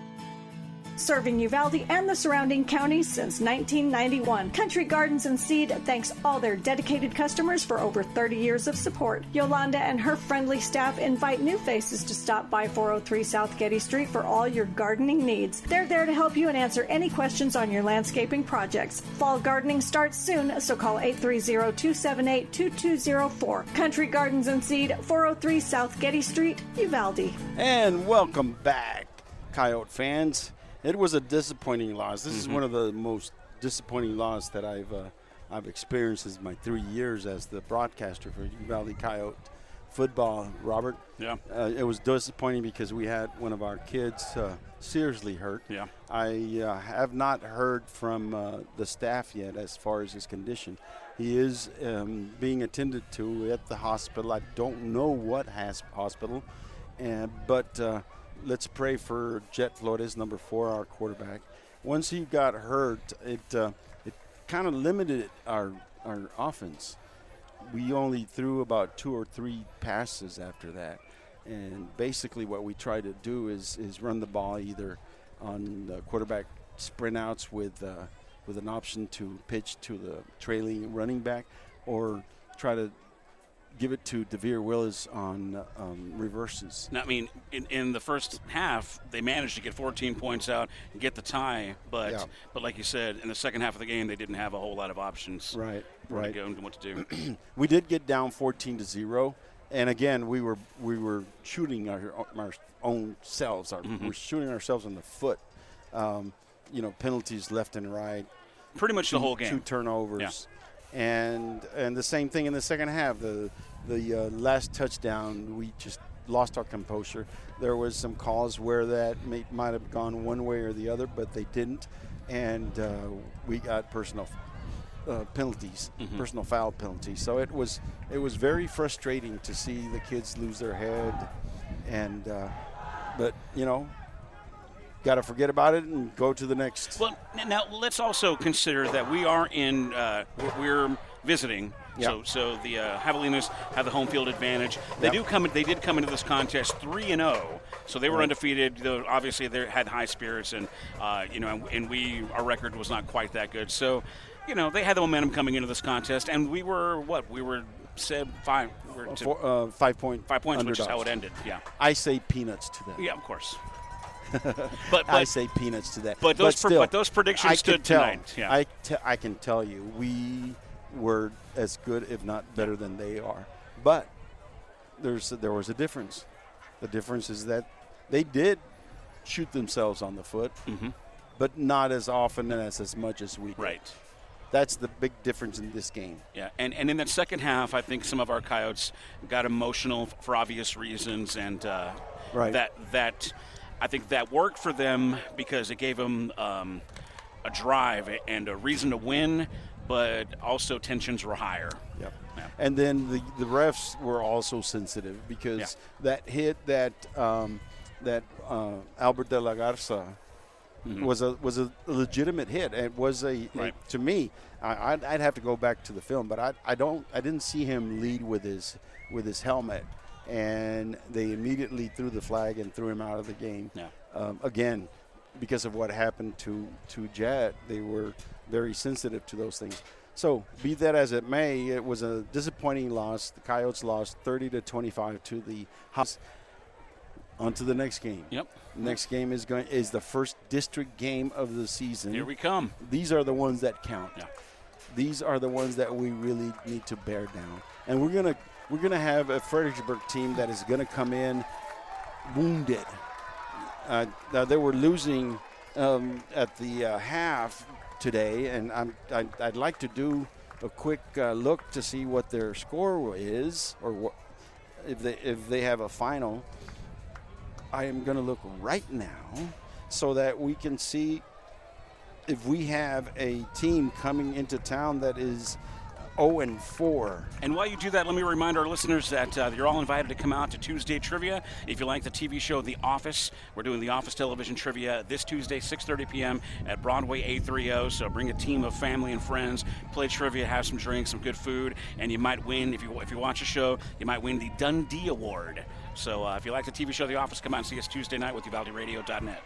Serving Uvalde and the surrounding counties since 1991. Country Gardens and Seed thanks all their dedicated customers for over 30 years of support. Yolanda and her friendly staff invite new faces to stop by 403 South Getty Street for all your gardening needs. They're there to help you and answer any questions on your landscaping projects. Fall gardening starts soon, so call 830-278-2204. Country Gardens and Seed, 403 South Getty Street, Uvalde. And welcome back, Coyote fans. It was a disappointing loss. This is one of the most disappointing losses that I've experienced in my 3 years as the broadcaster for Uvalde Coyote football, Robert. Yeah. It was disappointing because we had one of our kids seriously hurt. Yeah. I have not heard from the staff yet as far as his condition. He is being attended to at the hospital. I don't know what hospital, but let's pray for Jet Flores, number 4, our quarterback. Once he got hurt, it kind of limited our offense. We only threw about 2 or 3 passes after that. And basically what we try to do is run the ball either on the quarterback sprint outs with an option to pitch to the trailing running back, or try to give it to DeVere Willis on reverses. Now, I mean, in the first half, they managed to get 14 points out and get the tie, but like you said, in the second half of the game, they didn't have a whole lot of options. Right. To go and what to do. We did get down 14-0, and again, we were shooting our own selves. We're shooting ourselves in the foot. Penalties left and right. Pretty much the whole game. 2 turnovers. Yeah. And the same thing in the second half. The last touchdown, we just lost our composure. There was some calls where that might have gone one way or the other, but they didn't, and we got personal penalties, personal foul penalties. So it was very frustrating to see the kids lose their head, and but got to forget about it and go to the next. Well, now let's also consider that we are we're visiting. Yep. So the Javelinas have the home field advantage. They did come into this contest 3-0, so they were undefeated. Obviously, they had high spirits, and our record was not quite that good. So, they had the momentum coming into this contest, and we were 5 points, underdogs. which is how it ended. Yeah, I say peanuts to that. Yeah, of course. but I say peanuts to that. But those predictions stood tonight. Yeah. I can tell you we were as good, if not better, than they are. But there was a difference. The difference is that they did shoot themselves on the foot, but not as often and as much as we did. Right. That's the big difference in this game. Yeah, and in that second half, I think some of our Coyotes got emotional for obvious reasons, and that I think that worked for them because it gave them a drive and a reason to win, but also tensions were higher. Yep. Yeah. And then the refs were also sensitive because that hit that Albert de la Garza was a legitimate hit. It was to me. I'd have to go back to the film, but I didn't see him lead with his helmet. And they immediately threw the flag and threw him out of the game. Yeah. Again, because of what happened to Jet, they were very sensitive to those things. So, be that as it may, it was a disappointing loss. The Coyotes lost 30-25 to the House. On to the next game. Yep. Next game is the first district game of the season. Here we come. These are the ones that count. Yeah. These are the ones that we really need to bear down. And we're going to have a Fredericksburg team that is going to come in wounded. Now they were losing at the half today, and I'd like to do a quick look to see what their score is, or if they have a final. I am going to look right now so that we can see if we have a team coming into town that is 0-4. And while you do that, let me remind our listeners that you're all invited to come out to Tuesday Trivia. If you like the TV show The Office, we're doing The Office Television Trivia this Tuesday, 6:30 p.m. at Broadway 830. So bring a team of family and friends, play trivia, have some drinks, some good food, and you might win, if you watch a show, you might win the Dundee Award. So if you like the TV show The Office, come out and see us Tuesday night with UvaldeRadio.net.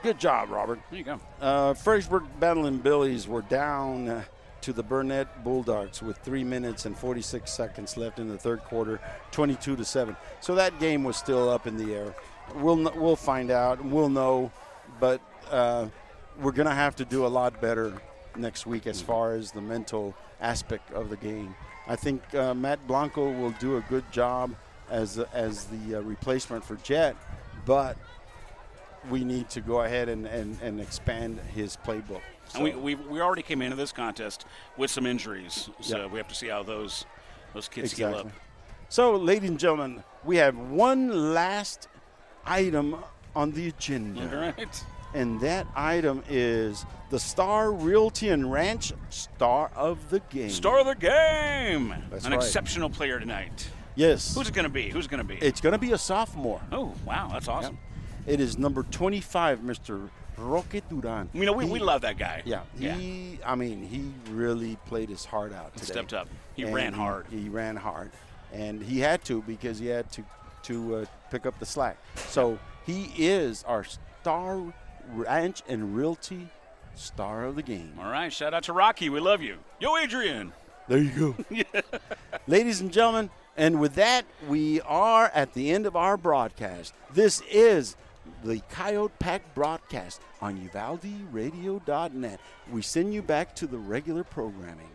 Good job, Robert. There you go. Fredericksburg Battling Billies were down to the Burnett Bulldogs with 3 minutes and 46 seconds left in the third quarter, 22-7. So that game was still up in the air. We'll find out. We'll know, but we're going to have to do a lot better next week as far as the mental aspect of the game. I think Matt Blanco will do a good job as the replacement for Jet, but we need to go ahead and expand his playbook. So. And we already came into this contest with some injuries, so we have to see how those kids heal up. So, ladies and gentlemen, we have one last item on the agenda. All right. And that item is the Star Realty and Ranch Star of the Game. Star of the Game. That's An right. exceptional player tonight. Yes. Who's it going to be? It's going to be a sophomore. Oh, wow. That's awesome. Yep. It is number 25, Mr. Roque Duran. We love that guy. Yeah. He really played his heart out today. Stepped up. He ran hard. He ran hard. And he had to because he had to pick up the slack. So he is our Star Ranch and Realty Star of the Game. All right. Shout out to Rocky. We love you. Yo, Adrian. There you go. Ladies and gentlemen, and with that, we are at the end of our broadcast. This is the Coyote Pack broadcast on UvaldeRadio.net. We send you back to the regular programming.